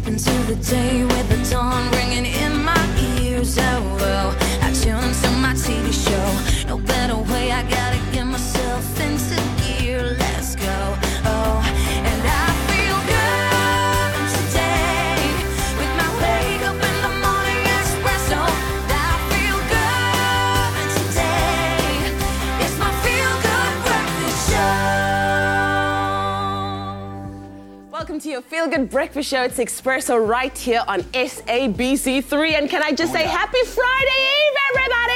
into the day with the dawn ringing in my ears. Oh, well, I tune into my TV show. No better way, I gotta get myself into gear. Let's go. Oh, and I feel good today with my wake up in the morning espresso. I feel good today. It's my feel good breakfast show. Welcome to your Feel Good Breakfast Show. It's Expresso right here on SABC3. And can I just say Happy Friday Eve, everybody?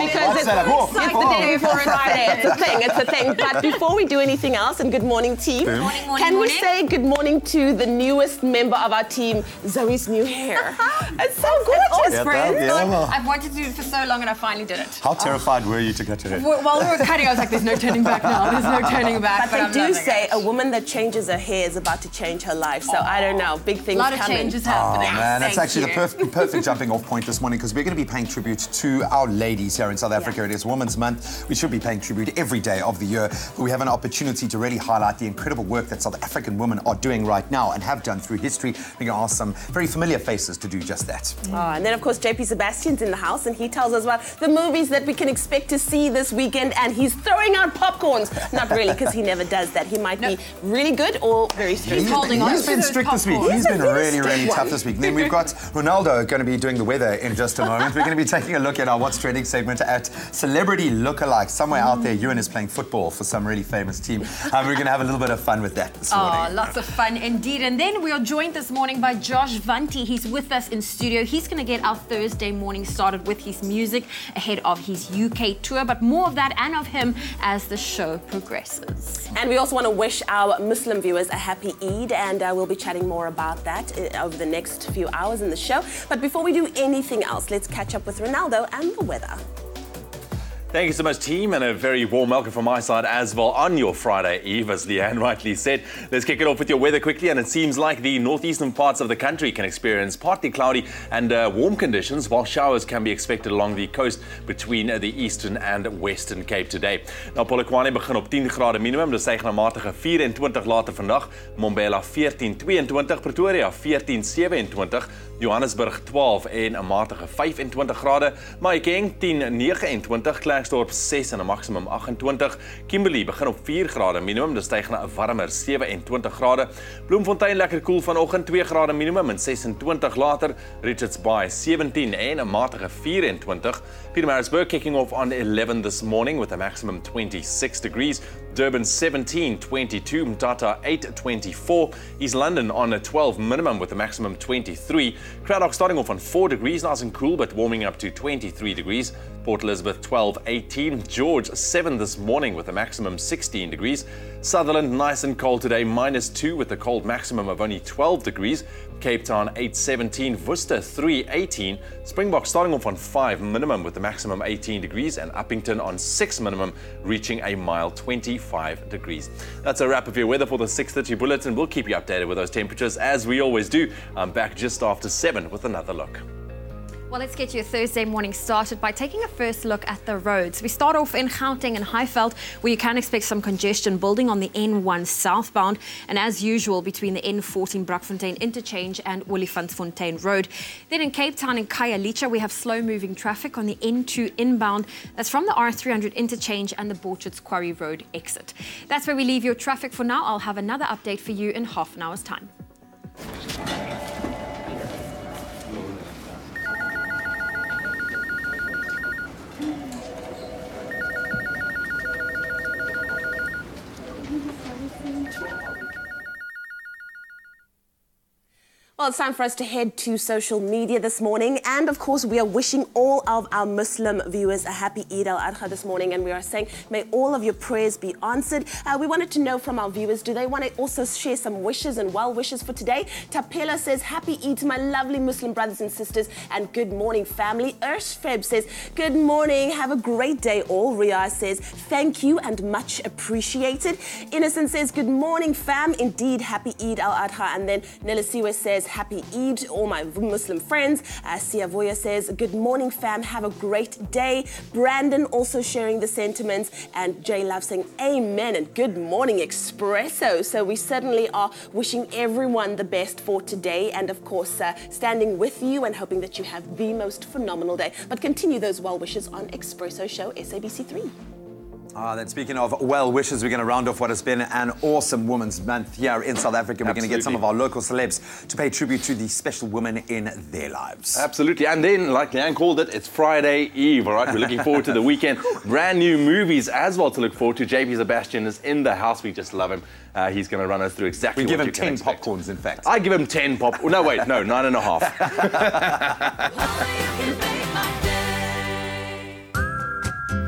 Because it's like the day before Friday. It's a thing, it's a thing. But before we do anything else, and good morning, team. Can we say good morning to the newest member of our team, Zoe's new hair? It's so gorgeous, friends. I've wanted to do it for so long and I finally did it. How terrified were you to get to it? While we were cutting, I was like, there's no turning back now. There's no turning back. But they do say a woman that changes her hair is about to change her life. So I don't know, big things coming. A lot of changes happening. Oh man, it's actually the perfect jumping off point this morning because we're going to be paying tribute to our ladies here in South Africa. It is Women's Month. We should be paying tribute every day of the year. But we have an opportunity to really highlight the incredible work that South African women are doing right now and have done through history. We're going to ask some very familiar faces to do just that. Oh, and then of course JP Sebastian's in the house and he tells us about the movies that we can expect to see this weekend, and he's throwing out popcorns. Not really, because he never does that. He might be really good or very strict. He's been strict this week. He's been really tough this week. And then we've got Ronaldo going to be doing the weather in just a moment. We're going to be taking a look at our What's Trending segment at Celebrity Lookalike. Somewhere out there, Ewan is playing football for some really famous team. We're going to have a little bit of fun with that this morning. Oh, lots of fun indeed. And then we are joined this morning by Josh Vanti. He's with us in studio. He's going to get our Thursday morning started with his music ahead of his UK tour. But more of that and of him as the show progresses. And we also want to wish our Muslim viewers a happy Eid, and we'll be chatting more about that over the next few hours in the show. But before we do anything else, let's catch up with Ronaldo and the weather. Thank you so much, team, and a very warm welcome from my side as well on your Friday Eve, as Leanne rightly said. Let's kick it off with your weather quickly, and it seems like the northeastern parts of the country can experience partly cloudy and warm conditions, while showers can be expected along the coast between the eastern and western Cape today. Nou, Polokwane begin op 10 grade minimum, dus styg na matige 24 later vandag, Mbombela 14-22, Pretoria 14-27, Johannesburg 12 en 'n matige 25 grade, Mahikeng 10-29, Klerksdorp 6 en 'n maksimum 28, Kimberley begin op 4 grade minimum, dis styg na 'n warmer 27 grade, Bloemfontein lekker koel vanoggend 2 grade minimum en 26 later, Richards Bay 17 en 'n matige 24, Pietermaritzburg kicking off on 11 this morning with a maximum 26 degrees, Durban 17, 22, Mthatha 8, 24, East London on a 12 minimum with a maximum 23, Cradock starting off on 4 degrees, nice and cool but warming up to 23 degrees, Port Elizabeth 12, 18, George 7 this morning with a maximum 16 degrees, Sutherland nice and cold today, -2 with a cold maximum of only 12 degrees, Cape Town 8, 17, Worcester 3, 18, Springbok starting off on 5 minimum with a maximum 18 degrees, and Uppington on 6 minimum reaching a mild 25 degrees. That's a wrap of your weather for the 6:30 bulletin. We'll keep you updated with those temperatures as we always do. I'm back just after 7 with another look. Well, let's get your Thursday morning started by taking a first look at the roads. We start off in Gauteng and Highveld, where you can expect some congestion building on the N1 southbound, and as usual between the N14 Brakfontein interchange and Olifantsfontein Road. Then in Cape Town and Khayelitsha, we have slow-moving traffic on the N2 inbound. That's from the R300 interchange and the Borchards Quarry Road exit. That's where we leave your traffic for now. I'll have another update for you in half an hour's time. Well, it's time for us to head to social media this morning. And of course, we are wishing all of our Muslim viewers a happy Eid al-Adha this morning. And we are saying, may all of your prayers be answered. We wanted to know from our viewers, do they want to also share some wishes and well wishes for today? Tapela says, happy Eid to my lovely Muslim brothers and sisters and good morning, family. Urshfeb says, good morning, have a great day all. Riyaz says, thank you and much appreciated. Innocent says, good morning, fam. Indeed, happy Eid al-Adha. And then Nelisiwe says, happy Eid to all my Muslim friends. Sia Voya says, good morning fam, have a great day. Brandon also sharing the sentiments, and Jay Love saying amen and good morning Expresso. So we certainly are wishing everyone the best for today, and of course standing with you and hoping that you have the most phenomenal day. But continue those well wishes on Expresso Show SABC3. Then speaking of well wishes, we're going to round off what has been an awesome Women's Month here in South Africa. We're going to get some of our local celebs to pay tribute to the special women in their lives. Absolutely. And then, like Leanne called it, it's Friday Eve, all right? We're looking forward to the weekend. Brand new movies as well to look forward to. JP Sebastian is in the house. We just love him. He's going to run us through exactly we what give you him can 10 expect. popcorns, in fact. I give him 10 pop... No, wait, no, 9.5.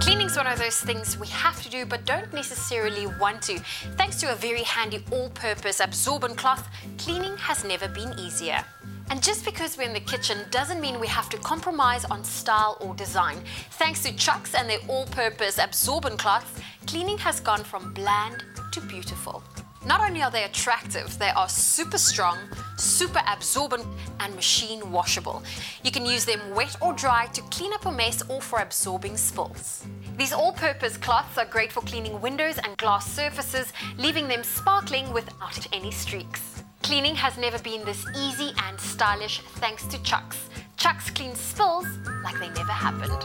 Cleaning's one of those things we have to do but don't necessarily want to. Thanks to a very handy all-purpose absorbent cloth, cleaning has never been easier. And just because we're in the kitchen doesn't mean we have to compromise on style or design. Thanks to Chucks and their all-purpose absorbent cloths, cleaning has gone from bland to beautiful. Not only are they attractive, they are super strong, super absorbent, and machine washable. You can use them wet or dry to clean up a mess or for absorbing spills. These all-purpose cloths are great for cleaning windows and glass surfaces, leaving them sparkling without any streaks. Cleaning has never been this easy and stylish thanks to Chucks. Chucks cleans spills like they never happened.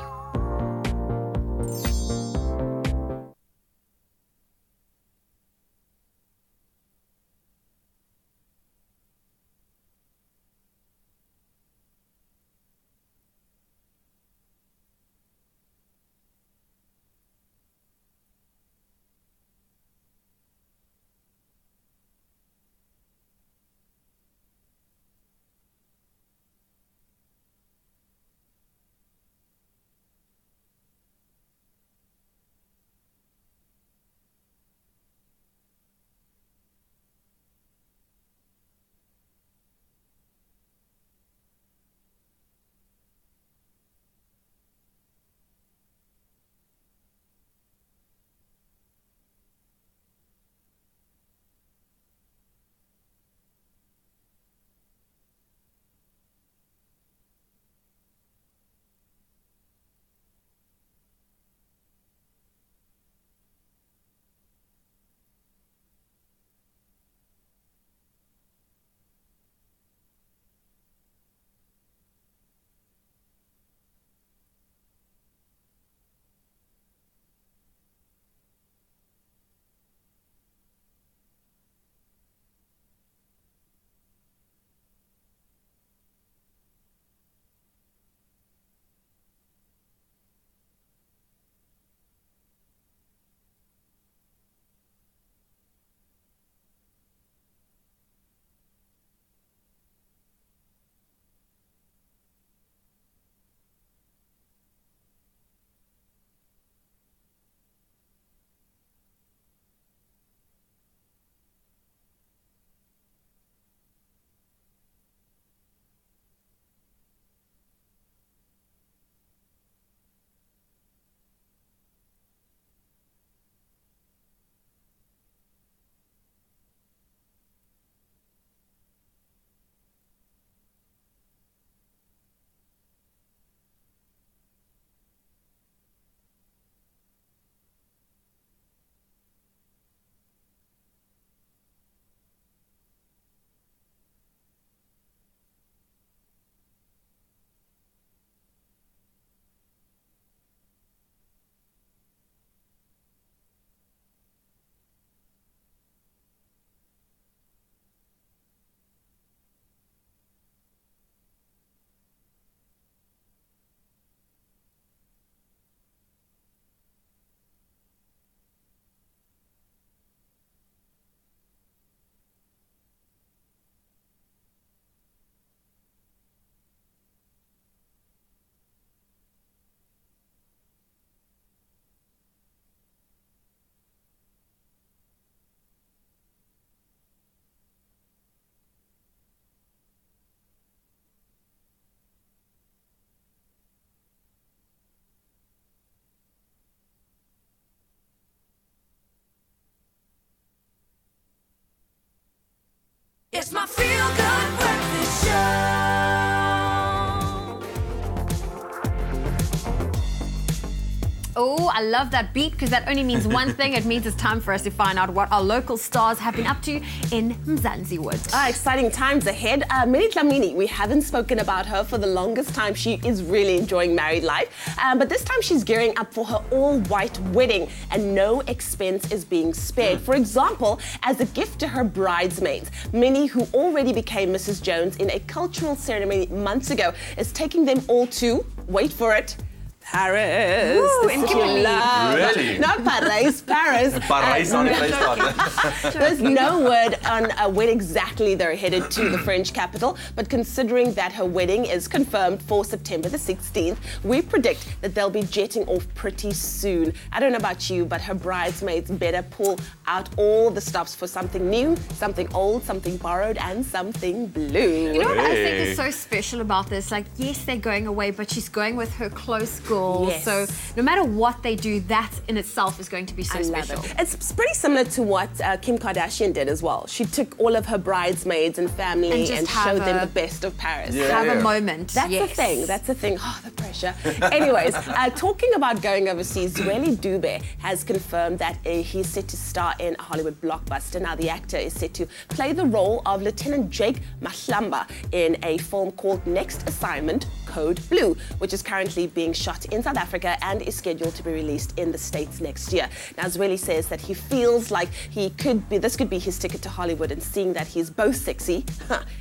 I love that beat because that only means one thing. It means it's time for us to find out what our local stars have been up to in Mzansi-wood. Exciting times ahead. Minnie Dlamini, we haven't spoken about her for the longest time. She is really enjoying married life. But this time she's gearing up for her all-white wedding and no expense is being spared. For example, as a gift to her bridesmaids, Minnie, who already became Mrs. Jones in a cultural ceremony months ago, is taking them all to, wait for it, Paris. Ooh, The city of love. Really? Not Paris, Paris. Paris on the place start. There's no word on when exactly they're headed to the French capital, but considering that her wedding is confirmed for September the 16th, we predict that they'll be jetting off pretty soon. I don't know about you, but her bridesmaids better pull out all the stops for something new, something old, something borrowed, and something blue. You know what I think is so special about this? Like, yes, they're going away, but she's going with her close girls. Yes. So no matter what they do, that in itself is going to be so I love special. it. It's pretty similar to what Kim Kardashian did as well. She took all of her bridesmaids and family And just and have showed them a- the best of Paris. Have a moment. That's the thing. That's the thing. Oh, the pressure. Anyways, talking about going overseas, Zweli Dube has confirmed that he's set to star in a Hollywood blockbuster. Now, the actor is set to play the role of Lieutenant Jake Mahlamba in a film called Next Assignment, Code Blue, which is currently being shot in South Africa and is scheduled to be released in the States next year. Now, Zweli says that he feels like this could be his ticket to Hollywood, and seeing that he's both sexy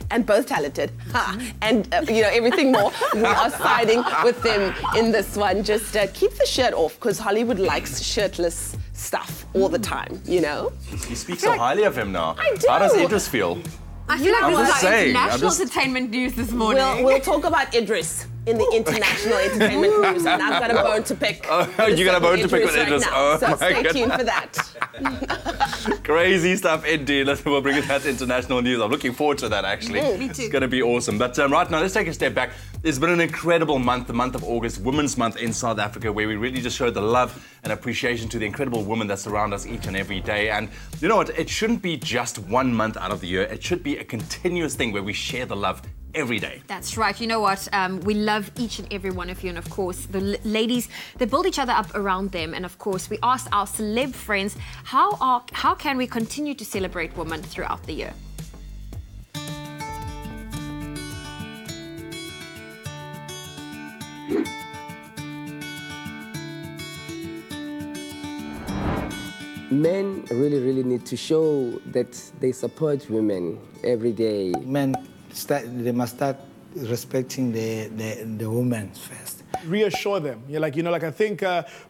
and both talented and everything more, we are siding with him in this one. Just keep the shirt off, because Hollywood likes shirtless stuff all the time, You speak so highly of him now. I do. How does Idris feel? I feel like I'm this is just like saying, international entertainment news this morning. We'll talk about Idris in the international entertainment news, and I've got a bone to pick. You got a bone to pick with Idris. Right now, Oh, so my stay goodness. tuned for that. Crazy stuff indeed. We'll bring it back to international news. I'm looking forward to that, actually. Me too. It's going to be awesome. But right now, let's take a step back. It's been an incredible month, the month of August, Women's Month in South Africa, where we really just showed the love and appreciation to the incredible women that surround us each and every day. And you know what? It shouldn't be just 1 month out of the year. It should be a continuous thing where we share the love every day. That's right. You know what? We love each and every one of you. And of course, the ladies, they build each other up around them. And of course, we asked our celeb friends, how can we continue to celebrate women throughout the year? Men really need to show that they support women every day. Men, they must start respecting the women first. Reassure them. I think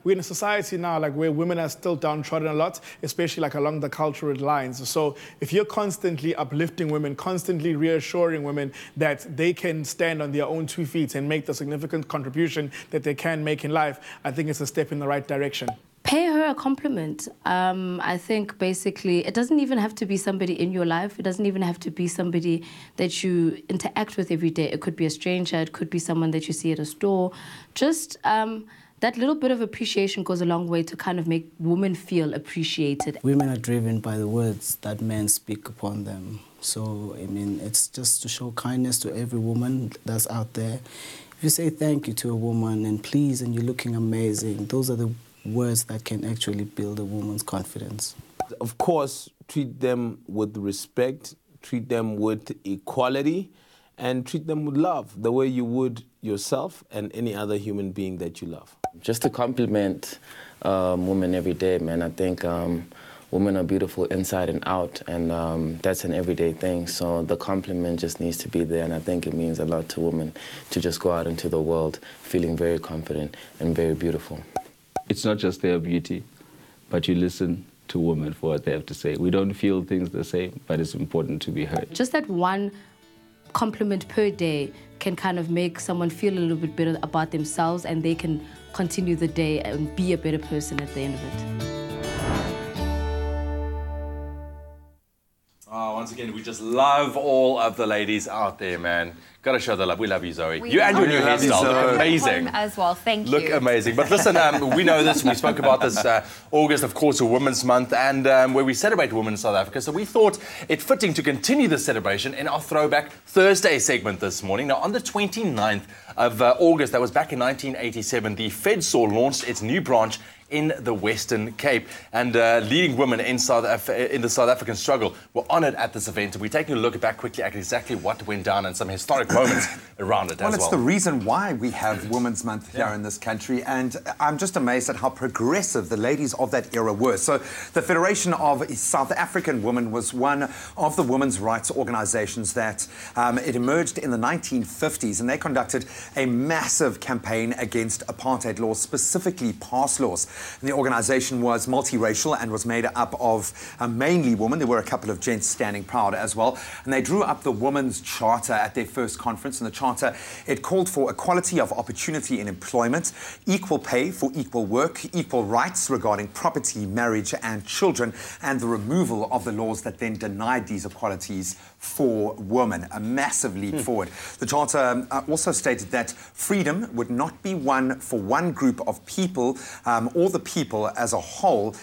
we're in a society now where women are still downtrodden a lot, especially along the cultural lines. So if you're constantly uplifting women, constantly reassuring women that they can stand on their own 2 feet and make the significant contribution that they can make in life, I think it's a step in the right direction. Pay her a compliment. I think basically it doesn't even have to be somebody in your life. It doesn't even have to be somebody that you interact with every day. It could be a stranger. It could be someone that you see at a store. Just that little bit of appreciation goes a long way to kind of make women feel appreciated. Women are driven by the words that men speak upon them. So, it's just to show kindness to every woman that's out there. If you say thank you to a woman and please and you're looking amazing, those are the words that can actually build a woman's confidence. Of course, treat them with respect, treat them with equality, and treat them with love, the way you would yourself and any other human being that you love. Just to compliment women every day, man. I think women are beautiful inside and out, and that's an everyday thing. So the compliment just needs to be there, and I think it means a lot to women to just go out into the world feeling very confident and very beautiful. It's not just their beauty, but you listen to women for what they have to say. We don't feel things the same, but it's important to be heard. Just that one compliment per day can kind of make someone feel a little bit better about themselves, and they can continue the day and be a better person at the end of it. Once again, we just love all of the ladies out there, man. Gotta show the love. We love you, Zoe. You and your new hairstyle look amazing. As well, thank you. Look amazing. But listen, we know this. We spoke about this August, of course, a Women's Month, and where we celebrate women in South Africa. So we thought it fitting to continue the celebration in our Throwback Thursday segment this morning. Now, on the 29th of August, that was back in 1987, the FedSAW launched its new branch in the Western Cape. And leading women in the South African struggle were honoured at this event. And we're taking a look back quickly at exactly what went down and some historic moments around it as well. Well, it's the reason why we have Women's Month here in this country. And I'm just amazed at how progressive the ladies of that era were. So the Federation of South African Women was one of the women's rights organisations that it emerged in the 1950s, and they conducted a massive campaign against apartheid laws, specifically pass laws. And the organisation was multiracial and was made up of mainly women. There were a couple of gents standing proud as well. And they drew up the Women's Charter at their first conference. And the Charter, it called for equality of opportunity in employment, equal pay for equal work, equal rights regarding property, marriage and children, and the removal of the laws that then denied these equalities for women. A massive leap forward. The Charter also stated that freedom would not be won for one group of people or the people as a whole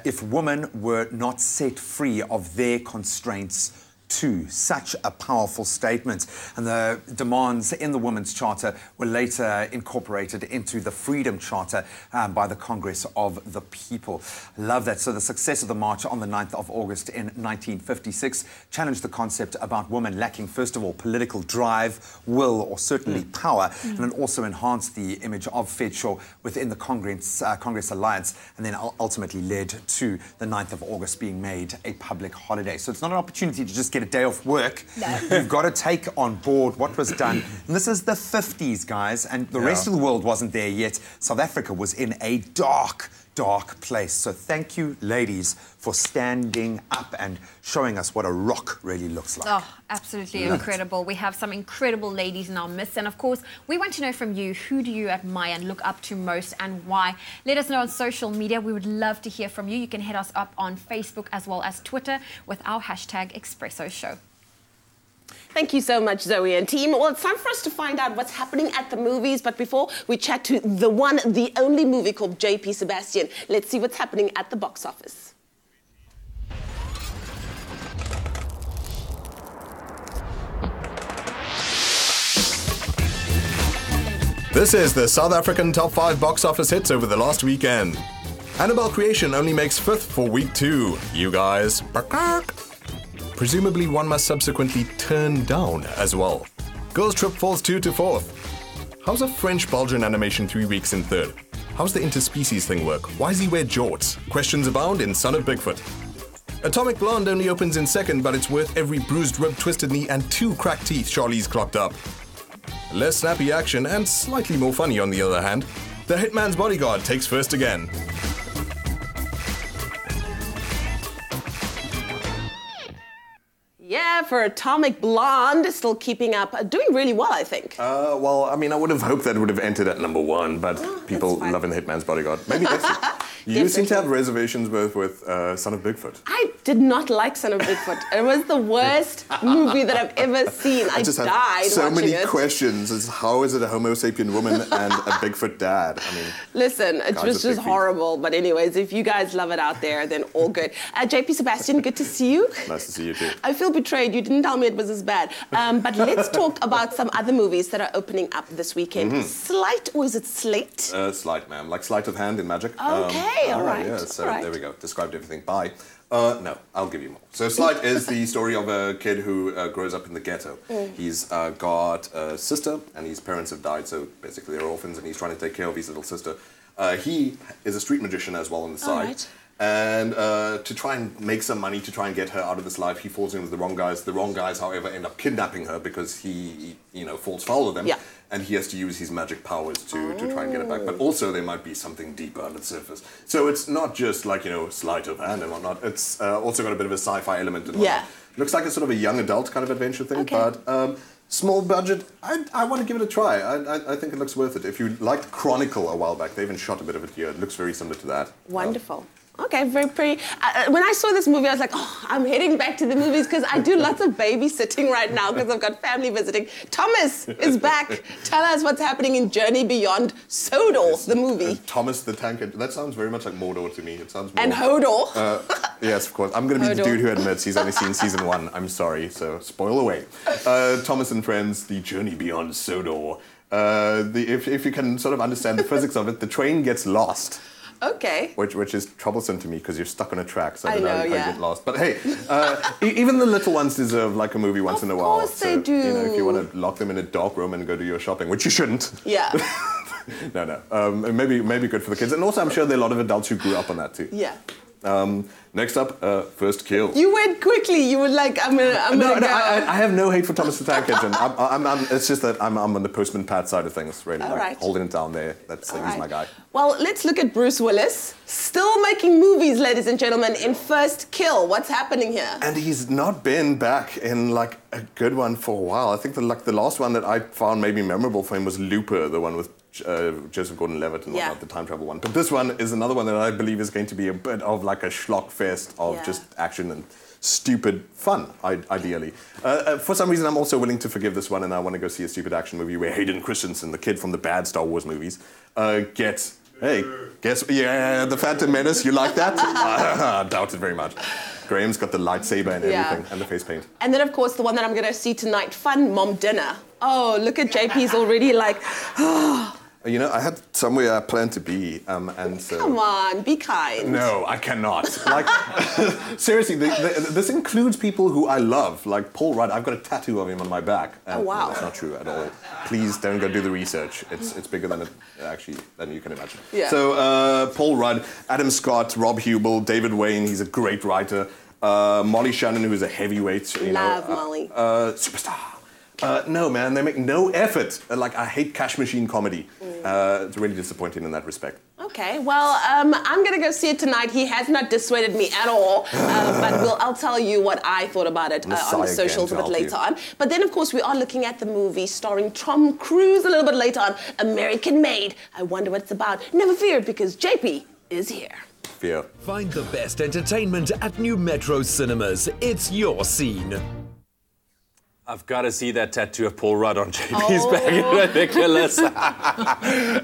if women were not set free of their constraints too. Such a powerful statement. And the demands in the Women's Charter were later incorporated into the Freedom Charter by the Congress of the People. Love that. So the success of the march on the 9th of August in 1956 challenged the concept about women lacking, first of all, political drive, will, or certainly power, and it also enhanced the image of Fetshaw within the Congress Alliance, and then ultimately led to the 9th of August being made a public holiday. So it's not an opportunity to just get a day off work. No. You've got to take on board what was done. And this is the 50s, guys, and the rest of the world wasn't there yet. South Africa was in a dark place. So thank you, ladies, for standing up and showing us what a rock really looks like. Oh, absolutely incredible. We have some incredible ladies in our midst. And of course, we want to know from you, who do you admire and look up to most and why? Let us know on social media. We would love to hear from you. You can hit us up on Facebook as well as Twitter with our hashtag Expresso Show. Thank you so much, Zoe and team. Well, it's time for us to find out what's happening at the movies. But before we chat to the one, the only movie called JP Sebastian, let's see what's happening at the box office. This is the South African top 5 box office hits over the last weekend. Annabelle Creation only makes 5th for week 2. You guys, presumably one must subsequently turn down as well. Girls Trip falls 2 to 4th. How's a French-Belgian animation 3 weeks in 3rd? How's the interspecies thing work? Why does he wear jorts? Questions abound in Son of Bigfoot. Atomic Blonde only opens in 2nd, but it's worth every bruised rib, twisted knee, and 2 cracked teeth Charlie's clocked up. Less snappy action and slightly more funny on the other hand. The Hitman's Bodyguard takes 1st again. Yeah, for Atomic Blonde, still keeping up, doing really well, I think. Well, I mean, I would have hoped that it would have entered at number 1, but people loving The Hitman's Bodyguard. Maybe next year. You seem to have reservations both with Son of Bigfoot. I did not like Son of Bigfoot. It was the worst movie that I've ever seen. I just died so watching many it. questions. As how is it a Homo sapien woman and a Bigfoot dad? I mean, listen, it was just horrible. But anyways, if you guys love it out there, then all good. JP Sebastian, good to see you. Nice to see you too. I feel betrayed. You didn't tell me it was as bad. But let's talk about some other movies that are opening up this weekend. Sleight, or is it Slate? Sleight, ma'am. Like sleight of hand in magic. Okay, all right. Yeah, so there we go. Described everything. Bye. No, I'll give you more. So Sleight is the story of a kid who grows up in the ghetto. He's got a sister, and his parents have died, so basically they're orphans, and he's trying to take care of his little sister. He is a street magician as well on the side. Right. And to try and make some money, to try and get her out of this life, he falls in with the wrong guys. The wrong guys, however, end up kidnapping her because he falls foul of them. Yeah. And he has to use his magic powers to try and get it back. But also there might be something deeper under the surface. So it's not just like, sleight of hand and whatnot. It's also got a bit of a sci-fi element and whatnot. Looks like a sort of a young adult kind of adventure thing. Okay. But small budget, I want to give it a try. I think it looks worth it. If you liked Chronicle a while back, they even shot a bit of it here. It looks very similar to that. Wonderful. Okay, very pretty. When I saw this movie, I was like, I'm heading back to the movies because I do lots of babysitting right now because I've got family visiting. Thomas is back. Tell us what's happening in Journey Beyond Sodor, the movie. Thomas the Tank. That sounds very much like Mordor to me. It sounds more... And Hodor. Yes, of course. I'm going to be the dude who admits he's only seen season 1. I'm sorry, so spoil away. Thomas and Friends, The Journey Beyond Sodor. If you can sort of understand the physics of it, the train gets lost. Okay. Which is troublesome to me because you're stuck on a track, so I don't I know, how you yeah. get lost. But hey, even the little ones deserve like a movie once in a while. Of course they do. You know, if you want to lock them in a dark room and go do your shopping, which you shouldn't. Yeah. No. Maybe good for the kids. And also, I'm sure there are a lot of adults who grew up on that too. Yeah. Next up, First Kill. You went quickly. You were like, I'm gonna go. I have no hate for Thomas the Tank Engine. It's just that I'm on the Postman Pat side of things, really. All like, right. holding it down there. He's right. my guy. Well, let's look at Bruce Willis. Still making movies, ladies and gentlemen, in First Kill. What's happening here? And he's not been back in like a good one for a while. I think the last one that I found maybe memorable for him was Looper, the one with Joseph Gordon-Levitt and whatnot, the time travel one. But this one is another one that I believe is going to be a bit of like a schlock fest of just action and stupid fun, ideally. For some reason, I'm also willing to forgive this one, and I want to go see a stupid action movie where Hayden Christensen, the kid from the bad Star Wars movies, gets... Hey, the Phantom Menace, you like that? I doubt it very much. Graham's got the lightsaber and everything, and the face paint. And then, of course, the one that I'm going to see tonight, Fun Mom Dinner. Oh, look at JP's already like, You know, I had somewhere I planned to be, and so... Come on, be kind. No, I cannot. Like, seriously, this includes people who I love, like Paul Rudd. I've got a tattoo of him on my back. Oh, wow. No, that's not true at all. Please don't go do the research. It's bigger than than you can imagine. Yeah. So, Paul Rudd, Adam Scott, Rob Hubel, David Wayne, he's a great writer. Molly Shannon, who's a heavyweight. Love Molly. Superstar. No, man, they make no effort. Like, I hate cash machine comedy. It's really disappointing in that respect. Okay, well, I'm going to go see it tonight. He has not dissuaded me at all, but I'll tell you what I thought about it on the socials a bit later on. But then, of course, we are looking at the movie starring Tom Cruise a little bit later on, American Made. I wonder what it's about. Never fear, because JP is here. Fear. Find the best entertainment at New Metro Cinemas. It's your scene. I've got to see that tattoo of Paul Rudd on JP's back. It's ridiculous.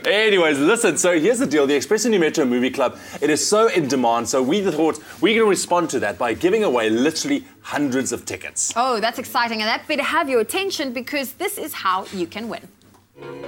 Anyways, listen, so here's the deal. The Expresso New Metro Movie Club, it is so in demand, so we thought we're going to respond to that by giving away literally hundreds of tickets. Oh, that's exciting, and that better have your attention because this is how you can win.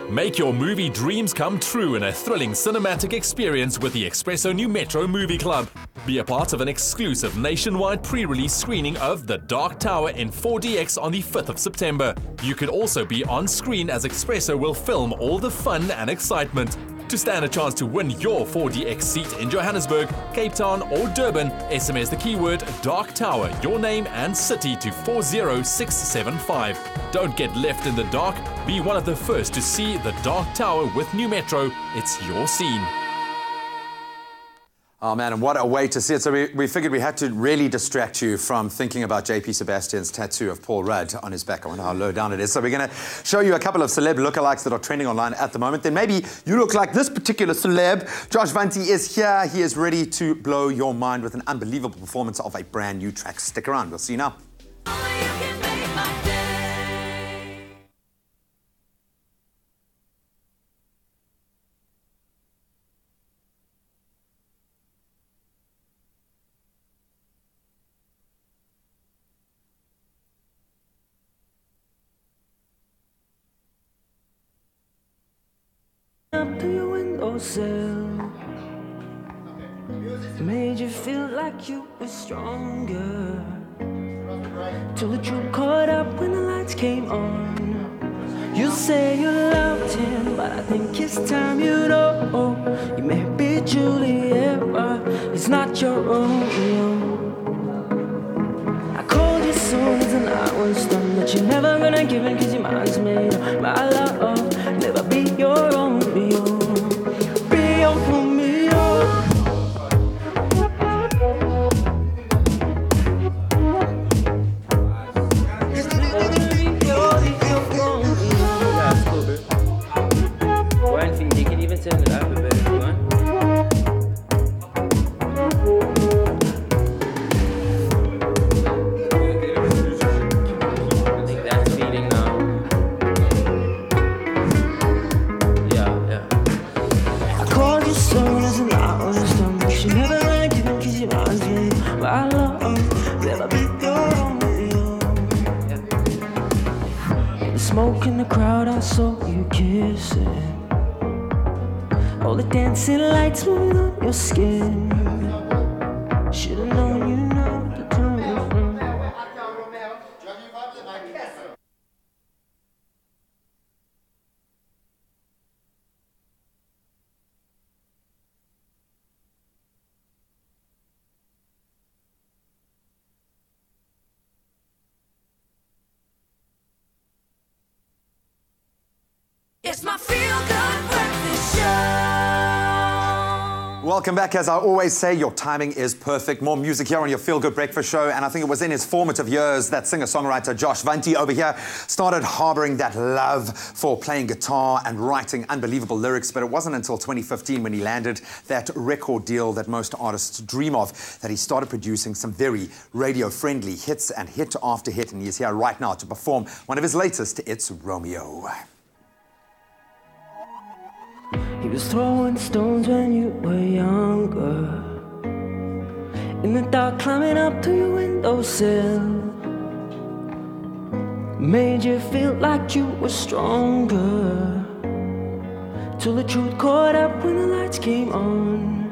Make your movie dreams come true in a thrilling cinematic experience with the Expresso New Metro Movie Club. Be a part of an exclusive nationwide pre-release screening of The Dark Tower in 4DX on the 5th of September. You could also be on screen as Expresso will film all the fun and excitement. To stand a chance to win your 4DX seat in Johannesburg, Cape Town or Durban, SMS the keyword Dark Tower, your name and city to 40675. Don't get left in the dark. Be one of the first to see The Dark Tower with New Metro. It's your scene. Oh man, and what a way to see it. So we figured we had to really distract you from thinking about JP Sebastian's tattoo of Paul Rudd on his back. I wonder how low down it is. So we're going to show you a couple of celeb lookalikes that are trending online at the moment. Then maybe you look like this particular celeb. Josh Vanti is here. He is ready to blow your mind with an unbelievable performance of a brand new track. Stick around. We'll see you now. Up to your windowsill, made you feel like you were stronger, till the truth caught up when the lights came on. You say you loved him, but I think it's time you know you may be Juliet, but he's not your Romeo. I called you songs and I was done, but you're never gonna give in 'cause your mind's made up. My love, never be your Romeo. Be your Romeo. That's cool, bro. One thing, you can even turn it up a bit if you want. I think that's feeding now. Yeah. I called you songs and I was done, but you never gonna give in 'cause your mind's made up. My love, never be your Romeo. The smoke in the crowd, I saw you kissing. All the dancing lights moving on your skin. Should've known you know what to do. It's my feel-good breakfast show. Welcome back. As I always say, your timing is perfect. More music here on your Feel Good Breakfast Show. And I think it was in his formative years that singer-songwriter Josh Vanti over here started harboring that love for playing guitar and writing unbelievable lyrics. But it wasn't until 2015 when he landed that record deal that most artists dream of that he started producing some very radio-friendly hits and hit after hit. And he's here right now to perform one of his latest, It's Romeo. He was throwing stones when you were younger, in the dark climbing up to your windowsill, made you feel like you were stronger, till the truth caught up when the lights came on.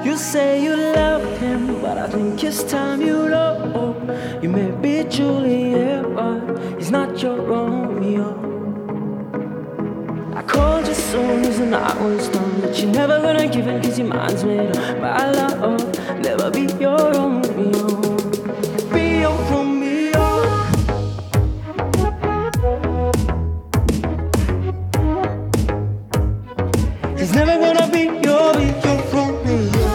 You say you love him, but I think it's time you know you may be Juliet, but he's not your Romeo. I called you soon as the night was done, but you're never gonna give in cause your mind's made up. My love, never be your Romeo. Be your Romeo. He's never gonna be your Romeo.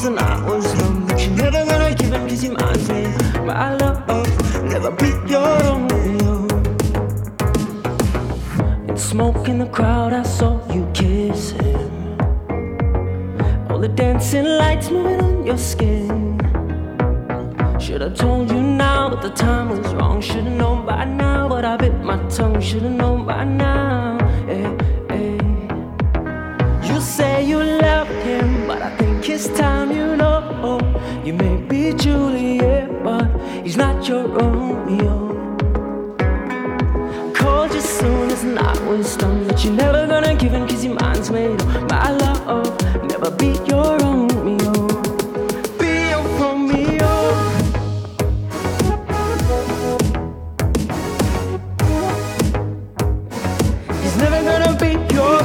And I was wrong, but you're never gonna give him cause your mind's made up. My love, never be your Romeo. In smoke in the crowd, I saw you kiss him. All the dancing lights moving on your skin. Should've told you now, but the time was wrong. Should've known by now, but I bit my tongue. Should've known by now, hey, hey. You say you love him, but I think it's time you know you may be Juliet, but he's not your Romeo. Called you soon as the night was done, but you're never gonna give in cause your mind's made up. My love, never be your Romeo. Be your Romeo. He's never gonna be your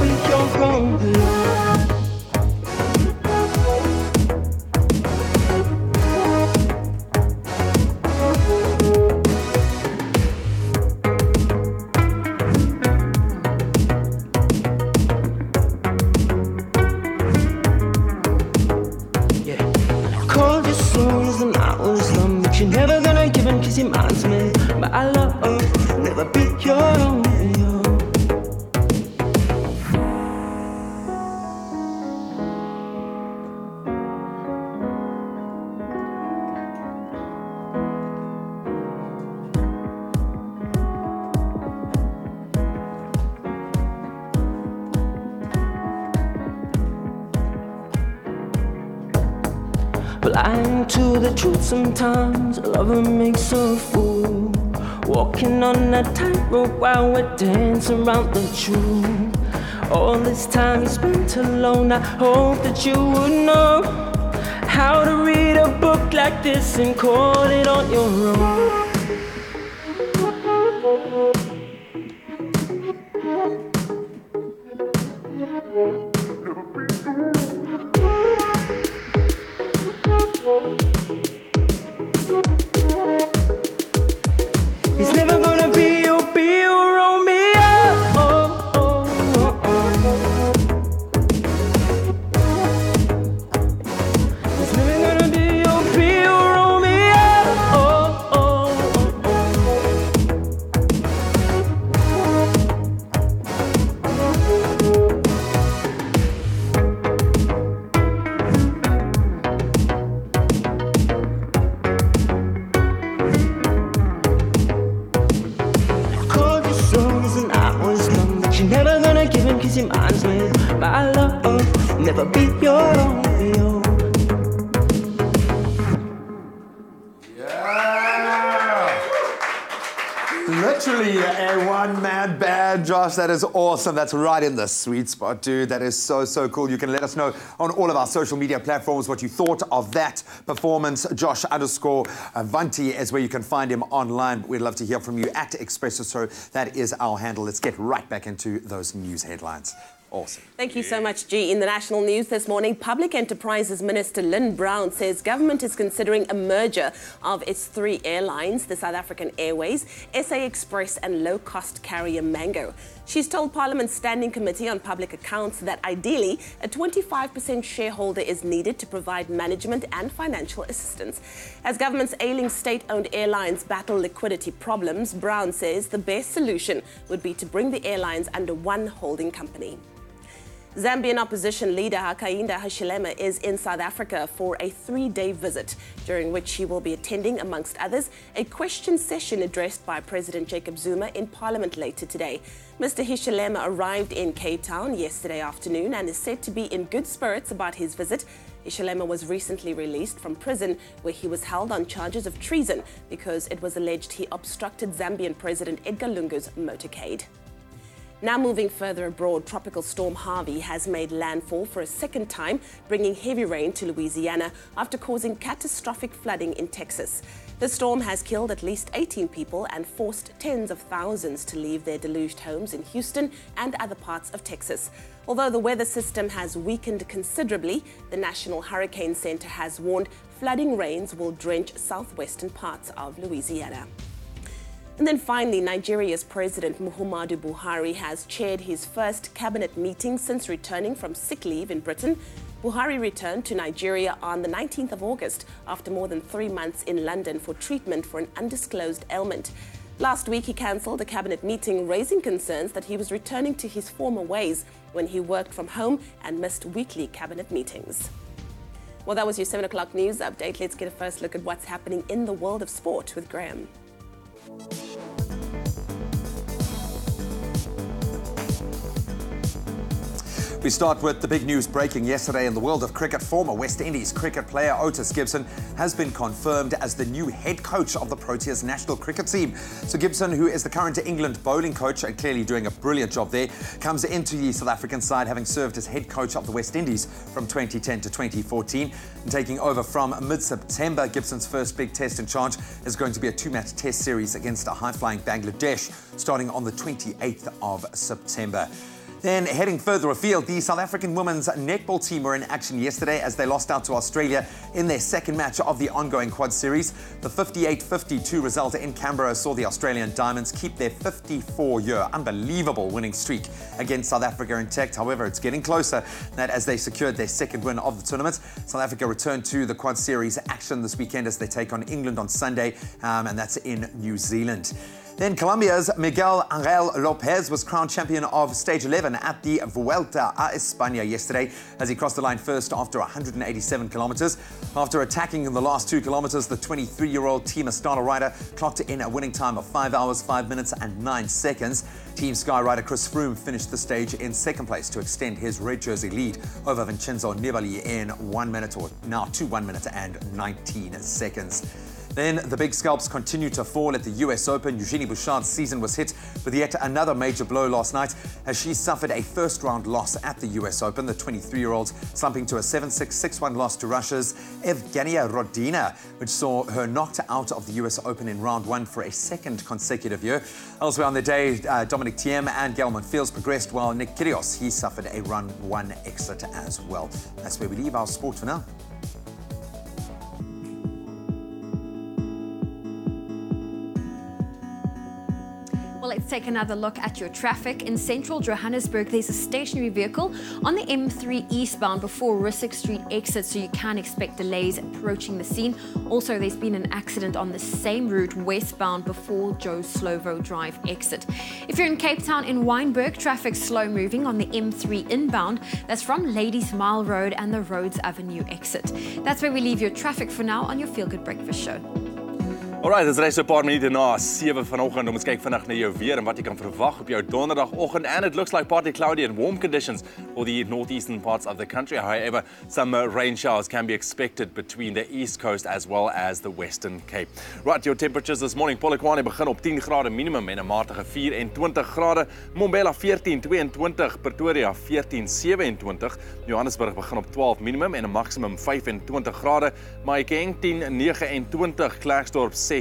Romeo. You're never gonna give in cause your mind's made. But I love, never be your Romeo. Blind to the truth sometimes, a lover makes a fool. Walking on a tightrope while we're dancing around the truth. All this time you spent alone, I hope that you would know how to read a book like this and call it on your own. He's never gonna be your Romeo. He's never gonna be your Romeo. demands with my love. Never be your Romeo. Literally a one-man band, Josh. That is awesome. That's right in the sweet spot, dude. That is so, so cool. You can let us know on all of our social media platforms what you thought of that performance. Josh_Vanti is where you can find him online. We'd love to hear from you at Expresso. So that is our handle. Let's get right back into those news headlines. Awesome. Thank you so much, G. In the national news this morning, Public Enterprises Minister Lynn Brown says government is considering a merger of its 3 airlines, the South African Airways, SA Express and low-cost carrier Mango. She's told Parliament's Standing Committee on Public Accounts that ideally a 25% shareholder is needed to provide management and financial assistance. As government's ailing state-owned airlines battle liquidity problems, Brown says the best solution would be to bring the airlines under one holding company. Zambian opposition leader Hakainde Hichilema is in South Africa for a 3-day visit, during which he will be attending, amongst others, a question session addressed by President Jacob Zuma in Parliament later today. Mr. Hichilema arrived in Cape Town yesterday afternoon and is said to be in good spirits about his visit. Hichilema was recently released from prison, where he was held on charges of treason because it was alleged he obstructed Zambian President Edgar Lungu's motorcade. Now moving further abroad, Tropical Storm Harvey has made landfall for a second time, bringing heavy rain to Louisiana after causing catastrophic flooding in Texas. The storm has killed at least 18 people and forced tens of thousands to leave their deluged homes in Houston and other parts of Texas. Although the weather system has weakened considerably, the National Hurricane Center has warned flooding rains will drench southwestern parts of Louisiana. And then finally, Nigeria's President Muhammadu Buhari has chaired his first cabinet meeting since returning from sick leave in Britain. Buhari returned to Nigeria on the 19th of August after more than 3 months in London for treatment for an undisclosed ailment. Last week, he cancelled a cabinet meeting, raising concerns that he was returning to his former ways when he worked from home and missed weekly cabinet meetings. Well, that was your 7 o'clock news update. Let's get a first look at what's happening in the world of sport with Graham. We start with the big news breaking yesterday in the world of cricket. Former West Indies cricket player Otis Gibson has been confirmed as the new head coach of the Proteas national cricket team. So Gibson, who is the current England bowling coach and clearly doing a brilliant job there, comes into the South African side having served as head coach of the West Indies from 2010 to 2014. And taking over from mid-September, Gibson's first big test in charge is going to be a 2-match test series against a high-flying Bangladesh starting on the 28th of September. Then heading further afield, the South African women's netball team were in action yesterday as they lost out to Australia in their second match of the ongoing quad series. The 58-52 result in Canberra saw the Australian Diamonds keep their 54-year unbelievable winning streak against South Africa intact. However, it's getting closer that as they secured their second win of the tournament. South Africa returned to the quad series action this weekend as they take on England on Sunday, and that's in New Zealand. Then Colombia's Miguel Angel Lopez was crowned champion of Stage 11 at the Vuelta a España yesterday as he crossed the line first after 187 kilometers. After attacking in the last 2 kilometers, the 23-year-old Team Astana rider clocked in a winning time of 5 hours, 5 minutes and 9 seconds. Team Sky rider Chris Froome finished the stage in second place to extend his red jersey lead over Vincenzo Nibali in 1 minute, or now to 1 minute and 19 seconds. Then the big scalps continue to fall at the US Open. Eugenie Bouchard's season was hit with yet another major blow last night as she suffered a first-round loss at the US Open. The 23-year-old slumping to a 7-6, 6-1 loss to Russia's Evgenia Rodina, which saw her knocked out of the US Open in round 1 for a second consecutive year. Elsewhere on the day, Dominic Thiem and Gael Monfils progressed, while Nick Kyrgios, he suffered a round 1 exit as well. That's where we leave our sport for now. Well, let's take another look at your traffic. In central Johannesburg, there's a stationary vehicle on the M3 eastbound before Rissik Street exit, so you can expect delays approaching the scene. Also, there's been an accident on the same route westbound before Joe Slovo Drive exit. If you're in Cape Town in Wynberg, traffic's slow moving on the M3 inbound. That's from Ladies Mile Road and the Rhodes Avenue exit. That's where we leave your traffic for now on your Feel Good Breakfast Show. Alright, dis reg so 'n paar minute na 7 vanoggend. Ons kyk vinnig na jou weer en wat jy kan verwag op jou donderdagoggend. And it looks like partly cloudy and warm conditions for the northeastern parts of the country. However, some rain showers can be expected between the east coast as well as the western Cape. Right, your temperatures this morning. Polokwane begin op 10 grade minimum en 'n matige 24 grade. Mbombela 14-22, Pretoria 14-27, Johannesburg begin op 12 minimum en 'n maximum 25 grade. Mahikeng 10-29, Klerksdorp 6-28,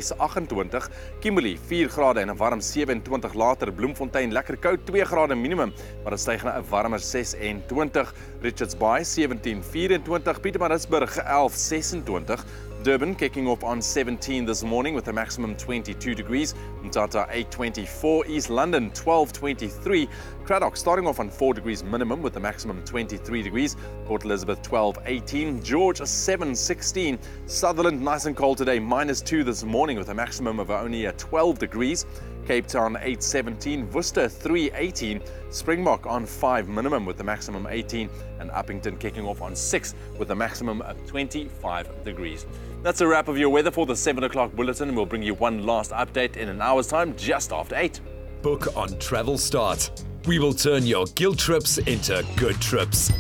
Kimberley 4 grade en 'n warm 27 later, Bloemfontein lekker koud 2 grade minimum, maar dit styg na 'n warmer 26, Richards Bay 17-24, Pietermaritzburg 11-26, Durban kicking off on 17 this morning with a maximum 22 degrees. Mthatha 8-24, East London 12-23, Cradock starting off on 4 degrees minimum with a maximum 23 degrees. Port Elizabeth 12-18, George 7-16, Sutherland nice and cold today, -2 this morning with a maximum of only 12 degrees. Cape Town 8-17, Worcester 3-18, Springbok on 5 minimum with a maximum 18, and Uppington kicking off on 6 with a maximum of 25 degrees. That's a wrap of your weather for the 7 o'clock bulletin. We'll bring you one last update in an hour's time, just after 8. Book on Travel Start. We will turn your guilt trips into good trips.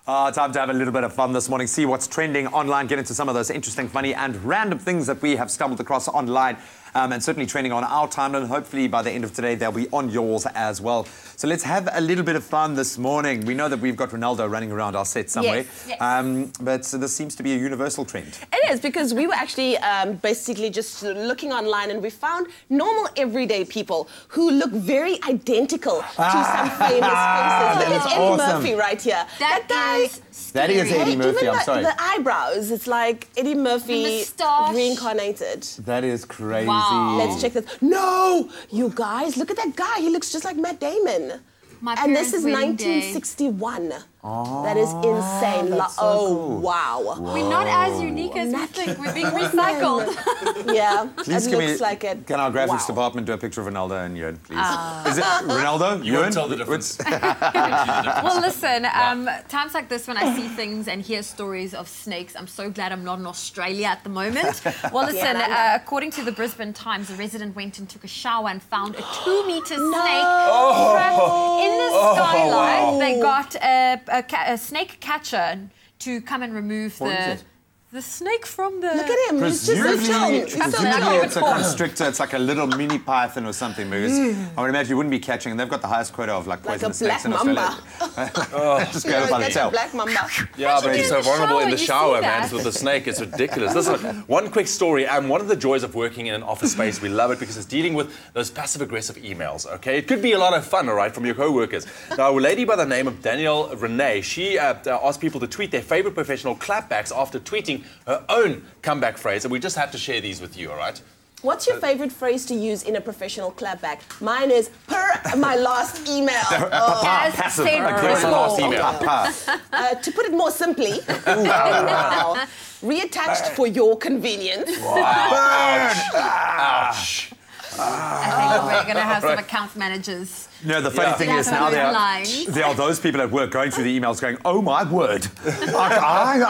Time to have a little bit of fun this morning. See what's trending online. Get into some of those interesting, funny, and random things that we have stumbled across online. And certainly trending on our timeline. Hopefully by the end of today, they'll be on yours as well. So let's have a little bit of fun this morning. We know that we've got Ronaldo running around our set somewhere. Yes. But this seems to be a universal trend. It is, because we were actually basically just looking online and we found normal everyday people who look very identical to some famous faces. Look at Eddie Murphy right here. That guy. That is Eddie Murphy, even I'm sorry. The eyebrows, it's like Eddie Murphy reincarnated. That is crazy. Wow. Let's check this. No! You guys, look at that guy. He looks just like Matt Damon. And this is 1961. Oh, that is insane. That's so cool. Wow. We're not as unique as we think. We're being recycled. Yeah, Please it looks like it. Can our graphics department do a picture of Ronaldo and Ewan, please? Is it Ronaldo? You won't tell the difference. Well, listen, times like this when I see things and hear stories of snakes, I'm so glad I'm not in Australia at the moment. Well, listen, according to the Brisbane Times, a resident went and took a shower and found a 2-meter snake trapped in the skylight. wow. They got a snake catcher to come and remove the snake from the... Look at him. Presumably it's a constrictor. It's like a little mini python or something. Because I would imagine you wouldn't be catching. They've got the highest quota of like poisonous snakes in Australia. Just grab it by the tail. Black mamba. Yeah, but he's so vulnerable in the shower, that? man. With the snake, it's ridiculous. Listen, one quick story. One of the joys of working in an office space, we love it because it's dealing with those passive-aggressive emails, okay? It could be a lot of fun, all right, from your co-workers. Now, a lady by the name of Danielle Renee, she asked people to tweet their favorite professional clapbacks after tweeting her own comeback phrase, and we just have to share these with you, all right? What's your favorite phrase to use in a professional clapback? Mine is, per my last email. Passive aggressive last email. To put it more simply, now, reattached for your convenience. Ouch. I think we're going to have some account managers. No, the funny thing is now there are those people at work going through the emails going, oh my word.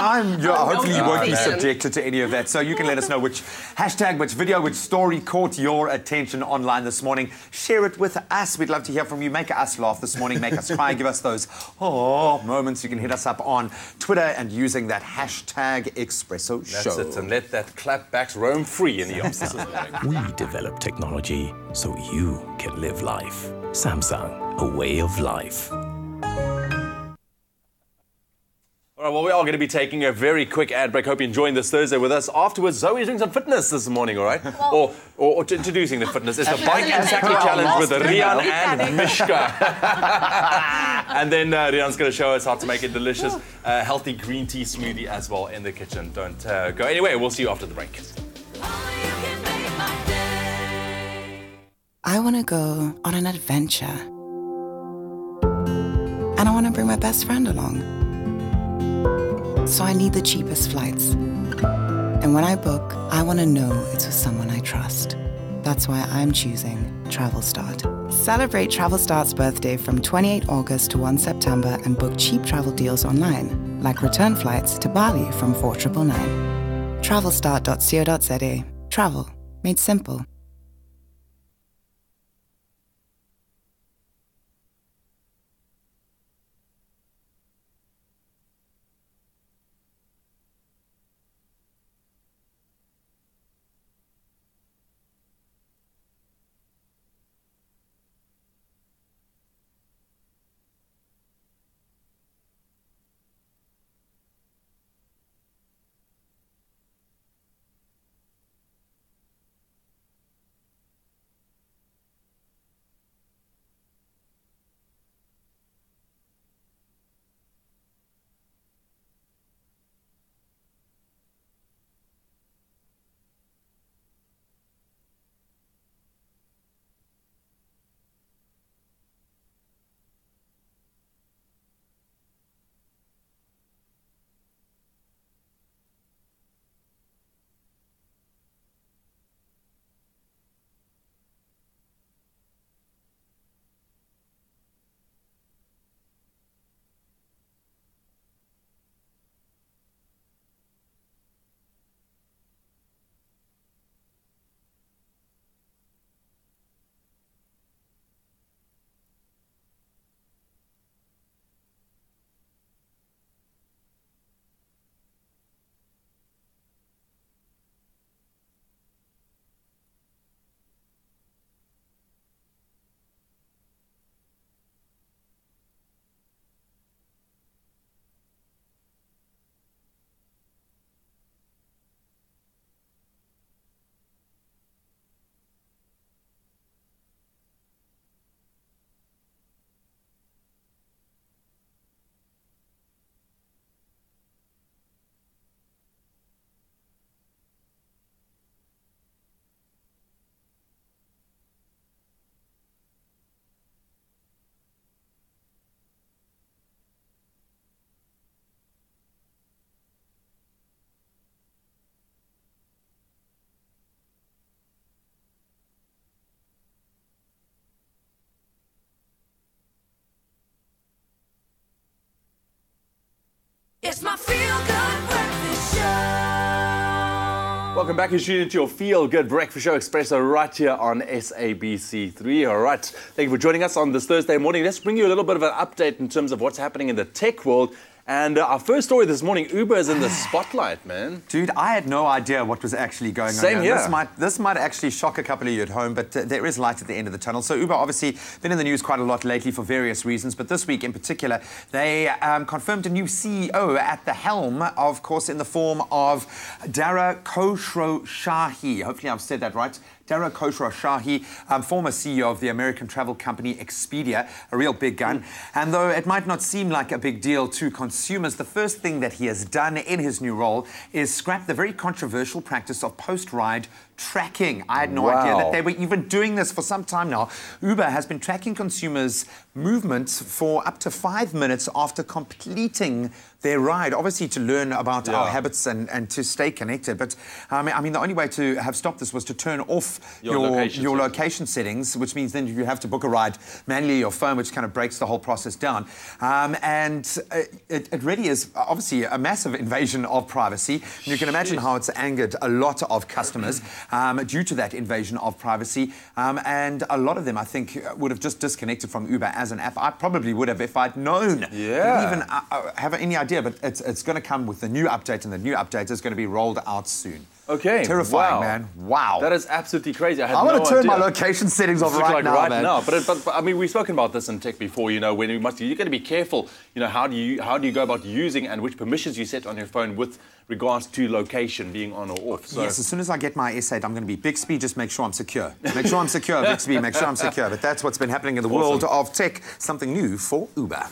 Hopefully you won't be subjected to any of that. So you can let us know which hashtag, which video, which story caught your attention online this morning. Share it with us. We'd love to hear from you. Make us laugh this morning. Make us cry. Give us those moments. You can hit us up on Twitter and using that hashtag Expresso Show. That's it. And let that clapbacks roam free in the offices this morning. We develop technology so you can live life. Samsung, a way of life. All right, well, we are going to be taking a very quick ad break. Hope you're enjoying this Thursday with us. Afterwards, Zoe's doing some fitness this morning, all right? Or introducing the fitness. It's the Bike and Tackle Challenge with Rian and Mishka. And then Rian's going to show us how to make a delicious, healthy green tea smoothie as well in the kitchen. Don't go anywhere. We'll see you after the break. I want to go on an adventure. And I want to bring my best friend along. So I need the cheapest flights. And when I book, I want to know it's with someone I trust. That's why I'm choosing Travel Start. Celebrate Travel Start's birthday from 28 August to 1 September and book cheap travel deals online, like return flights to Bali from 4999. Travelstart.co.za. Travel made simple. It's my feel-good breakfast show. Welcome back. You're tuning into your feel-good breakfast show, Expresso, right here on SABC3. All right. Thank you for joining us on this Thursday morning. Let's bring you a little bit of an update in terms of what's happening in the tech world. And our first story this morning, Uber is in the spotlight, man. Dude, I had no idea what was actually going on. Same here. This might actually shock a couple of you at home, but there is light at the end of the tunnel. So Uber obviously been in the news quite a lot lately for various reasons, but this week in particular, they confirmed a new CEO at the helm, of course, in the form of Dara Khosrowshahi. Hopefully I've said that right. Dara Khosrowshahi, former CEO of the American travel company Expedia, a real big gun. And though it might not seem like a big deal to consumers, the first thing that he has done in his new role is scrap the very controversial practice of post-ride tracking. I had no idea that they were even doing this for some time now. Uber has been tracking consumers' movements for up to 5 minutes after completing their ride, obviously to learn about our habits and to stay connected. But I mean, the only way to have stopped this was to turn off your location settings, which means then you have to book a ride manually on your phone, which kind of breaks the whole process down. And it really is obviously a massive invasion of privacy. And you can imagine how it's angered a lot of customers due to that invasion of privacy. And a lot of them, I think, would have just disconnected from Uber as an app. I probably would have if I'd known. Yeah. Even have any idea, but it's going to come with the new update, and the new update is going to be rolled out soon. Okay. Terrifying, man. Wow. That is absolutely crazy. I want to turn my location settings off right now, man. But I mean, we've spoken about this in tech before. You know, when you're going to be careful. You know, how do you go about using and which permissions you set on your phone with regards to location being on or off. So. Yes, as soon as I get my S8, I'm going to be Bixby. Just make sure I'm secure. Make sure I'm secure, Bixby. Make sure I'm secure. But that's what's been happening in the world of tech. Something new for Uber.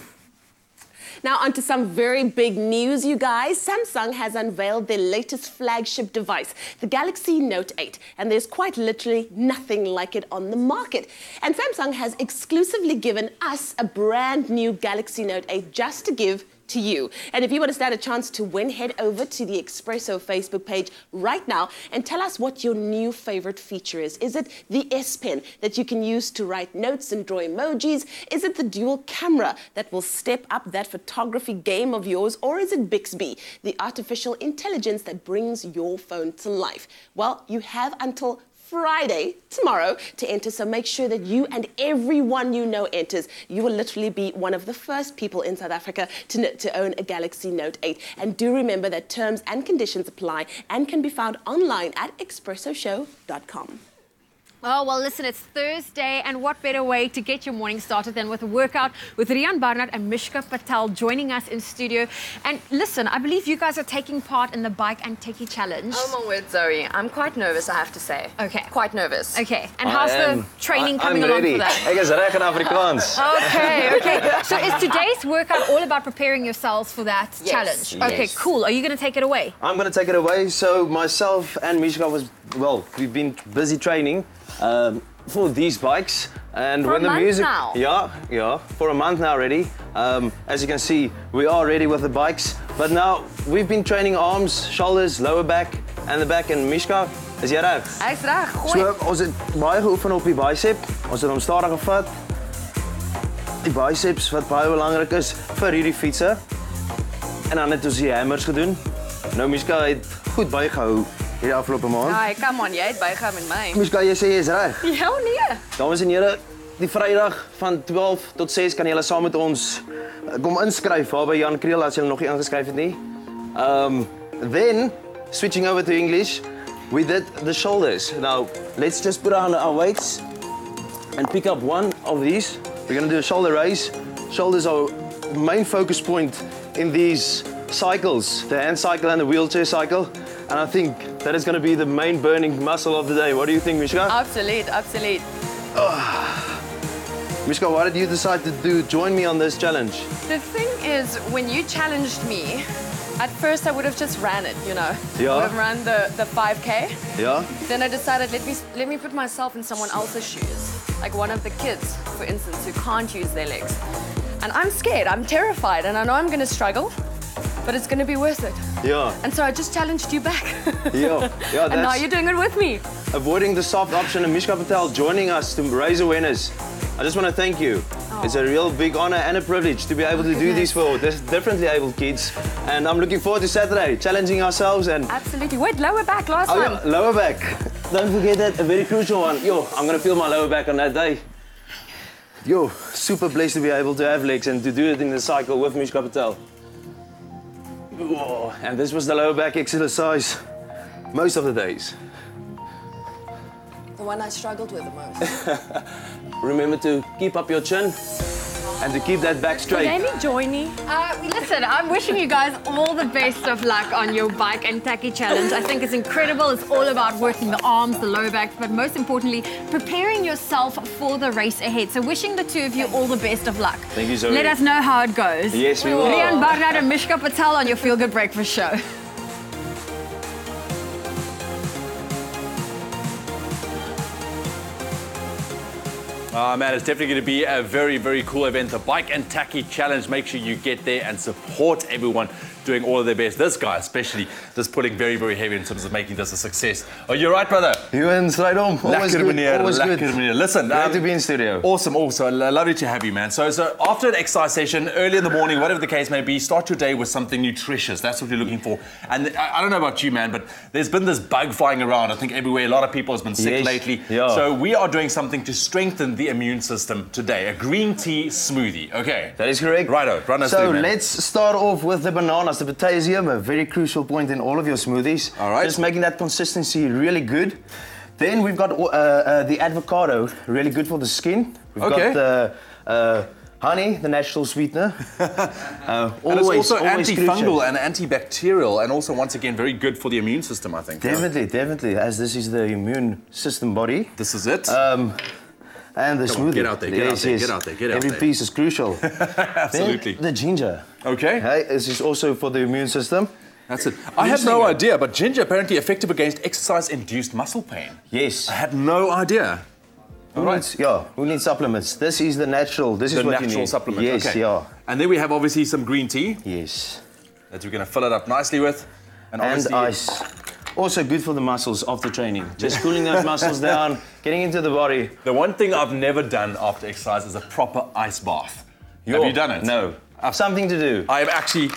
Now onto some very big news, you guys. Samsung has unveiled their latest flagship device, the Galaxy Note 8, and there's quite literally nothing like it on the market. And Samsung has exclusively given us a brand new Galaxy Note 8 just to give to you. And if you want to stand a chance to win, head over to the Expresso Facebook page right now and tell us what your new favorite feature is. Is it the S Pen that you can use to write notes and draw emojis? Is it the dual camera that will step up that photography game of yours? Or is it Bixby, the artificial intelligence that brings your phone to life? Well, you have until Friday, tomorrow, to enter, so make sure that you and everyone you know enters. You will literally be one of the first people in South Africa to own a Galaxy Note 8. And do remember that terms and conditions apply and can be found online at expressoshow.com. Oh, well, listen, it's Thursday, and what better way to get your morning started than with a workout with Rian Barnard and Mishka Patel joining us in studio. And listen, I believe you guys are taking part in the Bike and Techie Challenge. Oh, my word, Zoe. I'm quite nervous, I have to say. Okay. Quite nervous. Okay. And how's the training coming along for that? Ek is reg in Afrikaans. Okay. So is today's workout all about preparing yourselves for that challenge? Okay, cool. Are you going to take it away? I'm going to take it away. So myself and Mishka we've been busy training for these bikes, and for when a the music month now. For a month now already. As you can see, we are ready with the bikes, but now we've been training arms, shoulders, lower back and the back. And Mishka, is jy reg? Ek's reg. So ons het baie geoefen op die bicep. Ons het hom stadig gevat. Die biceps wat baie belangrik is vir hierdie fietser. En dan het ons die hammers gedoen. Nou Mishka het goed bygehou hierdie afgelope maand. Ja, come on, jy het bygehou met my. Mishka, jy sê jy is reg. Ja, nee. Dames en here, die Vrydag van 12 tot 6 kan julle saam met ons kom inskryf waar by Jan Kriel as julle nog nie ingeskryf het nie. Then, switching over to English, we did the shoulders. Now, let's just put on our weights and pick up one of these. We're going to do a shoulder raise. Shoulders are the main focus point in these cycles, the hand cycle and the wheelchair cycle. And I think that is going to be the main burning muscle of the day. What do you think, Mishka? Absolute. Mishka, why did you decide to join me on this challenge? The thing is, when you challenged me, at first I would have just ran it, you know. Yeah. I would have run the 5K. Yeah. Then I decided, let me put myself in someone else's shoes. Like one of the kids, for instance, who can't use their legs. And I'm scared, I'm terrified, and I know I'm going to struggle, but it's going to be worth it. Yeah. And so I just challenged you back. Yeah. And now you're doing it with me. Avoiding the soft option and Mishka Patel joining us to raise awareness. I just want to thank you. Oh. It's a real big honor and a privilege to be able to do this for differently abled kids. And I'm looking forward to Saturday, challenging ourselves. And absolutely. Wait, lower back, last one. Yeah, lower back. Don't forget that, a very crucial one. Yo, I'm going to feel my lower back on that day. Yo, super blessed to be able to have legs and to do it in the cycle with Mishka Patel. Whoa. And this was the lower back exercise most of the days. The one I struggled with the most. Remember to keep up your chin and to keep that back straight. Can Amy join me? Listen, I'm wishing you guys all the best of luck on your Bike and Techie Challenge. I think it's incredible. It's all about working the arms, the lower back, but most importantly, preparing yourself for the race ahead. So wishing the two of you all the best of luck. Thank you, Zoe. Let us know how it goes. Yes, we will. Rian Barnard and Mishka Patel on your Feel Good Breakfast Show. Man, it's definitely going to be a very, very cool event. The Bike and Techie Challenge. Make sure you get there and support everyone doing all of their best. This guy especially just pulling very, very heavy in terms of making this a success. Are you right, brother? You in straight on. Always good. Always good. Listen, great to be in studio. Awesome. Also, lovely to have you, man. So after an exercise session, early in the morning, whatever the case may be, start your day with something nutritious. That's what you're looking for. And I don't know about you, man, but there's been this bug flying around. I think everywhere, a lot of people have been sick lately. Yeah. So we are doing something to strengthen the immune system today. A green tea smoothie. Okay. That is correct. Righto. Run us through, So man. let's start off with the bananas, the potassium, a very crucial point in all of your smoothies. All right. Just making that consistency really good. Then we've got the avocado, really good for the skin. We've got the honey, the natural sweetener. And it's also antifungal and antibacterial, and also, once again, very good for the immune system, I think. Definitely, as this is the immune system body. This is it. And the smoothie. Get out there, get out there. Every piece is crucial. Absolutely. Then the ginger. Okay. This is also for the immune system. That's it. I had no idea, but ginger apparently effective against exercise-induced muscle pain. Yes. I had no idea. Who needs supplements? This is the natural. This is The what you natural need. supplement. Yes, okay. yeah. And then we have obviously some green tea. Yes. That we're going to fill it up nicely with. And obviously ice. Also good for the muscles after training. Just cooling those muscles down, getting into the body. The one thing I've never done after exercise is a proper ice bath. Have you done it? No. Something to do. I am actually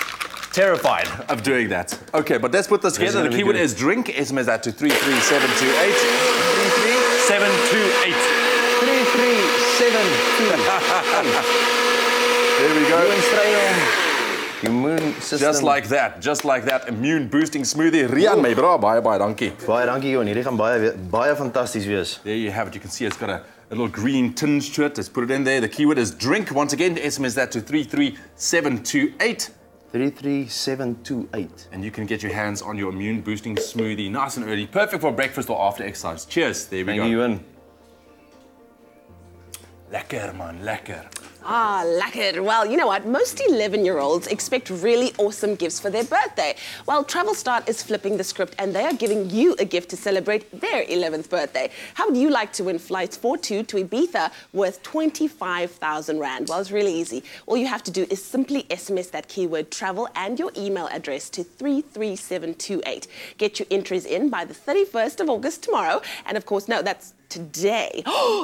terrified of doing that. Okay, but let's put this together. The keyword is drink. SMS that to 33728. 33728. 33728. There we go. Immune system. Just like that. Immune boosting smoothie. Rian, my bro, baie dankie. Baie dankie, Johan. Hierdie gaan baie fantasties wees. There you have it. You can see it's got a little green tinge to it. Let's put it in there. The keyword is drink. Once again, the SMS that to 33728. 33728. And you can get your hands on your immune boosting smoothie nice and early. Perfect for breakfast or after exercise. Cheers. There we go. Thank you, Johan. Lekker, man. Lekker. Ah, lekker. Well, you know what? Most 11-year-olds expect really awesome gifts for their birthday. Well, Travel Start is flipping the script and they are giving you a gift to celebrate their 11th birthday. How would you like to win flights for two to Ibiza worth 25,000 Rand? Well, it's really easy. All you have to do is simply SMS that keyword travel and your email address to 33728. Get your entries in by the 31st of August tomorrow. And of course, no, that's today.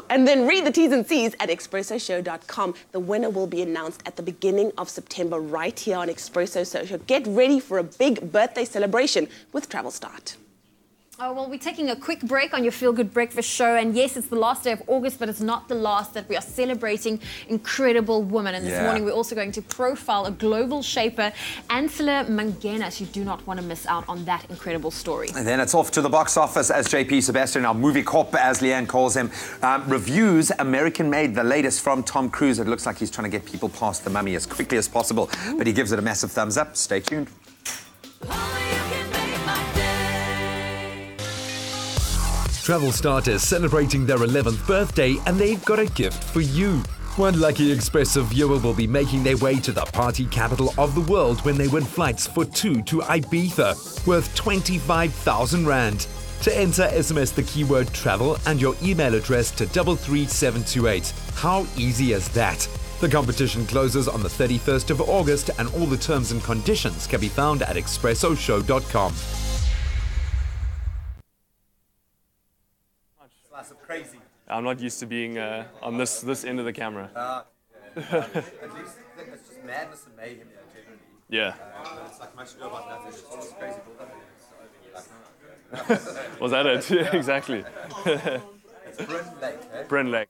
And then read the T's and C's at expressoshow.com. The winner will be announced at the beginning of September right here on Expresso Social. Get ready for a big birthday celebration with Travel Start. Oh, well, we're taking a quick break on your Feel Good Breakfast show. And yes, it's the last day of August, but it's not the last that we are celebrating incredible women. And this morning, we're also going to profile a global shaper, Ansela Mangenas. You do not want to miss out on that incredible story. And then it's off to the box office as JP Sebastian, our movie cop, as Leanne calls him, reviews American Made, the latest from Tom Cruise. It looks like he's trying to get people past the mummy as quickly as possible, but he gives it a massive thumbs up. Stay tuned. Travel Start is celebrating their 11th birthday and they've got a gift for you. One lucky Expresso viewer will be making their way to the party capital of the world when they win flights for two to Ibiza, worth 25,000 Rand. To enter, SMS the keyword travel and your email address to 33728. How easy is that? The competition closes on the 31st of August and all the terms and conditions can be found at expressoshow.com. Crazy. I'm not used to being on this end of the camera. At least it's just madness and mayhem generally. Yeah. It's like much ado about nothing. It's just crazy build-up. Was that it? Yeah, exactly. It's Bryn Lake, eh? Bryn Lake.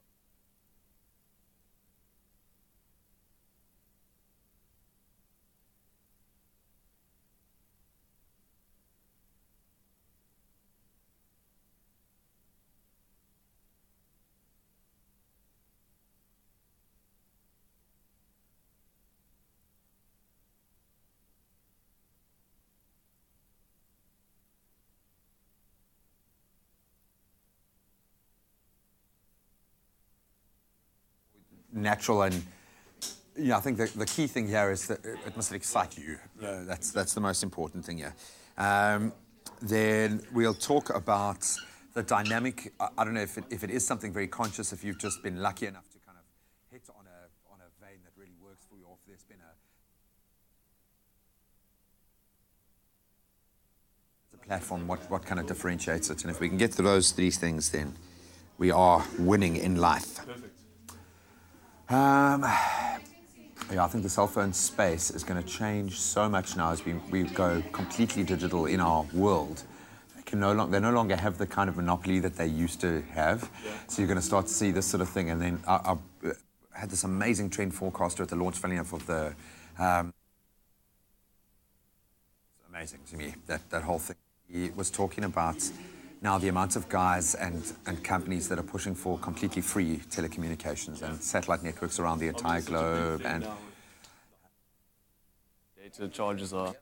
Natural and I think the key thing here is that it must excite you. That's the most important thing here. Then we'll talk about the dynamic. I don't know if it is something very conscious, if you've just been lucky enough to kind of hit on a vein that really works for you, or if there's been a platform, what kind of differentiates it. And if we can get to those three things, then we are winning in life. Perfect. I think the cell phone space is going to change so much now as we go completely digital in our world. They no longer have the kind of monopoly that they used to have. Yeah. So you're going to start to see this sort of thing. And then I had this amazing trend forecaster at the launch, funny enough, of the... it's amazing to me, that whole thing. He was talking about now the amount of guys and companies that are pushing for completely free telecommunications and satellite networks around the entire globe. And data charges are...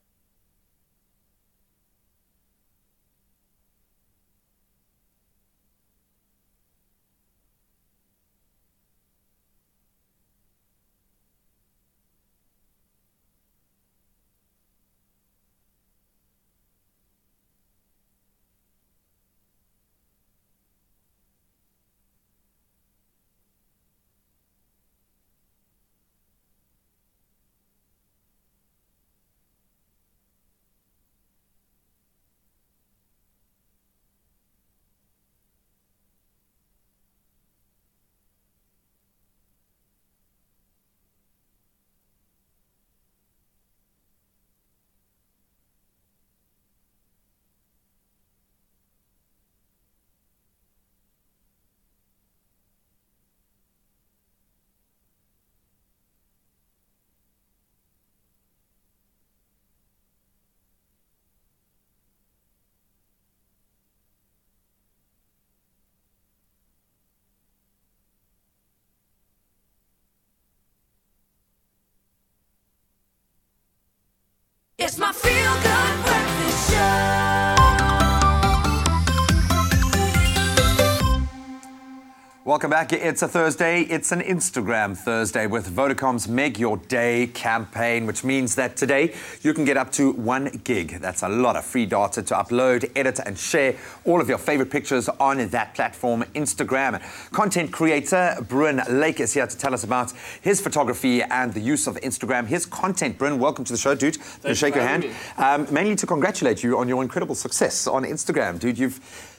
Welcome back. It's a Thursday. It's an Instagram Thursday with Vodacom's Make Your Day campaign, which means that today you can get up to 1 gig. That's a lot of free data to upload, edit and share all of your favorite pictures on that platform, Instagram. Content creator Bryn Lake is here to tell us about his photography and the use of Instagram, his content. Bryn, welcome to the show, dude. Thanks shake for your hand. Mainly to congratulate you on your incredible success on Instagram, dude.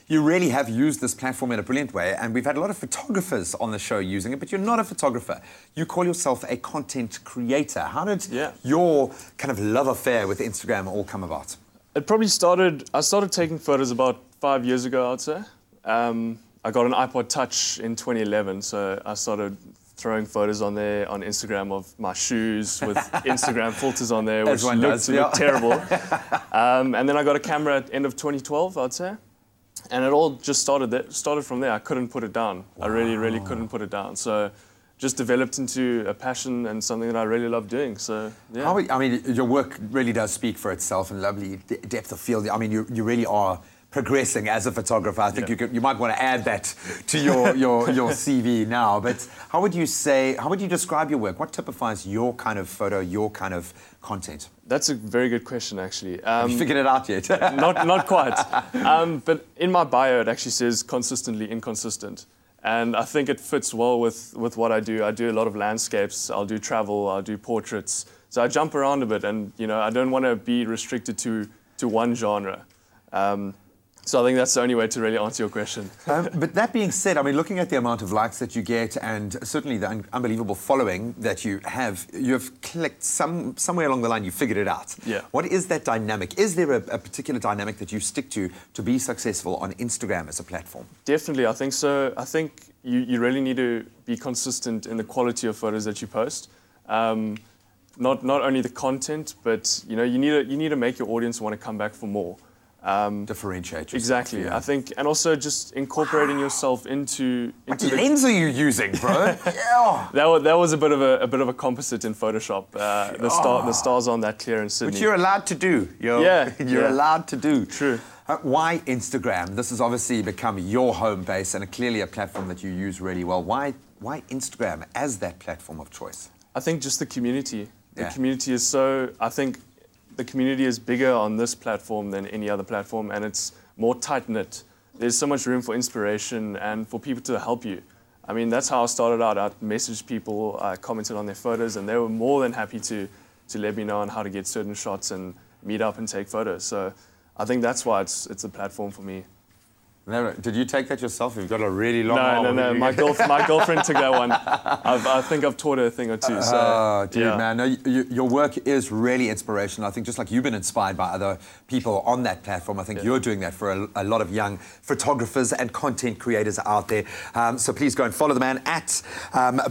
You really have used this platform in a brilliant way, and we've had a lot of photographers on the show using it, but you're not a photographer. You call yourself a content creator. How did your kind of love affair with Instagram all come about? It probably started, I started taking photos about 5 years ago, I'd say. I got an iPod Touch in 2011, so I started throwing photos on there on Instagram of my shoes with Instagram filters on there, which looked terrible. And then I got a camera at the end of 2012, I'd say. And it all just started from there. I couldn't put it down. Wow. I really couldn't put it down. So just developed into a passion and something that I really love doing. So, yeah. I mean, your work really does speak for itself and lovely depth of field. I mean, you really are progressing as a photographer. I think you might want to add that to your CV now. But how would you describe your work? What typifies your kind of photo, your kind of content? That's a very good question, actually. Have you figured it out yet? not quite. But in my bio, it actually says consistently inconsistent. And I think it fits well with what I do. I do a lot of landscapes. I'll do travel. I'll do portraits. So I jump around a bit, and I don't want to be restricted to one genre. So I think that's the only way to really answer your question. But that being said, I mean, looking at the amount of likes that you get and certainly the unbelievable following that you have clicked somewhere along the line, you figured it out. Yeah. What is that dynamic? Is there a particular dynamic that you stick to be successful on Instagram as a platform? Definitely, I think so. I think you really need to be consistent in the quality of photos that you post. Not only the content, but you need to make your audience want to come back for more. Differentiate yourself. Exactly. Yeah. I think, and also just incorporating yourself into what lens are you using, bro? That was a bit of a composite in Photoshop. The stars aren't that clear in Sydney. Which you're allowed to do. You're allowed to do. True. Why Instagram? This has obviously become your home base and clearly a platform that you use really well. Why Instagram as that platform of choice? I think just the community. The community is I think the community is bigger on this platform than any other platform, and it's more tight-knit. There's so much room for inspiration and for people to help you. I mean, that's how I started out. I messaged people, I commented on their photos, and they were more than happy to let me know on how to get certain shots and meet up and take photos. So I think that's why it's a platform for me. No, did you take that yourself? You've got a really long arm. No. My girlfriend took that one. I think I've taught her a thing or two. So, oh, dude, man. No, your work is really inspirational. I think just like you've been inspired by other people on that platform, I think you're doing that for a lot of young photographers and content creators out there. So please go and follow the man at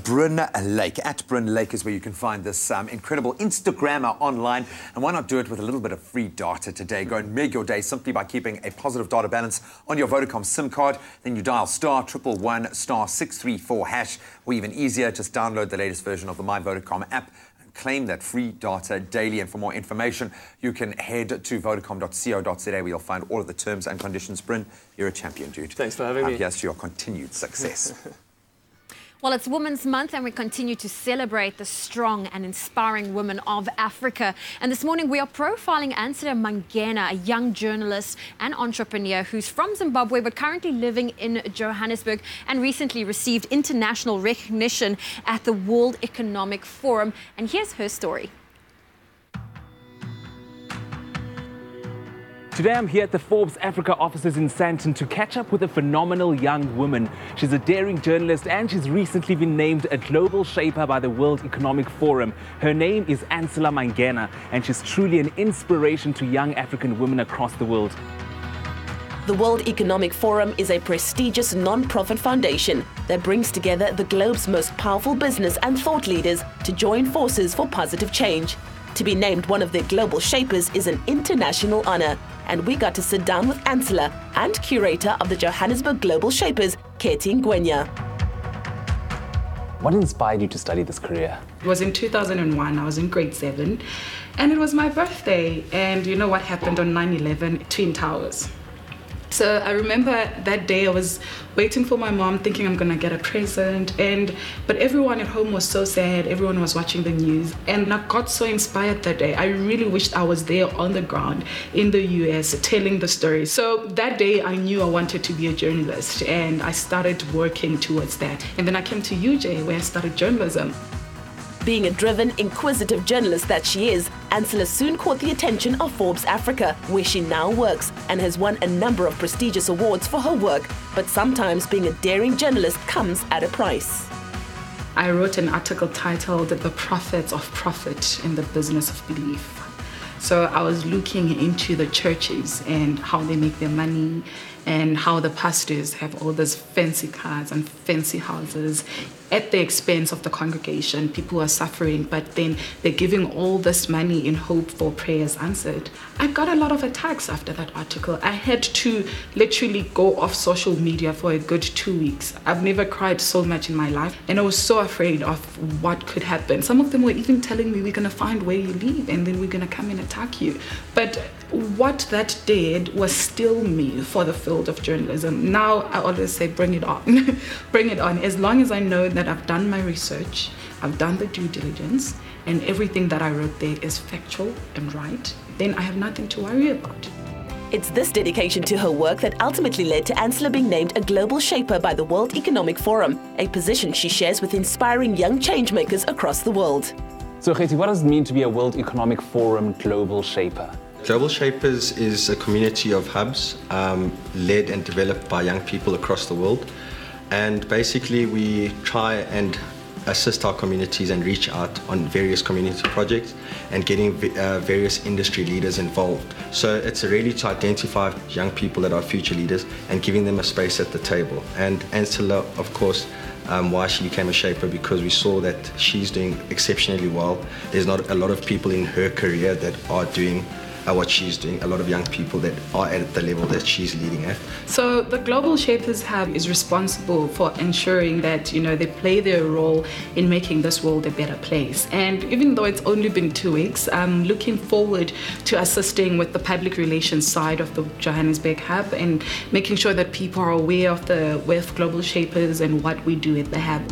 Bryn Lake. At Bryn Lake is where you can find this incredible Instagrammer online. And why not do it with a little bit of free data today? Go and make your day simply by keeping a positive data balance on your Vodacom SIM card, then you dial *111 *634#, or even easier, just download the latest version of the My Vodacom app and claim that free data daily. And for more information, you can head to vodacom.co.za where you'll find all of the terms and conditions. Bryn, you're a champion, dude. Thanks for having me. Here's to your continued success. Well, it's Women's Month and we continue to celebrate the strong and inspiring women of Africa. And this morning we are profiling Ansela Mangena, a young journalist and entrepreneur who's from Zimbabwe but currently living in Johannesburg and recently received international recognition at the World Economic Forum. And here's her story. Today I'm here at the Forbes Africa offices in Sandton to catch up with a phenomenal young woman. She's a daring journalist and she's recently been named a global shaper by the World Economic Forum. Her name is Ansela Mangena and she's truly an inspiration to young African women across the world. The World Economic Forum is a prestigious non-profit foundation that brings together the globe's most powerful business and thought leaders to join forces for positive change. To be named one of their global shapers is an international honor, and we got to sit down with Ansela and curator of the Johannesburg Global Shapers, Keti Ngwenya. What inspired you to study this career? It was in 2001, I was in grade 7, and it was my birthday. And you know what happened on 9/11? Twin Towers. So I remember that day I was waiting for my mom thinking I'm gonna get a present, but everyone at home was so sad, everyone was watching the news, and I got so inspired that day. I really wished I was there on the ground in the US telling the story. So that day I knew I wanted to be a journalist, and I started working towards that. And then I came to UJ where I started journalism. Being a driven, inquisitive journalist that she is, Ansela soon caught the attention of Forbes Africa, where she now works and has won a number of prestigious awards for her work. But sometimes being a daring journalist comes at a price. I wrote an article titled "The Prophets of Profit in the Business of Belief." So I was looking into the churches and how they make their money and how the pastors have all those fancy cars and fancy houses at the expense of the congregation. People are suffering, but then they're giving all this money in hope for prayers answered. I got a lot of attacks after that article. I had to literally go off social media for a good 2 weeks. I've never cried so much in my life, and I was so afraid of what could happen. Some of them were even telling me, we're gonna find where you live and then we're gonna come and attack you. But what that did was still me for the field of journalism. Now I always say, bring it on. Bring it on. As long as I know that I've done my research, I've done the due diligence, and everything that I wrote there is factual and right, then I have nothing to worry about. It's this dedication to her work that ultimately led to Ansela being named a global shaper by the World Economic Forum, a position she shares with inspiring young changemakers across the world. So, Kheti, what does it mean to be a World Economic Forum global shaper? Global Shapers is a community of hubs led and developed by young people across the world. And basically we try and assist our communities and reach out on various community projects and getting various industry leaders involved. So it's really to identify young people that are future leaders and giving them a space at the table. And Ansela, of course, why she became a shaper, because we saw that she's doing exceptionally well. There's not a lot of people in her career that are doing what she's doing, a lot of young people that are at the level that she's leading at. So the Global Shapers Hub is responsible for ensuring that, you know, they play their role in making this world a better place. And even though it's only been 2 weeks, I'm looking forward to assisting with the public relations side of the Johannesburg Hub and making sure that people are aware of Global Shapers and what we do at the Hub.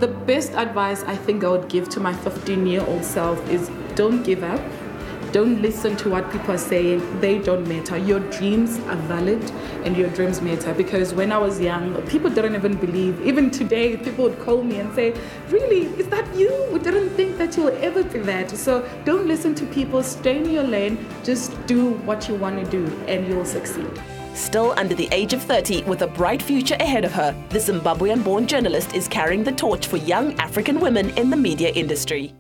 The best advice I think I would give to my 15-year-old self is don't give up. Don't listen to what people are saying. They don't matter. Your dreams are valid and your dreams matter. Because when I was young, people didn't even believe. Even today, people would call me and say, really, is that you? We didn't think that you'll ever be that. So don't listen to people. Stay in your lane. Just do what you want to do and you'll succeed. Still under the age of 30, with a bright future ahead of her, the Zimbabwean-born journalist is carrying the torch for young African women in the media industry.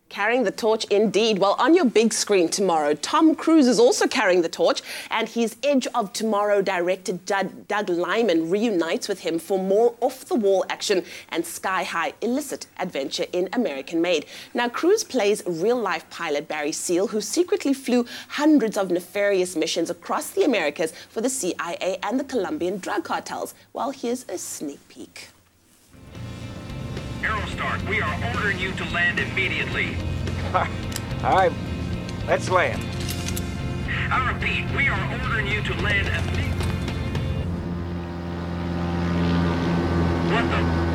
Carrying the torch indeed. Well, on your big screen tomorrow, Tom Cruise is also carrying the torch, and his Edge of Tomorrow director Doug Liman reunites with him for more off-the-wall action and sky-high illicit adventure in American Made. Now, Cruise plays real-life pilot Barry Seal, who secretly flew hundreds of nefarious missions across the Americas for the CIA and the Colombian drug cartels. Well, here's a sneak peek. Aerostar, we are ordering you to land immediately. All right, let's land. I repeat, we are ordering you to land immediately. What the?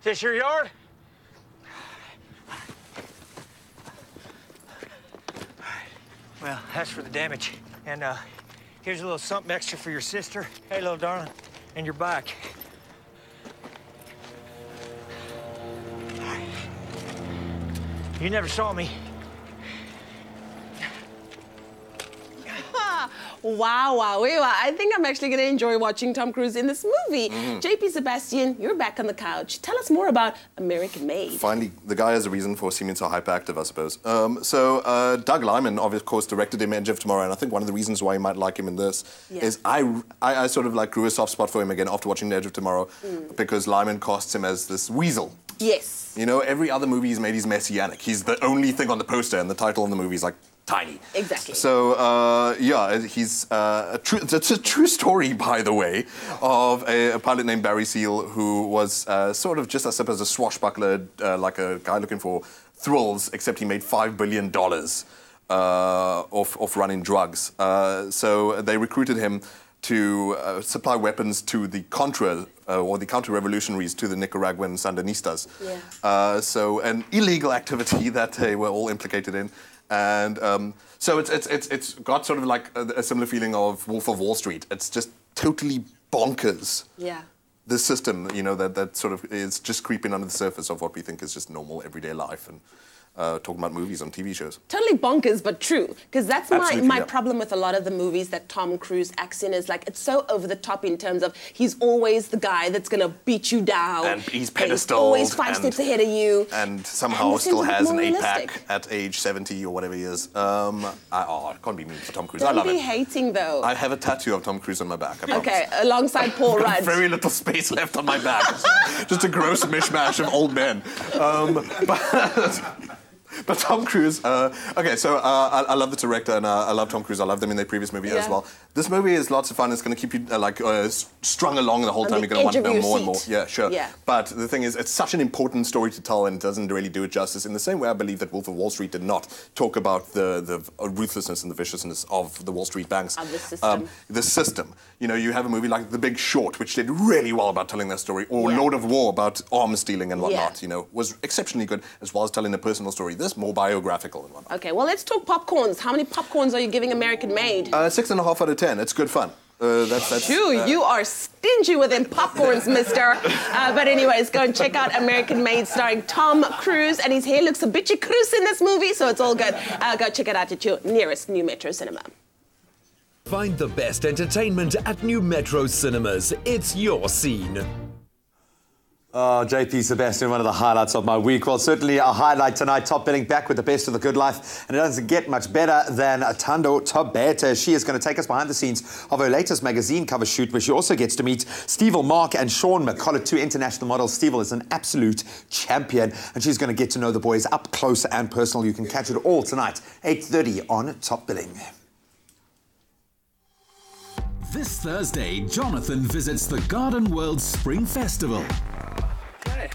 Is this your yard? Well, that's for the damage. And here's a little something extra for your sister. Hey, little darling, and your bike. You never saw me. Wow. I think I'm actually going to enjoy watching Tom Cruise in this movie. JP Sebastian, you're back on the couch. Tell us more about American Made. Finally, the guy has a reason for seeming so hyperactive, I suppose. Doug Liman, of course, directed him in Edge of Tomorrow, and I think one of the reasons why you might like him in this is I sort of like grew a soft spot for him again after watching The Edge of Tomorrow because Liman casts him as this weasel. Yes. You know, every other movie he's made, he's messianic. He's the only thing on the poster, and the title of the movie is like tiny. Exactly. So, he's it's a true story, by the way, of a pilot named Barry Seal who was sort of just, I suppose, a swashbuckler, like a guy looking for thrills, except he made $5 billion off running drugs. So they recruited him to supply weapons to the Contra, or the counter-revolutionaries to the Nicaraguan Sandinistas. So an illegal activity that they were all implicated in. And so it's got sort of like a similar feeling of Wolf of Wall Street. It's just totally bonkers. Yeah. The system, you know, that sort of is just creeping under the surface of what we think is just normal everyday life, and talking about movies on TV shows. Totally bonkers, but true. Because that's my problem with a lot of the movies that Tom Cruise acts in is like, it's so over the top in terms of he's always the guy that's going to beat you down. And he's pedestaled. He's always five steps ahead of you. And somehow still has an 8-pack at age 70 or whatever he is. I can't be mean to Tom Cruise. I love Don't be it. hating, though. I have a tattoo of Tom Cruise on my back, I promise. Okay, alongside Paul Rudd. Very little space left on my back. Just a gross mishmash of old men. But Tom Cruise, I love the director and I love Tom Cruise. I love them in their previous movie as well. This movie is lots of fun. It's going to keep you strung along the whole time. You're going to want to know more and more. Yeah, sure. Yeah. But the thing is, it's such an important story to tell, and it doesn't really do it justice. In the same way, I believe that Wolf of Wall Street did not talk about the ruthlessness and the viciousness of the Wall Street banks. Of the system. The system. You know, you have a movie like The Big Short, which did really well about telling that story, or Lord of War about arms stealing and whatnot. You know, was exceptionally good as well as telling a personal story. This more biographical and whatnot. Okay, well, let's talk popcorns. How many popcorns are you giving American Made? 6.5 out of 10. It's good fun. You are stingy with them popcorns, mister. But anyways, go and check out American Made starring Tom Cruise, and his hair looks a bitchy Cruise in this movie, so it's all good. Go check it out at your nearest New Metro Cinema. Find the best entertainment at New Metro Cinemas. It's your scene. Oh, JP Sebastian, one of the highlights of my week. Well, certainly a highlight tonight. Top billing back with the best of the good life. And it doesn't get much better than Thando Tobeta. She is going to take us behind the scenes of her latest magazine cover shoot, where she also gets to meet Steve Mark and Sean McCullough, two international models. Steve is an absolute champion, and she's going to get to know the boys up close and personal. You can catch it all tonight, 8:30 on Top Billing. This Thursday, Jonathan visits the Garden World Spring Festival. Okay.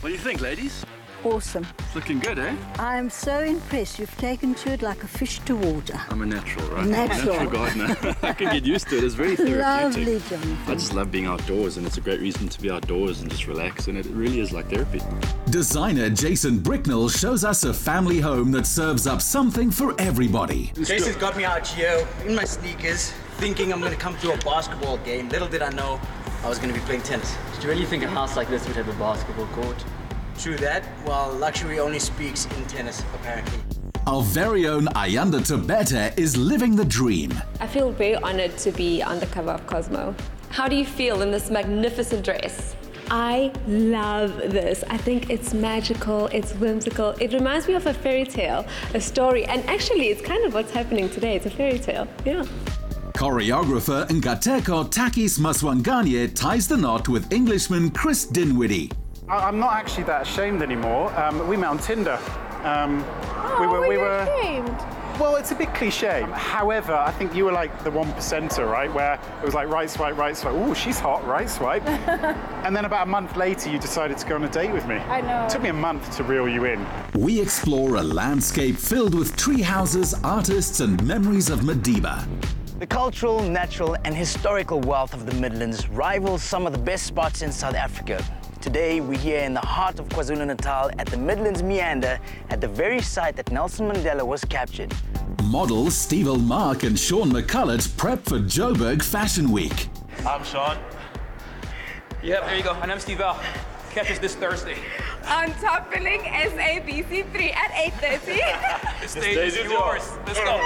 What do you think, ladies? Awesome. It's looking good, eh? I am so impressed. You've taken to it like a fish to water. I'm a natural, right? Natural. I'm a natural gardener. I can get used to it. It's very therapeutic. Lovely, Jonathan. I just love being outdoors, and it's a great reason to be outdoors and just relax, and it really is like therapy. Designer Jason Bricknell shows us a family home that serves up something for everybody. Jason's got me out here in my sneakers, thinking I'm going to come to a basketball game. Little did I know I was going to be playing tennis. Did you really think a house like this would have a basketball court? True that. Well, luxury only speaks in tennis, apparently. Our very own Ayanda Tobeta is living the dream. I feel very honored to be on the cover of Cosmo. How do you feel in this magnificent dress? I love this. I think it's magical, it's whimsical. It reminds me of a fairy tale, a story, and actually it's kind of what's happening today. It's a fairy tale, yeah. Choreographer Ngateko Takis Maswanganye ties the knot with Englishman Chris Dinwiddie. I'm not actually that ashamed anymore. We met on Tinder. We were ashamed. Well, it's a bit cliche. However, I think you were like the 1%er, right? Where it was like right swipe, ooh, she's hot, right swipe. And then about a month later, you decided to go on a date with me. I know. It took me a month to reel you in. We explore a landscape filled with tree houses, artists, and memories of Madiba. The cultural, natural, and historical wealth of the Midlands rivals some of the best spots in South Africa. Today, we're here in the heart of KwaZulu-Natal at the Midlands Meander, at the very site that Nelson Mandela was captured. Models Steve Mark and Sean McCullough prep for Joburg Fashion Week. I'm Sean. Yep, there you go. And I'm Steve Al. Catch us this Thursday. On Top Billing, SABC 3 at 8:30. The stage is yours. Let's go.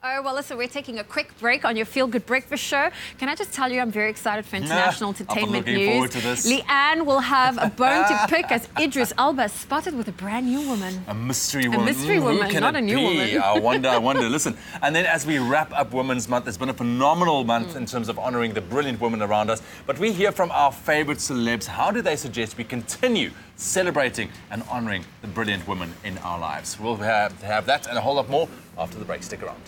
Oh, well, listen, we're taking a quick break on your Feel Good Breakfast show. Can I just tell you I'm very excited for international entertainment I'm looking news. forward to this. Leanne will have a bone to pick as Idris Elba is spotted with a brand new woman. A mystery woman. A mystery woman, not a new woman. I wonder. Listen, and then as we wrap up Women's Month, it's been a phenomenal month in terms of honouring the brilliant women around us. But we hear from our favourite celebs. How do they suggest we continue celebrating and honouring the brilliant women in our lives? We'll have that and a whole lot more after the break. Stick around.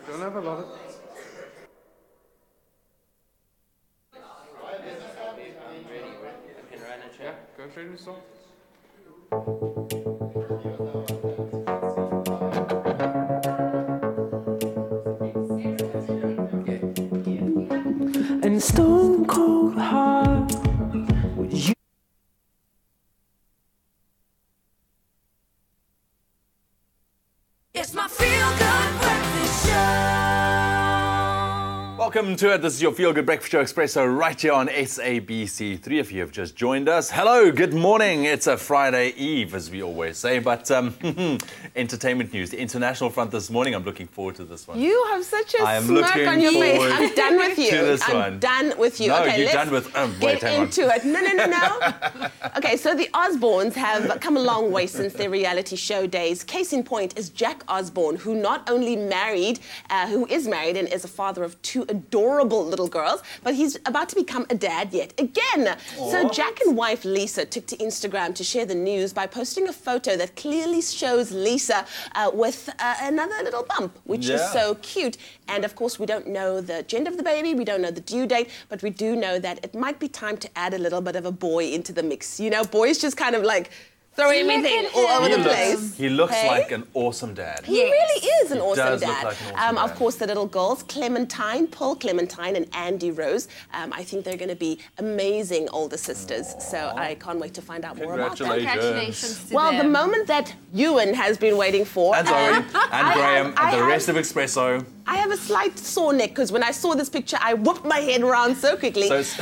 Don't have a lot of... Yeah, go straight into song. And stone cold heart would you. It's my Feel Good Breakfast Show. Welcome to it. This is your Feel Good Breakfast Show Expresso right here on SABC. Three of you have just joined us. Hello, good morning. It's a Friday Eve, as we always say, but entertainment news. The international front this morning. I'm looking forward to this one. You have such a smirk on your face. I'm done with you. I'm done with you. No, okay, you're let's done with... get into it. No. Okay, so the Osbournes have come a long way since their reality show days. Case in point is Jack Osbourne, who not only married, who is married and is a father of two adorable little girls, but he's about to become a dad yet again. Aww. So Jack and wife Lisa took to Instagram to share the news by posting a photo that clearly shows Lisa with another little bump, which is so cute. And of course, we don't know the gender of the baby, we don't know the due date, but we do know that it might be time to add a little bit of a boy into the mix. You know, boys just kind of like throw everything all over the place. He looks like an awesome dad. He really is an awesome dad. Look like an awesome dad. Of course, the little girls, Clementine, Paul Clementine and Andy Rose. I think they're going to be amazing older sisters. So I can't wait to find out more about them. Congratulations to well, them. the moment that Ewan has been waiting for. And Zoe, and Graham, and the rest of Expresso. I have a slight sore neck because when I saw this picture, I whooped my head around so quickly. Idris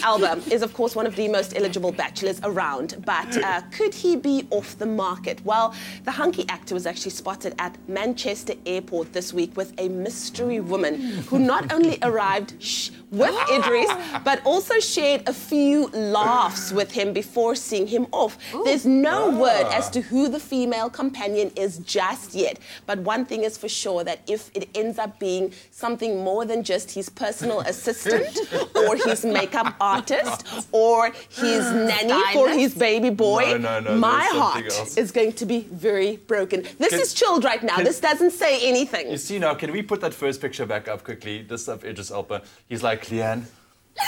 Elba is, of course, one of the most eligible bachelors around, but could he be off the market? Well, the hunky actor was actually spotted at Manchester Airport this week with a mystery woman who not only arrived with Idris, but also shared a few laughs with him before seeing him off. There's no word as to who the female companion is just yet, but one thing is for sure, that if it ends up being something more than just his personal assistant or his makeup artist or his nanny for his baby boy, my heart is going to be very broken. This is chilled right now. This doesn't say anything. You see now, can we put that first picture back up quickly? This of Idris Elba. He's like, Leanne,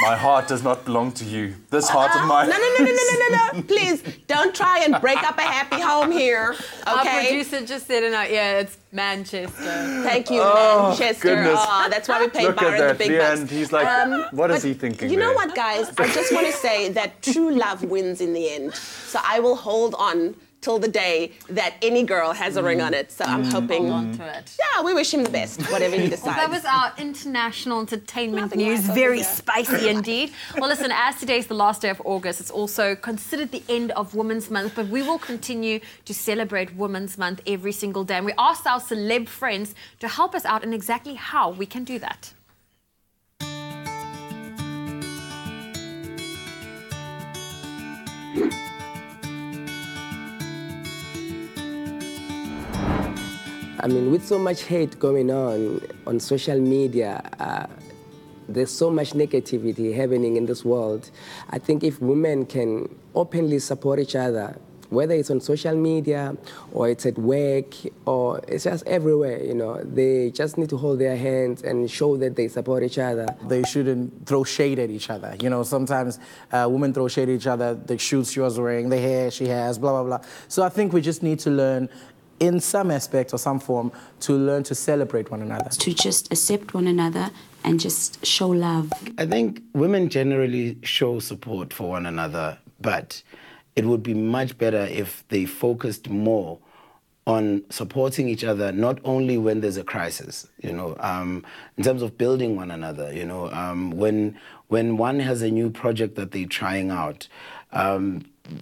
My heart does not belong to you. This heart of mine. No. Please, don't try and break up a happy home here, okay? Our producer just said in our ear, it's Manchester. Thank you, Oh, Manchester. goodness. Oh, that's why we pay Look Byron at the that. big The bucks. end. He's like, what is but he thinking You know there? what, guys? I just want to say that true love wins in the end. So I will hold on till the day that any girl has a ring on it. So I'm hoping. Hold on to it. Yeah, we wish him the best, whatever he decides. Well, that was our international entertainment news. Very spicy indeed. Well, listen, as today's the last day of August, it's also considered the end of Women's Month, but we will continue to celebrate Women's Month every single day. And we asked our celeb friends to help us out in exactly how we can do that. I mean, with so much hate going on social media, there's so much negativity happening in this world. I think if women can openly support each other, whether it's on social media or it's at work or it's just everywhere, you know, they just need to hold their hands and show that they support each other. They shouldn't throw shade at each other. You know, sometimes women throw shade at each other, the shoes she was wearing, the hair she has, blah, blah, blah. So I think we just need to learn in some aspect or some form to learn to celebrate one another. To just accept one another and just show love. I think women generally show support for one another, but it would be much better if they focused more on supporting each other, not only when there's a crisis, you know, in terms of building one another, you know, when one has a new project that they're trying out,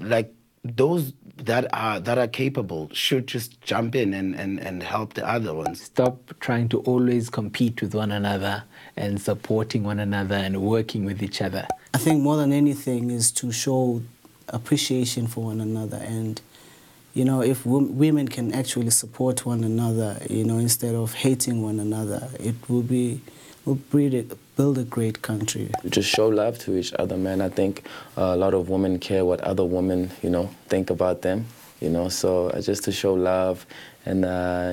like those that are capable should just jump in and help the other ones. Stop trying to always compete with one another and supporting one another and working with each other. I think more than anything is to show appreciation for one another, and you know, if women can actually support one another, you know, instead of hating one another, it will build a great country. Just show love to each other, man. I think a lot of women care what other women, you know, think about them, you know, so just to show love and,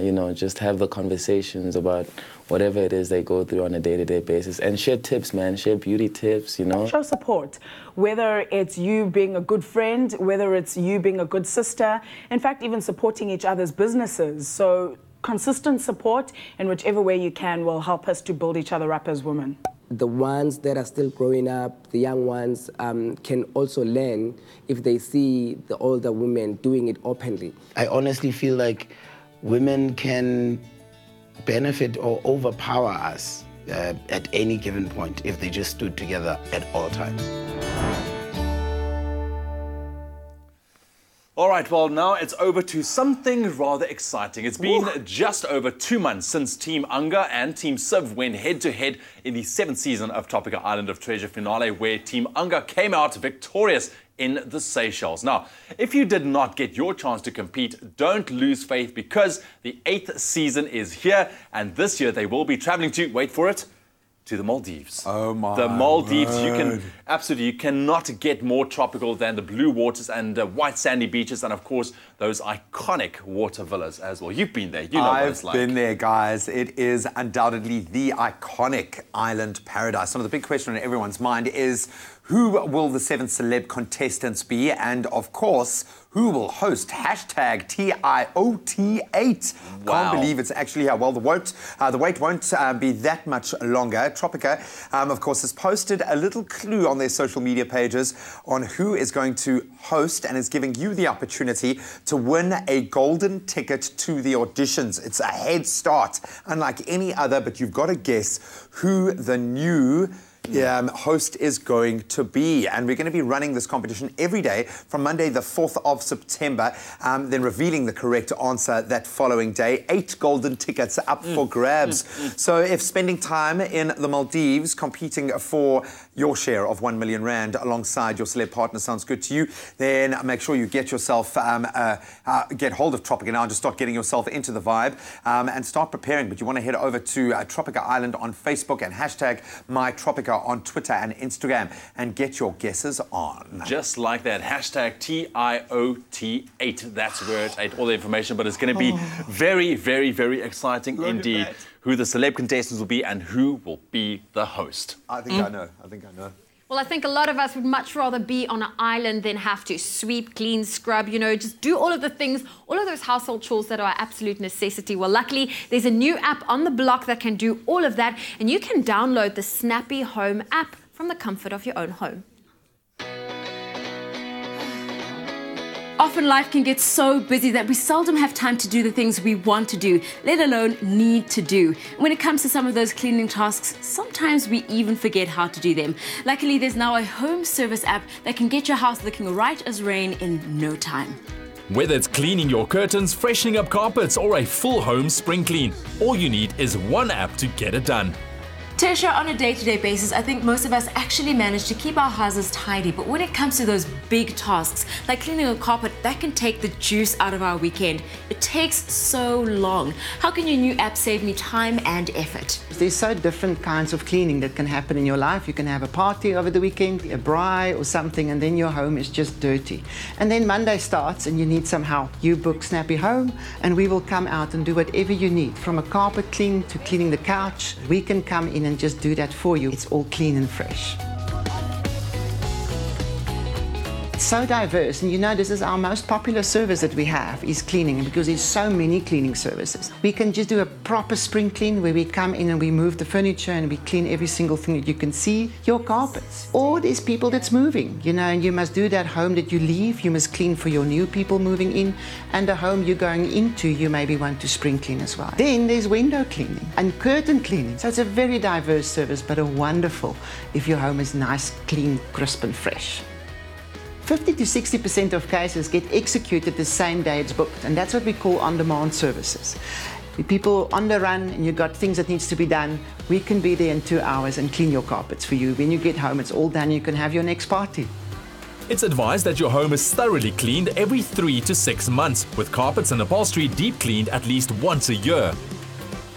you know, just have the conversations about whatever it is they go through on a day-to-day basis and share tips, man, share beauty tips, you know. Show support, whether it's you being a good friend, whether it's you being a good sister, in fact, even supporting each other's businesses. So consistent support in whichever way you can will help us to build each other up as women. The ones that are still growing up, the young ones, can also learn if they see the older women doing it openly. I honestly feel like women can benefit or overpower us at any given point if they just stood together at all times. All right, well, now it's over to something rather exciting. It's been just over 2 months since Team Unga and Team Civ went head-to-head in the 7th season of Tropica Island of Treasure finale, where Team Unga came out victorious in the Seychelles. Now, if you did not get your chance to compete, don't lose faith, because the 8th season is here, and this year they will be traveling to, wait for it, to the Maldives. Oh my The Maldives, word. you cannot get more tropical than the blue waters and white sandy beaches, and of course those iconic water villas as well. You've been there, you know what it's like. I've been there, guys. It is undoubtedly the iconic island paradise. So the big question on everyone's mind is, who will the 7 celeb contestants be? And of course, who will host hashtag TIOT8? Wow. Can't believe it's actually here. Well, the wait won't be that much longer. Tropica, of course, has posted a little clue on their social media pages on who is going to host, and is giving you the opportunity to win a golden ticket to the auditions. It's a head start, unlike any other, but you've got to guess who the new host is going to be. And we're going to be running this competition every day from Monday the 4th of September, then revealing the correct answer that following day. 8 golden tickets up for grabs. So if spending time in the Maldives competing for your share of 1 million rand alongside your celeb partner sounds good to you, then make sure you get yourself, get hold of Tropica now and just start getting yourself into the vibe and start preparing. But you want to head over to Tropica Island on Facebook and hashtag MyTropica on Twitter and Instagram and get your guesses on. Just like that, hashtag TIOT8. That's where it's 8, all the information, but it's going to be very, very, very exciting indeed who the celeb contestants will be and who will be the host. I think I know. Well, I think a lot of us would much rather be on an island than have to sweep, clean, scrub, you know, just do all of the things, all of those household chores that are an absolute necessity. Well, luckily, there's a new app on the block that can do all of that, and you can download the Snappy Home app from the comfort of your own home. Often life can get so busy that we seldom have time to do the things we want to do, let alone need to do. When it comes to some of those cleaning tasks, sometimes we even forget how to do them. Luckily, there's now a home service app that can get your house looking right as rain in no time. Whether it's cleaning your curtains, freshening up carpets, or a full home spring clean, all you need is one app to get it done. Tesha, on a day-to-day basis, I think most of us actually manage to keep our houses tidy, but when it comes to those big tasks, like cleaning a carpet, that can take the juice out of our weekend. It takes so long. How can your new app save me time and effort? There's so different kinds of cleaning that can happen in your life. You can have a party over the weekend, a braai or something, and then your home is just dirty. And then Monday starts and you need some help. You book Snappy Home and we will come out and do whatever you need, from a carpet clean to cleaning the couch. We can come in and just do that for you. It's all clean and fresh. It's so diverse, and you know this is our most popular service that we have is cleaning, because there's so many cleaning services. We can just do a proper spring clean where we come in and we move the furniture and we clean every single thing that you can see, your carpets. Or there's people that's moving, you know, and you must do that home that you leave, you must clean for your new people moving in, and the home you're going into, you maybe want to spring clean as well. Then there's window cleaning and curtain cleaning. So it's a very diverse service, but a wonderful if your home is nice, clean, crisp and fresh. 50 to 60% of cases get executed the same day it's booked, and that's what we call on-demand services. With people on the run and you've got things that needs to be done, we can be there in 2 hours and clean your carpets for you. When you get home, it's all done, you can have your next party. It's advised that your home is thoroughly cleaned every 3 to 6 months, with carpets and upholstery deep cleaned at least once a year.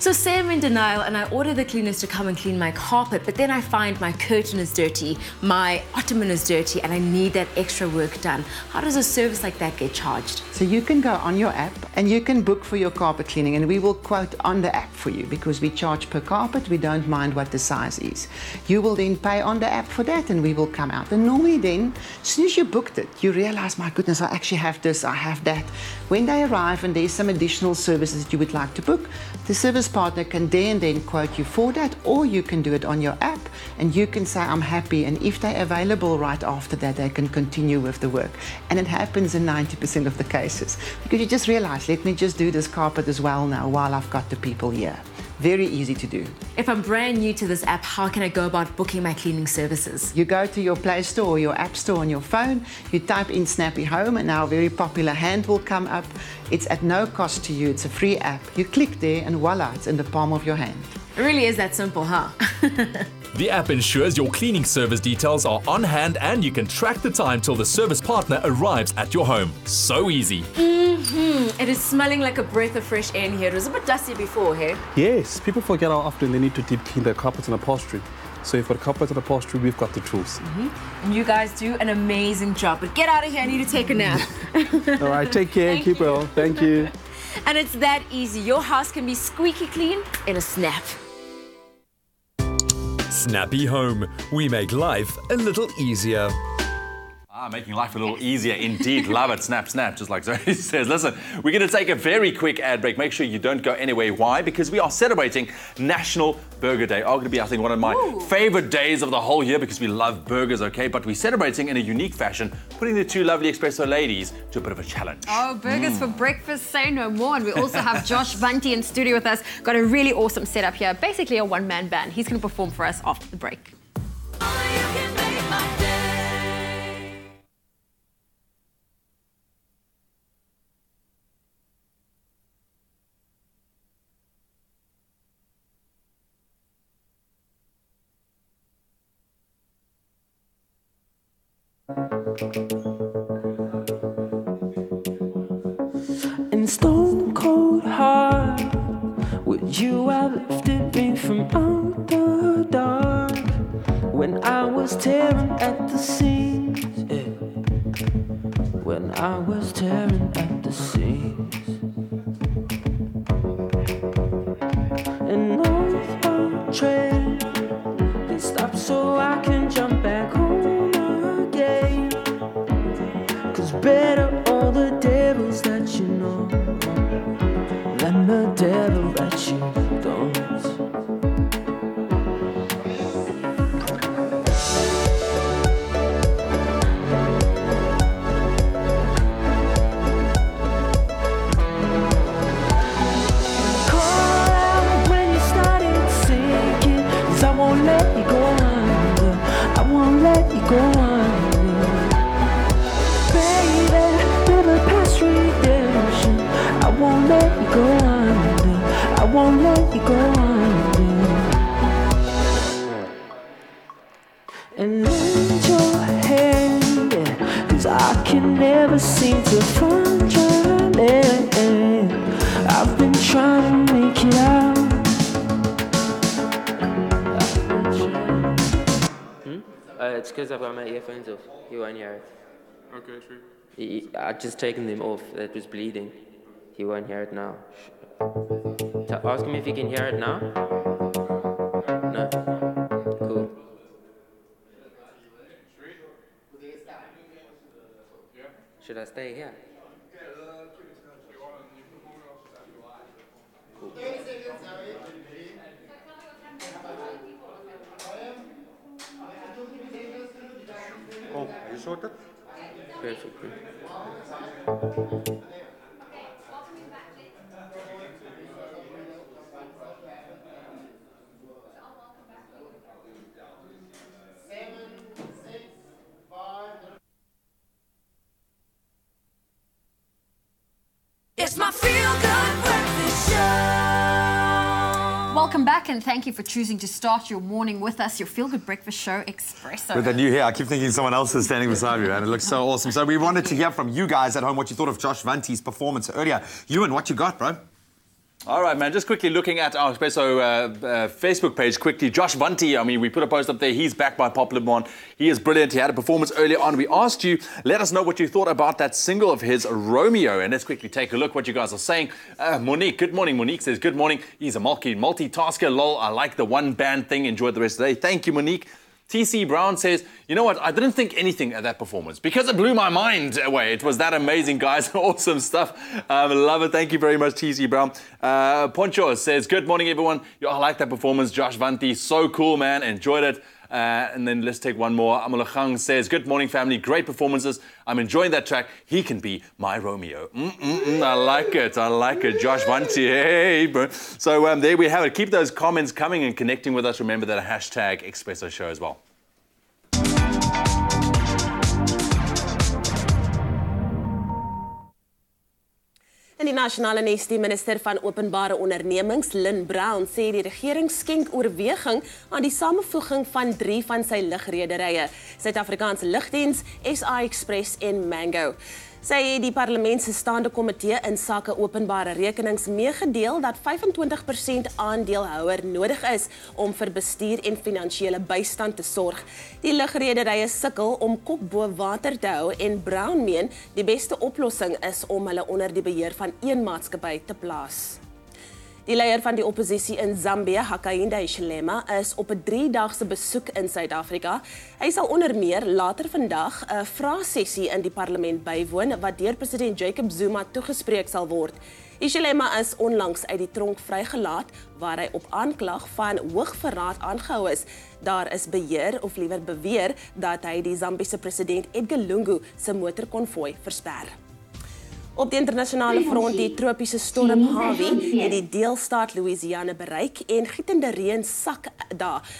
So say I'm in denial and I order the cleaners to come and clean my carpet, but then I find my curtain is dirty, my ottoman is dirty, and I need that extra work done. How does a service like that get charged? So you can go on your app and you can book for your carpet cleaning, and we will quote on the app for you, because we charge per carpet, we don't mind what the size is. You will then pay on the app for that and we will come out. And normally then, as soon as you booked it, you realize, my goodness, I actually have this, I have that. When they arrive and there's some additional services that you would like to book, the service partner can then quote you for that, or you can do it on your app and you can say, I'm happy, and if they're available right after that, they can continue with the work. And it happens in 90% of the cases, because you just realize, let me just do this carpet as well now while I've got the people here. Very easy to do. If I'm brand new to this app, how can I go about booking my cleaning services? You go to your Play Store or your App Store on your phone, you type in Snappy Home and our very popular hand will come up. It's at no cost to you, it's a free app. You click there and voila, it's in the palm of your hand. It really is that simple, huh? The app ensures your cleaning service details are on hand and you can track the time till the service partner arrives at your home. So easy. It is smelling like a breath of fresh air in here. It was a bit dusty before, hey? Yes, people forget how often they need to deep clean their carpets and upholstery. So if for carpets and upholstery, we've got the tools. And you guys do an amazing job. But get out of here, I need to take a nap. All right, take care, keep well. Thank you. And it's that easy. Your house can be squeaky clean in a snap. Snappy Home. We make life a little easier. Making life a little easier indeed. Love it. Snap, snap, just like Zoe says. Listen, we're going to take a very quick ad break. Make sure you don't go anywhere. Why? Because we are celebrating National Burger Day. Arguably, I think one of my favorite days of the whole year, because we love burgers, okay? But we're celebrating in a unique fashion, putting the two lovely Expresso ladies to a bit of a challenge. Oh, burgers for breakfast, say no more. And we also have Josh Bunty in studio with us. Got a really awesome setup here. Basically a one-man band. He's going to perform for us after the break. In stone cold heart, would you have lifted me from out the dark when I was tearing at the seams? Yeah. When I was tearing at the seams, and northbound train, please stop so I can jump back home. won't let you go under. I won't let you go under. And lend your hand, yeah, 'cause I can never seem to find your name. I've been trying to make it out. It's because I've got my earphones off. You won't hear it. Okay, true. I've just taken them off. That was bleeding. He won't hear it now. Ask him if he can hear it now. No. Cool. Should I stay here? Cool. Oh, are you sorted? Perfect. It's my feel-good breakfast show. Welcome back, and thank you for choosing to start your morning with us, your feel-good breakfast show, Expresso. With the new hair, I keep thinking someone else is standing beside me, and it looks so awesome. So we wanted to hear from you guys at home what you thought of Josh Vanti's performance earlier. Ewan, what you got, bro? All right, man, just quickly looking at our Expresso Facebook page quickly. Josh Vanti, I mean, we put a post up there. He's back by popular demand. He is brilliant. He had a performance earlier on. We asked you, let us know what you thought about that single of his, Romeo. And let's quickly take a look what you guys are saying. Monique, good morning. Monique says, good morning. He's a multitasker. Lol, I like the one band thing. Enjoyed the rest of the day. Thank you, Monique. TC Brown says, you know what, I didn't think anything at that performance because it blew my mind away. It was that amazing, guys. Awesome stuff. Love it. Thank you very much, TC Brown. Poncho says, good morning, everyone. Yo, I like that performance. Josh Vanti, so cool, man. Enjoyed it. And then let's take one more. Amalachang says, good morning, family. Great performances. I'm enjoying that track. He can be my Romeo. I like it. I like it. Josh Vanti. Hey, bro. So there we have it. Keep those comments coming and connecting with us. Remember that hashtag Expresso Show as well. En die nasionale nes, die minister van openbare ondernemings, Lynn Brown, sê die regering skenk oorweging aan die samevoeging van 3 van sy lugrederye, Suid-Afrikaanse Lugdiens, SA Express en Mango. Sy het die parlement se staande komitee in sake openbare rekenings meegedeel dat 25% aandeelhouer nodig is om vir bestuur en finansiële bystand te sorg. Die lugrederye sukkel om kop bo water te hou en Brown meen die beste oplossing is om hulle onder die beheer van een maatskappy te plaas. Die leier van die oppositie in Zambia, Hakainde Hichilema, is op 'n 3-daagse besoek in Suid-Afrika. Hy sal onder meer later vandag 'n vraesessie in die parlement bywoon wat deur president Jacob Zuma toegespreek sal word. Hichilema is onlangs uit die tronk vrygelaat waar hy op aanklag van hoogverraad aangehou is. Daar is beheer of liewer beweer dat hy die Zambiese president Edgar Lungu se motorkonvooi versper. Op die internasionale front, die tropiese storm Harvey het die deelstaat Louisiana bereik en gietende reën sak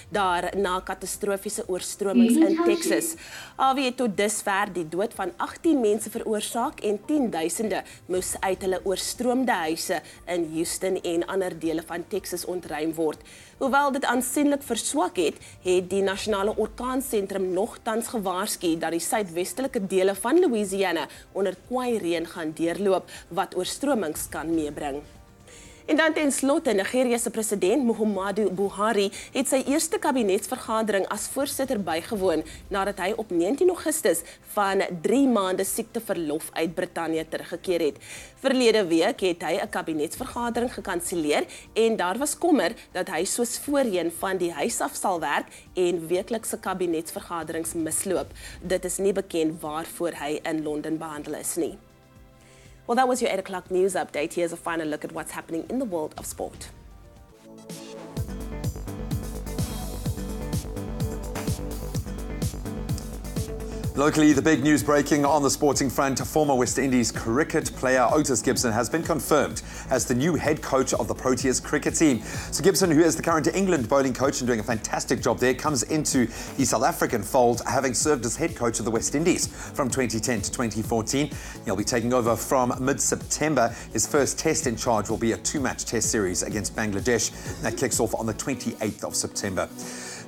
daar na katastrofiese oorstromings in Texas. Harvey het tot dusver die dood van 18 mense veroorsaak en 10.000 moes uit hulle oorstroomde huise in Houston en ander dele van Texas ontruim word. Hoewel dit aansienlik verswak het, het die nasionale orkaansentrum nogtans gewaarsku dat die suidwestelike dele van Louisiana onder kwaai reën gaan deurloop wat oorstromings kan meebring. En dan ten slotte, Nigerië se president Muhammadu Buhari het sy eerste kabinetsvergadering as voorsitter bygewoon nadat hy op 19 Augustus van 3 maande siekteverlof uit Brittanje teruggekeer het. Verlede week het hy 'n kabinetsvergadering gekanselleer en daar was kommer dat hy soos voorheen van die huis af sal werk en weeklikse kabinetsvergaderings misloop. Dit is nie bekend waarvoor hy in Londen behandel is nie. Well, that was your 8 o'clock news update. Here's a final look at what's happening in the world of sport. Locally, the big news breaking on the sporting front, former West Indies cricket player Otis Gibson has been confirmed as the new head coach of the Proteas cricket team. So Gibson, who is the current England bowling coach and doing a fantastic job there, comes into the South African fold, having served as head coach of the West Indies from 2010 to 2014. He'll be taking over from mid-September. His first test in charge will be a 2-match test series against Bangladesh. That kicks off on the 28th of September.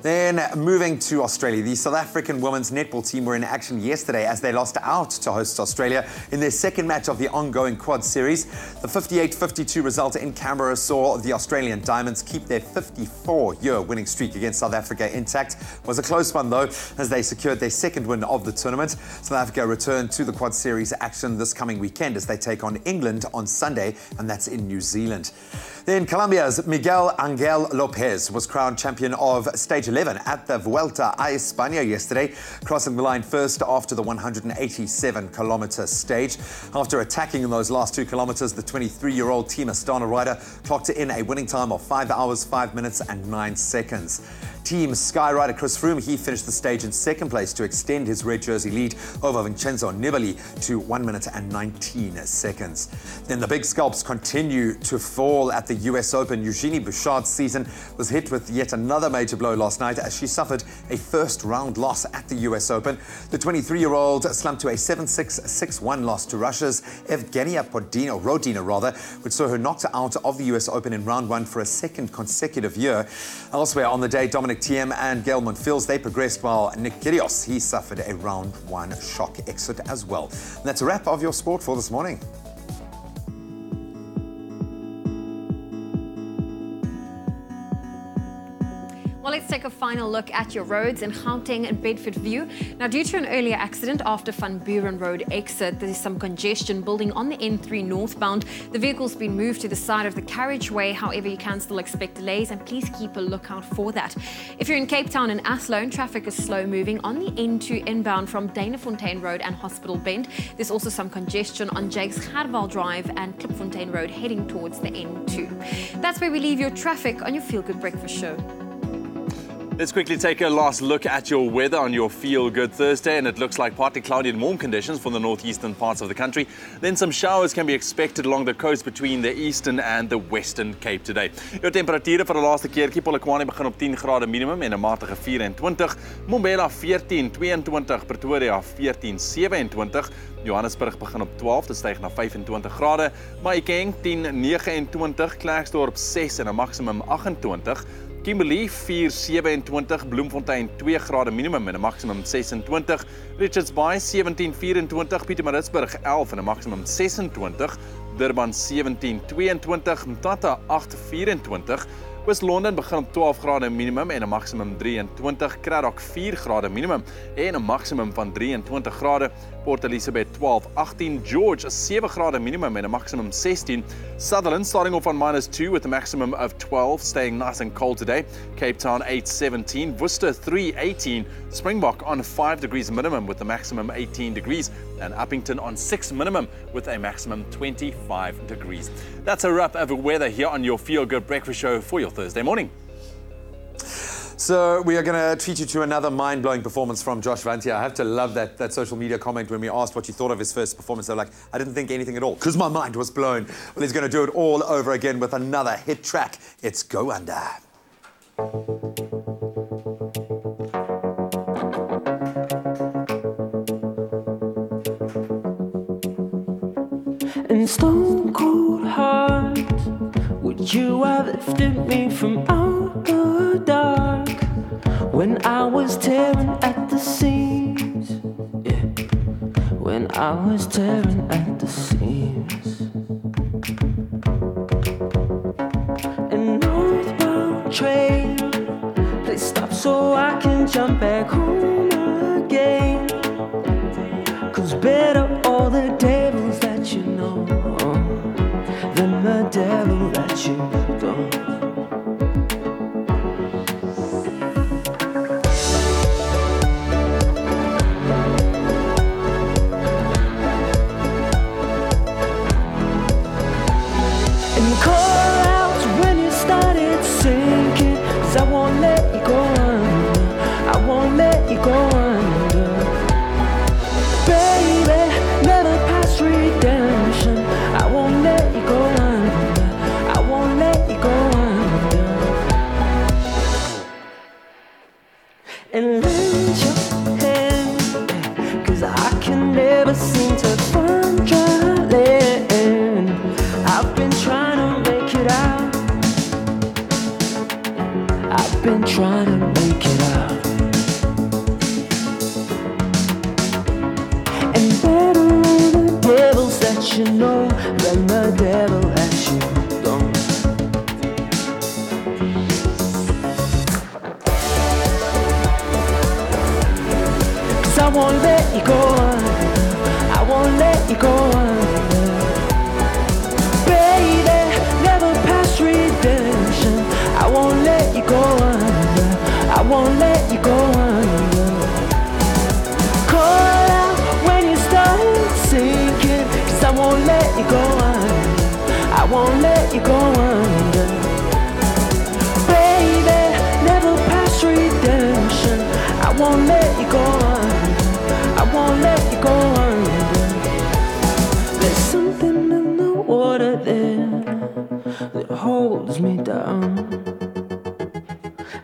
Then moving to Australia, the South African women's netball team were in action yesterday as they lost out to host Australia in their second match of the ongoing quad series. The 58-52 result in Canberra saw the Australian Diamonds keep their 54-year winning streak against South Africa intact. It was a close one though, as they secured their second win of the tournament. South Africa return to the quad series action this coming weekend as they take on England on Sunday, and that's in New Zealand. Then Colombia's Miguel Angel Lopez was crowned champion of Stage 11 at the Vuelta a España yesterday, crossing the line first after the 187-kilometre stage. After attacking in those last 2 kilometres, the 23-year-old Team Astana rider clocked in a winning time of 5 hours, 5 minutes and 9 seconds. Team Sky rider Chris Froome, he finished the stage in second place to extend his red jersey lead over Vincenzo Nibali to 1 minute and 19 seconds. Then the big scalps continue to fall at the US Open. Eugenie Bouchard's season was hit with yet another major blow last night as she suffered a first-round loss at the US Open. The 23-year-old slumped to a 7-6, 6-1 loss to Russia's Evgenia Rodina, which saw her knocked out of the US Open in round 1 for a second consecutive year. Elsewhere on the day, Dominic Thiem and Gael Monfils, they progressed, while Nick Kyrgios, he suffered a round 1 shock exit as well. And that's a wrap of your sport for this morning. Well, let's take a final look at your roads in Gauteng and Bedfordview. Now, due to an earlier accident after Van Buren Road exit, there's some congestion building on the N3 northbound. The vehicle's been moved to the side of the carriageway. However, you can still expect delays, and please keep a lookout for that. If you're in Cape Town and Athlone, traffic is slow moving on the N2 inbound from Danafontein Road and Hospital Bend. There's also some congestion on Jakes Gerwel Drive and Klipfontein Road heading towards the N2. That's where we leave your traffic on your Feel Good Breakfast Show. Let's quickly take a last look at your weather on your Feel Good Thursday, and it looks like partly cloudy and warm conditions for the northeastern parts of the country. Then some showers can be expected along the coast between the eastern and the western Cape today. Jou temperature vir die laaste keertjie, Polokwane begin op 10 grade minimum en 'n matige 24, Mbombela 14, 22, Pretoria 14, 27, Johannesburg begin op 12, dit styg na 25 grade, Mahikeng 10, 29, Klerksdorp 6 en 'n maksimum 28, Kimberley 4, 27, Bloemfontein 2 grade minimum en 'n maksimum 26, Richards Bay 17, 24, Pietermaritzburg 11 en 'n maksimum 26, Durban 17, 22, Mthatha 8, 24, West-London begin op 12 grade minimum en 'n maksimum 23, Cradock 4 grade minimum en 'n maksimum van 23 grade, Port Elizabeth 12, 18, George 7 grade minimum and a maximum 16, Sutherland starting off on -2 with a maximum of 12, staying nice and cold today, Cape Town 8, 17, Worcester 3, 18, Springbok on 5 degrees minimum with a maximum 18 degrees, and Uppington on 6 minimum with a maximum 25 degrees. That's a wrap of weather here on your Feel Good Breakfast Show for your Thursday morning. So we are going to treat you to another mind-blowing performance from Josh Vantia. I have to love that social media comment when we asked what you thought of his first performance. They were like, I didn't think anything at all because my mind was blown. Well, he's going to do it all over again with another hit track. It's Go Under. In stone cold heart, would you have lifted me from out the dark when I was tearing at the seams? Yeah, when I was tearing at the seams. And northbound train, they stop so I can jump back home again. 'Cause better all the devils that you know than the devil that you don't. And you call out when you started sinking, 'cause I won't let you go under, I won't let you go under. been trying to make it out. And better are the devils that you know than the devil that you don't. 'Cause I won't let you go under. I won't let you go under. Baby, never past redemption. I won't let you go under. I won't let you go under. Call out when you start sinking. 'Cause I won't let you go under. I won't let you go under. Baby, never past redemption. I won't let you go under. I won't let you go under. There's something in the water there that holds me down.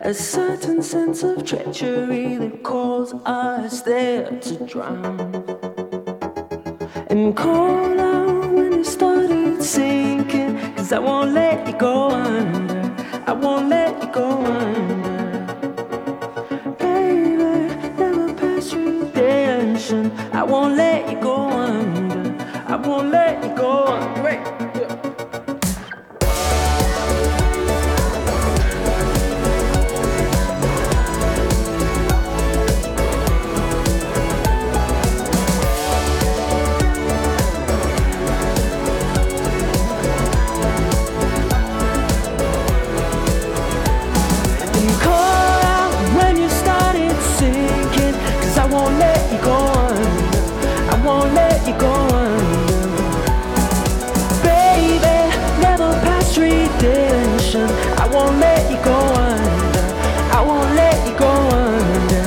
A certain sense of treachery that calls us there to drown. And call out when you started sinking. 'Cause I won't let you go under. I won't let you go under. Baby, never past redemption. I won't let you go under. I won't let you go under. Wait. I won't let you go under. I won't let you go under. Baby, never past redemption. I won't let you go under. I won't let you go under.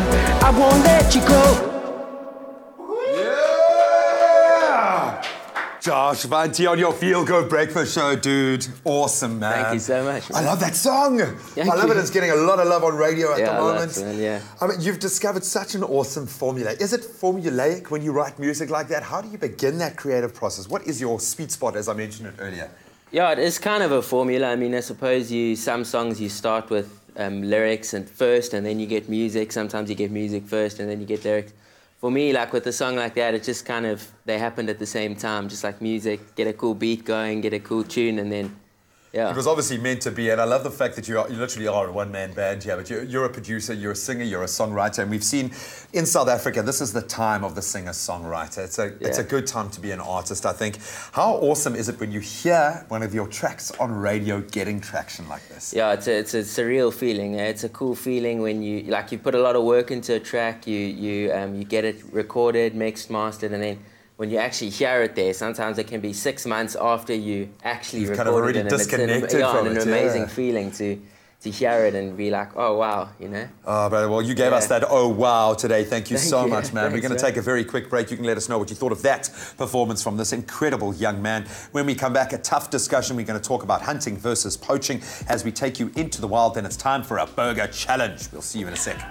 I won't let you go. Josh Vanti on your Feel Good Breakfast Show, dude. Awesome, man. Thank you so much, man. I love that song. I love it. It's getting a lot of love on radio at the moment. Lots, man, yeah. I mean, you've discovered such an awesome formula. Is it formulaic when you write music like that? How do you begin that creative process? What is your sweet spot, as I mentioned it earlier? Yeah, it is kind of a formula. I mean, I suppose some songs you start with lyrics and first, and then you get music. Sometimes you get music first, and then you get lyrics. For me, like with a song like that, it just kind of, they happened at the same time, just like music, get a cool beat going, get a cool tune, and then, yeah. It was obviously meant to be, and I love the fact that you literally are a one-man band here, but you're a producer, you're a singer, you're a songwriter, and we've seen in South Africa, this is the time of the singer-songwriter. It's a good time to be an artist, I think. How awesome is it when you hear one of your tracks on radio getting traction like this? Yeah, it's a surreal feeling. It's a cool feeling when you put a lot of work into a track, you get it recorded, mixed, mastered, and then when you actually hear it there, sometimes it can be 6 months after you actually recorded kind of already it. Disconnected from it. It's an amazing feeling to hear it and be like, oh, wow, you know? Oh, brother, well, you gave us that oh, wow today. Thank you so much, man. Thanks, We're going to take a very quick break. You can let us know what you thought of that performance from this incredible young man. When we come back, a tough discussion. We're going to talk about hunting versus poaching as we take you into the wild. Then it's time for a burger challenge. We'll see you in a sec.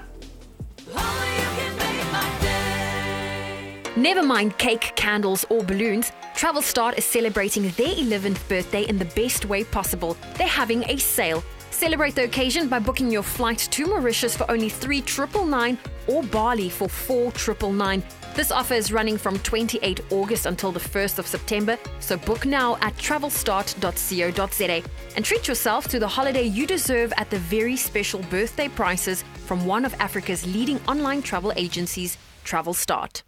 Never mind cake, candles or balloons, Travel Start is celebrating their 11th birthday in the best way possible. They're having a sale. Celebrate the occasion by booking your flight to Mauritius for only $3,999 or Bali for $4,999. This offer is running from 28 August until the 1st of September, so book now at travelstart.co.za and treat yourself to the holiday you deserve at the very special birthday prices from one of Africa's leading online travel agencies, Travel Start.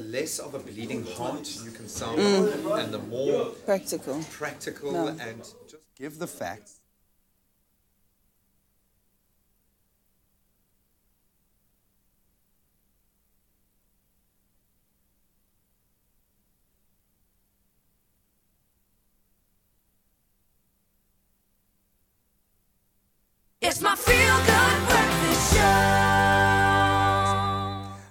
less of a bleeding heart you can sound and the more practical and just give the facts. It's my feel-good breakfast show.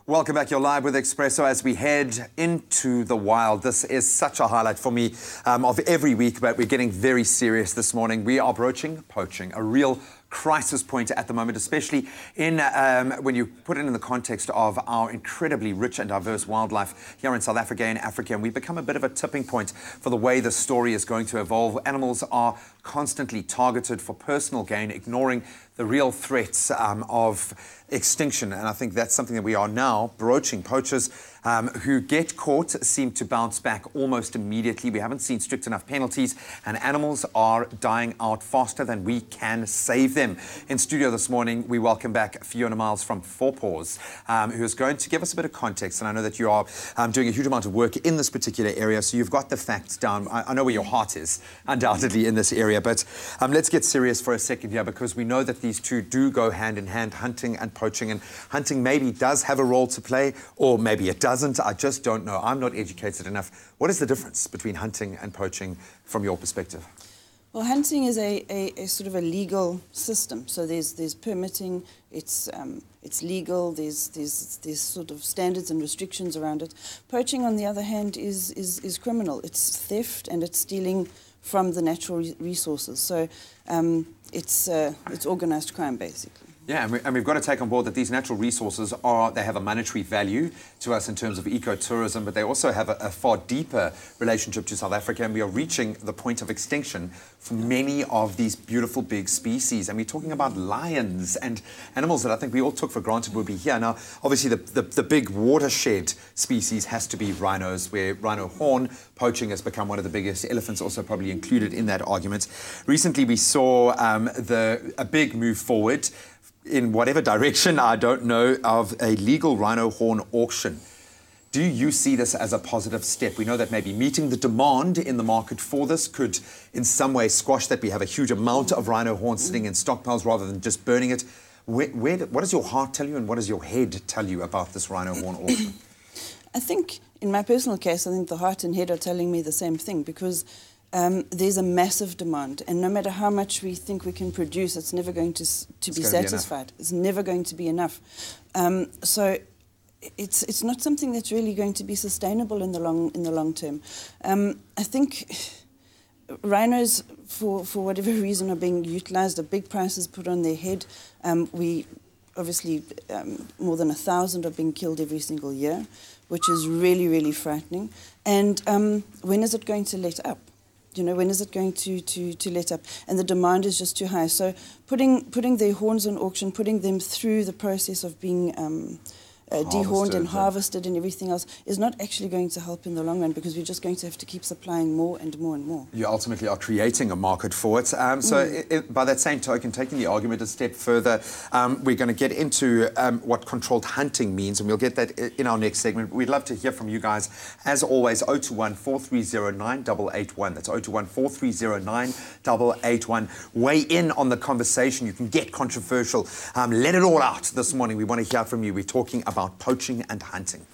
Welcome back. You're live with Expresso as we head into the wild. This is such a highlight for me of every week, but we're getting very serious this morning. We are broaching poaching, a real crisis point at the moment, especially in when you put it in the context of our incredibly rich and diverse wildlife here in South Africa and Africa. And we've become a bit of a tipping point for the way the story is going to evolve. Animals are constantly targeted for personal gain, ignoring the real threats of extinction. And I think that's something that we are now broaching. Poachers who get caught seem to bounce back almost immediately. We haven't seen strict enough penalties, and animals are dying out faster than we can save them. In studio this morning, we welcome back Fiona Miles from Four Paws, who is going to give us a bit of context. And I know that you are doing a huge amount of work in this particular area, so you've got the facts down. I know where your heart is, undoubtedly, in this area. But let's get serious for a second here, because we know that these two do go hand in hand, hunting and poaching. And hunting maybe does have a role to play, or maybe it doesn't. I just don't know. I'm not educated enough. What is the difference between hunting and poaching from your perspective? Well, hunting is a sort of a legal system. So there's permitting. It's legal. There's sort of standards and restrictions around it. Poaching, on the other hand, is criminal. It's theft and it's stealing from the natural resources. So it's organised crime, basically. Yeah, and we've got to take on board that these natural resources they have a monetary value to us in terms of ecotourism, but they also have a far deeper relationship to South Africa, and we are reaching the point of extinction for many of these beautiful big species. And we're talking about lions and animals that I think we all took for granted would be here. Now, obviously, the big watershed species has to be rhinos, where rhino horn poaching has become one of the biggest. Elephants also probably included in that argument. Recently, we saw a big move forward in whatever direction, I don't know, of a legal rhino horn auction. Do you see this as a positive step? We know that maybe meeting the demand in the market for this could in some way squash that. We have a huge amount of rhino horn sitting in stockpiles rather than just burning it. What does your heart tell you, and what does your head tell you about this rhino horn auction? I think, in my personal case, I think the heart and head are telling me the same thing, because there's a massive demand, and no matter how much we think we can produce, it's never going to be satisfied. It's never going to be enough. So it's not something that's really going to be sustainable in the long term. I think rhinos, for whatever reason, are being utilised. A big price is put on their head. We obviously more than 1,000 are being killed every single year, which is really, really frightening. And when is it going to let up? You know, when is it going to let up? And the demand is just too high. So putting their horns on auction, putting them through the process of being dehorned and harvested and everything else is not actually going to help in the long run, because we're just going to have to keep supplying more and more and more. You ultimately are creating a market for it. By that same token, taking the argument a step further, we're going to get into what controlled hunting means, and we'll get that in our next segment. We'd love to hear from you guys. As always, 021 430 9881. That's 021 430 9881. Weigh in on the conversation. You can get controversial. Let it all out this morning. We want to hear from you. We're talking about poaching and hunting.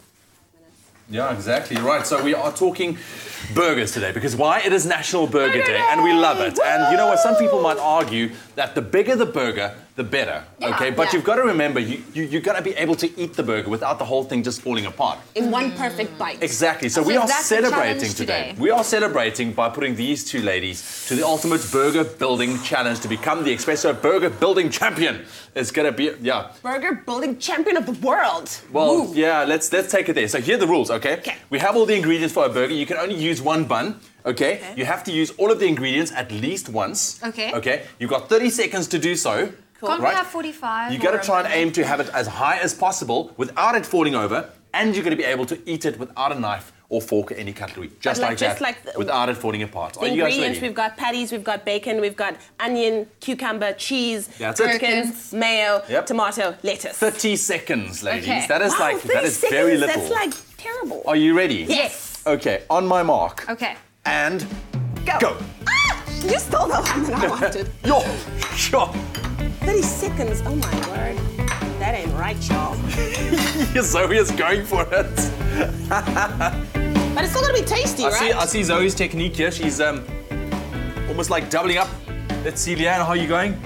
Yeah, exactly right. So we are talking burgers today, because why? It is National Burger Day, and we love it. And you know what? Some people might argue that the bigger the burger, the better. Okay, but you've got to remember, you've got to be able to eat the burger without the whole thing just falling apart. In one perfect bite. Exactly. So we are celebrating today. We are celebrating by putting these two ladies to the ultimate burger building challenge to become the Expresso Burger Building Champion. It's going to be, Burger Building Champion of the world. Well, let's take it there. So here are the rules, okay? We have all the ingredients for a burger. You can only use one bun. Okay? You have to use all of the ingredients at least once. Okay? You've got 30 seconds to do so. Can't we have 45? You got to try and aim to have it as high as possible without it falling over, and you're going to be able to eat it without a knife or fork or any cutlery, just like that, without it falling apart. The ingredients, we've got patties, we've got bacon, we've got onion, cucumber, cheese, gherkins, mayo, tomato, lettuce. 30 seconds, ladies. That is that is very little. That's like Terrible. Are you ready? Yes. Okay, on my mark. Okay. And Go. go. Ah! You stole the one that I wanted. Yo, sure. 30 seconds. Oh my word. That ain't right, y'all. Zoe is going for it. But it's still gonna be tasty, right? I see Zoe's technique here. She's almost like doubling up. Let's see, Leanne, how are you going?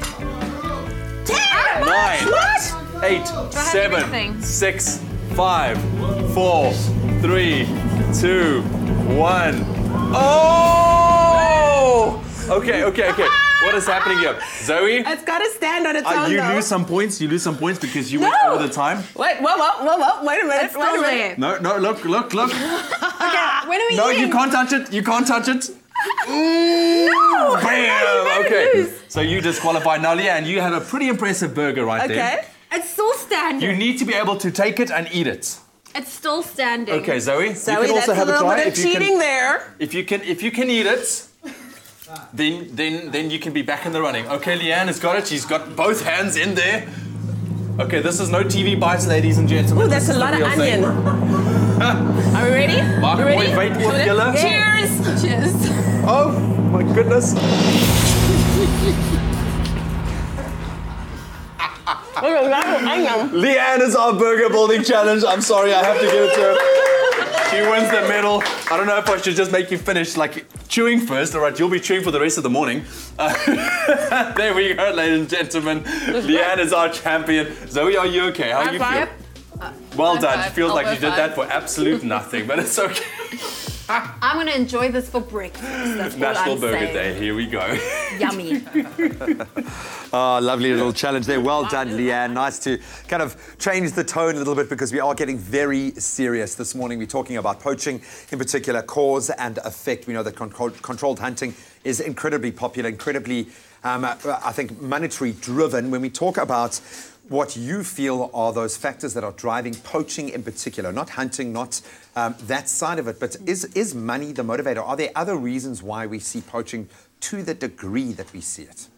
10! 9, What? 8, 7, 6, 5, 4, 3, 2, 1. Oh! Okay. What is happening here? Zoe? It's gotta stand on its own, You though. lose some points because you went over the time. Wait, whoa, wait a minute, wait a minute. No, look. Okay, when are we No, eating? you can't touch it. You can't touch it. No! Bam! Okay, so you disqualified. Now, Leanne, you have a pretty impressive burger right there. Okay. It's still standing. You need to be able to take it and eat it. It's still standing. Okay, Zoe, you Zoe, can also that's have a a little try. bit of cheating there. If you can eat it, then you can be back in the running. Okay, Leanne has got it. She's got both hands in there. Okay, this is no TV bites, ladies and gentlemen. Ooh, that's a lot of onion. Are we ready? Mark, You ready? wait, Gilla. Cheers! Cheers. Oh, my goodness. Leanne is our burger building challenge. I'm sorry, I have to give it to her. She wins the medal. I don't know if I should just make you finish like chewing first. All right, you'll be chewing for the rest of the morning. There we go, ladies and gentlemen. Leanne is our champion. Zoe, are you okay? How do you feel? Well done. She feels like you did that for absolute nothing, but it's okay. I'm going to enjoy this for breakfast. That's all National I'm Burger saying. Day. Here we go. Yummy. Oh, lovely little challenge there. Well done, Leanne. Nice to kind of change the tone a little bit because we are getting very serious this morning. We're talking about poaching, in particular, cause and effect. We know that controlled hunting is incredibly popular, incredibly, I think, monetary driven. When we talk about what you feel are those factors that are driving poaching in particular, not hunting, not that side of it, but is money the motivator? Are there other reasons why we see poaching to the degree that we see it?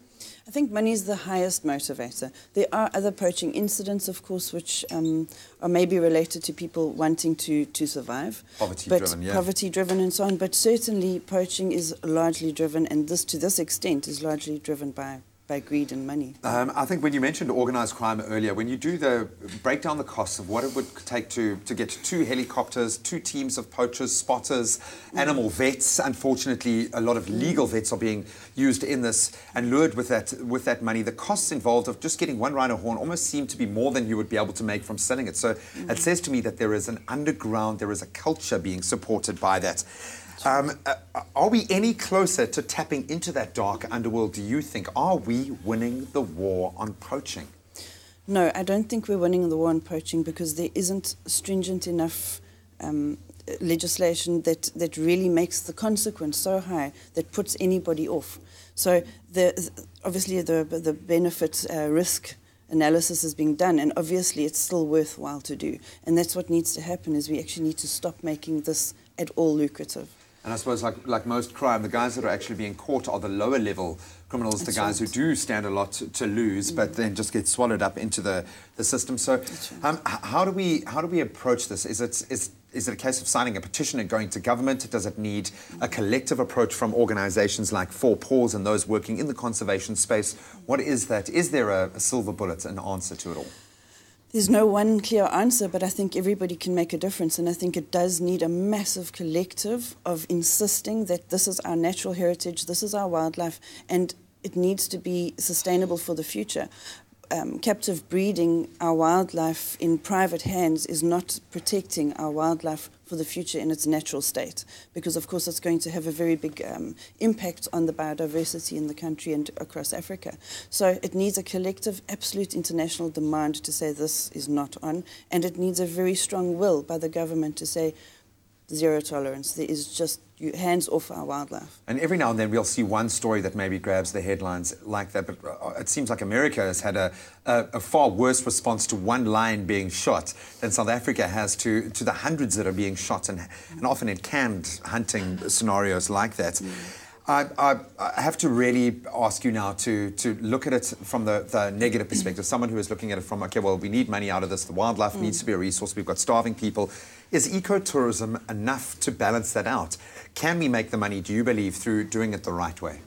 I think money is the highest motivator. There are other poaching incidents, of course, which are maybe related to people wanting to survive. Poverty-driven, yeah. Poverty-driven and so on. But certainly poaching is largely driven, and to this extent, is largely driven by greed and money. I think when you mentioned organised crime earlier, when you do break down the costs of what it would take to get 2 helicopters, 2 teams of poachers, spotters, animal vets, unfortunately a lot of legal vets are being used in this and lured with that money. The costs involved of just getting one rhino horn almost seem to be more than you would be able to make from selling it. So it says to me that there is an underground, there is a culture being supported by that. Are we any closer to tapping into that dark underworld, do you think? Are we winning the war on poaching? No, I don't think we're winning the war on poaching because there isn't stringent enough legislation that really makes the consequence so high that puts anybody off. So obviously the benefit risk analysis is being done, and obviously it's still worthwhile to do. And that's what needs to happen, is we actually need to stop making this at all lucrative. And I suppose, like most crime, the guys that are actually being caught are the lower level criminals, the guys who do stand a lot to lose, but then just get swallowed up into the system. So, how do we approach this? Is it a case of signing a petition and going to government? Does it need a collective approach from organisations like 4 Paws and those working in the conservation space? What is that? Is there a silver bullet, an answer to it all? There's no one clear answer, but I think everybody can make a difference, and I think it does need a massive collective of insisting that this is our natural heritage, this is our wildlife, and it needs to be sustainable for the future. Captive breeding our wildlife in private hands is not protecting our wildlife for the future in its natural state, because of course it's going to have a very big impact on the biodiversity in the country and across Africa. So it needs a collective, absolute international demand to say this is not on, and it needs a very strong will by the government to say zero tolerance. There is just hands off our wildlife. And every now and then we'll see one story that maybe grabs the headlines like that, but it seems like America has had a far worse response to one lion being shot than South Africa has to the hundreds that are being shot, and often in canned hunting scenarios like that. I have to really ask you now to look at it from the negative perspective, someone who is looking at it from, okay, well, we need money out of this, the wildlife needs to be a resource, we've got starving people. Is ecotourism enough to balance that out? Can we make the money, do you believe, through doing it the right way?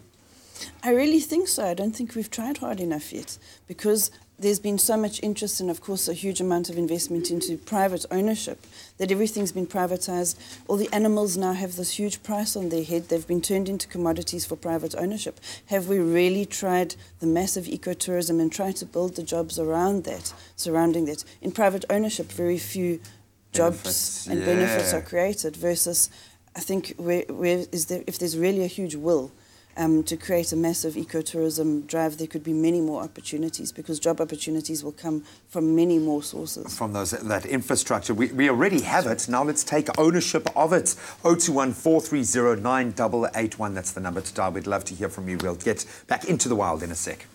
I really think so. I don't think we've tried hard enough yet, because there's been so much interest and, of course, a huge amount of investment into private ownership that everything's been privatized. All the animals now have this huge price on their head. They've been turned into commodities for private ownership. Have we really tried the massive ecotourism and tried to build the jobs around that, surrounding that? In private ownership, very few jobs and benefits are created versus, I think, if there's really a huge will to create a massive ecotourism drive, there could be many more opportunities, because job opportunities will come from many more sources. From that infrastructure. We already have it. Now let's take ownership of it. 021 430 9881. That's the number to dial. We'd love to hear from you. We'll get back into the wild in a sec.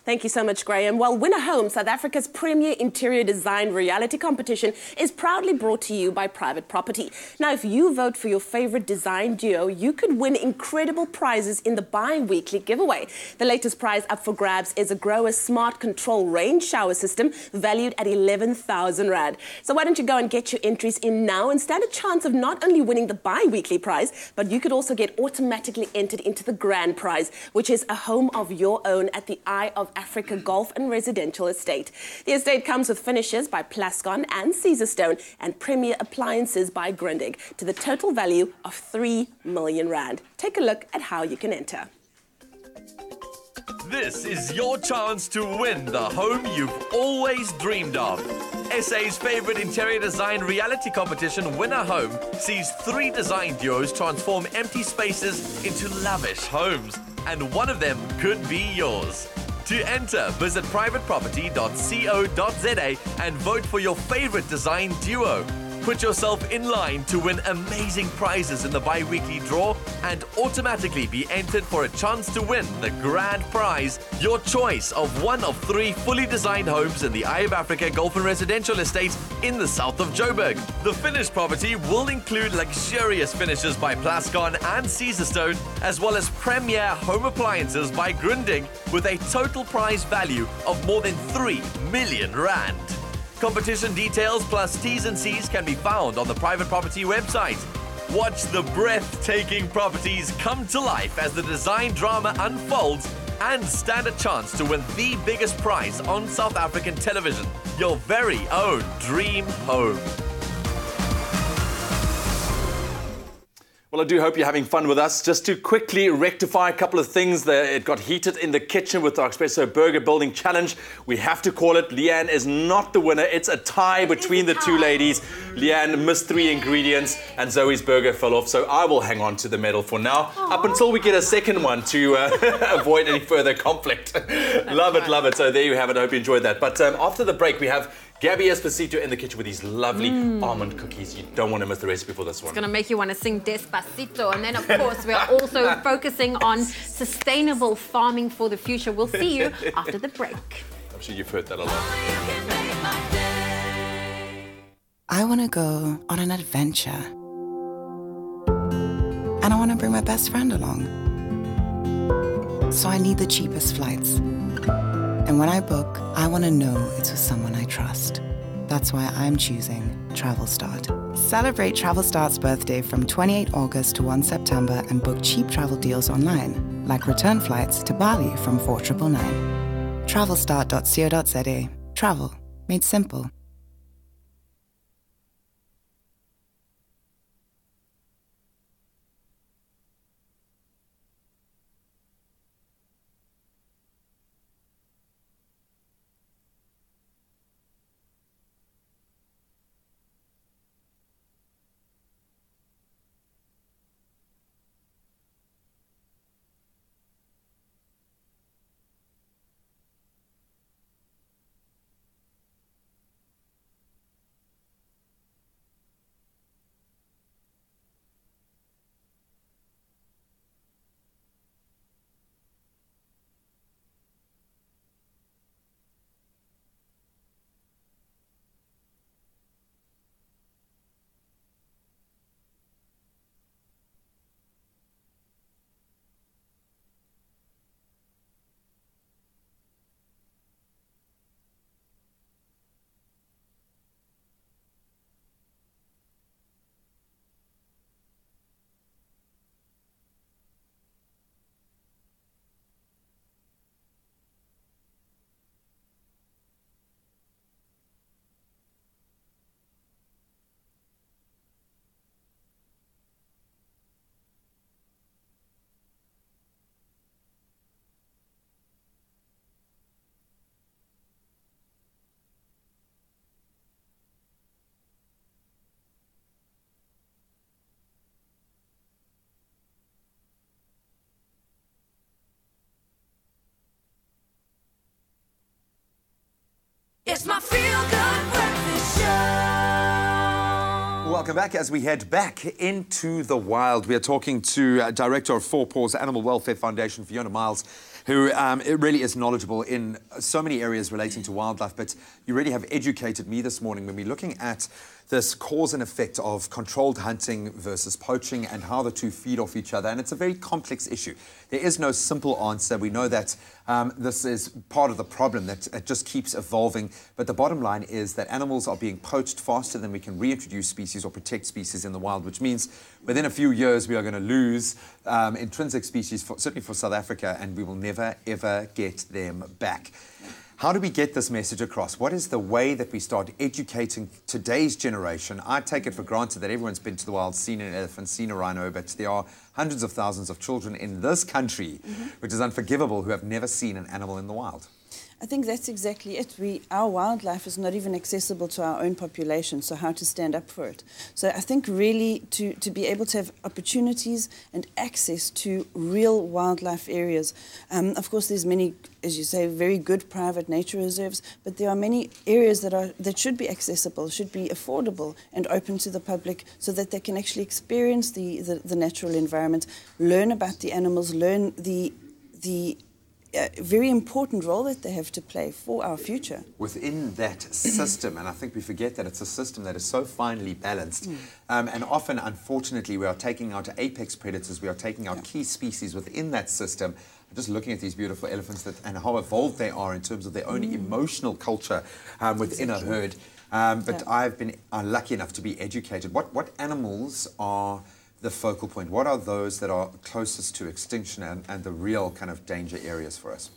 Thank you so much, Graham. Well, Winner Home, South Africa's premier interior design reality competition, is proudly brought to you by Private Property. Now, if you vote for your favorite design duo, you could win incredible prizes in the bi-weekly giveaway. The latest prize up for grabs is a Grower Smart Control Rain Shower System valued at 11,000 Rand. So why don't you go and get your entries in now and stand a chance of not only winning the bi-weekly prize, but you could also get automatically entered into the grand prize, which is a home of your own at the Eye of Africa Golf and Residential Estate. The estate comes with finishes by Plascon and Caesarstone and premier appliances by Grundig to the total value of 3 million Rand. Take a look at how you can enter. This is your chance to win the home you've always dreamed of. SA's favorite interior design reality competition, Winner Home, sees 3 design duos transform empty spaces into lavish homes, and one of them could be yours. To enter, visit privateproperty.co.za and vote for your favorite design duo. Put yourself in line to win amazing prizes in the bi-weekly draw and automatically be entered for a chance to win the grand prize, your choice of one of 3 fully designed homes in the Eye of Africa Golf and Residential Estate in the south of Joburg. The finished property will include luxurious finishes by Plascon and Caesarstone, as well as premier home appliances by Grundig, with a total prize value of more than 3 million Rand. Competition details plus T's and C's can be found on the Private Property website. Watch the breathtaking properties come to life as the design drama unfolds and stand a chance to win the biggest prize on South African television, your very own dream home. Well, I do hope you're having fun with us. Just to quickly rectify a couple of things, it got heated in the kitchen with our Expresso Burger Building Challenge. We have to call it. Leanne is not the winner. It's a tie between the 2 ladies. Leanne missed 3 ingredients and Zoe's burger fell off, so I will hang on to the medal for now, up until we get a second one to avoid any further conflict. Love it. So there you have it. I hope you enjoyed that. But after the break, we have Gabby Esposito in the kitchen with these lovely almond cookies. You don't want to miss the recipe for this one. It's going to make you want to sing Despacito. And then, of course, we are also focusing on sustainable farming for the future. We'll see you after the break. I'm sure you've heard that a lot. I want to go on an adventure. And I want to bring my best friend along. So I need the cheapest flights. And when I book, I want to know it's with someone I trust. That's why I'm choosing TravelStart. Celebrate TravelStart's birthday from 28 August to 1 September and book cheap travel deals online, like return flights to Bali from 4999. TravelStart.co.za. Travel made simple. welcome back as we head back into the wild. We are talking to Director of Four Paws Animal Welfare Foundation, Fiona Miles, who really is knowledgeable in so many areas relating to wildlife. But you really have educated me this morning when we're looking at this cause and effect of controlled hunting versus poaching and how the two feed off each other. And it's a very complex issue. There is no simple answer. We know that this is part of the problem, that it just keeps evolving. But the bottom line is that animals are being poached faster than we can reintroduce species or protect species in the wild, which means within a few years we are going to lose intrinsic species, certainly for South Africa, and we will never, ever get them back. How do we get this message across? What is the way that we start educating today's generation? I take it for granted that everyone's been to the wild, seen an elephant, seen a rhino, but there are hundreds of thousands of children in this country, which is unforgivable, who have never seen an animal in the wild. I think that's exactly it. Our wildlife is not even accessible to our own population, so how to stand up for it? So I think really to be able to have opportunities and access to real wildlife areas. Of course, there's many, as you say, very good private nature reserves, but there are many areas that should be accessible, should be affordable and open to the public so that they can actually experience the natural environment, learn about the animals, learn the very important role that they have to play for our future. Within that system, and I think we forget that it's a system that is so finely balanced, and often, unfortunately, we are taking out apex predators, we are taking out key species within that system. I'm just looking at these beautiful elephants and how evolved they are in terms of their own emotional culture within a herd. But I've been lucky enough to be educated. What animals are the focal point? What are those that are closest to extinction and the real kind of danger areas for us?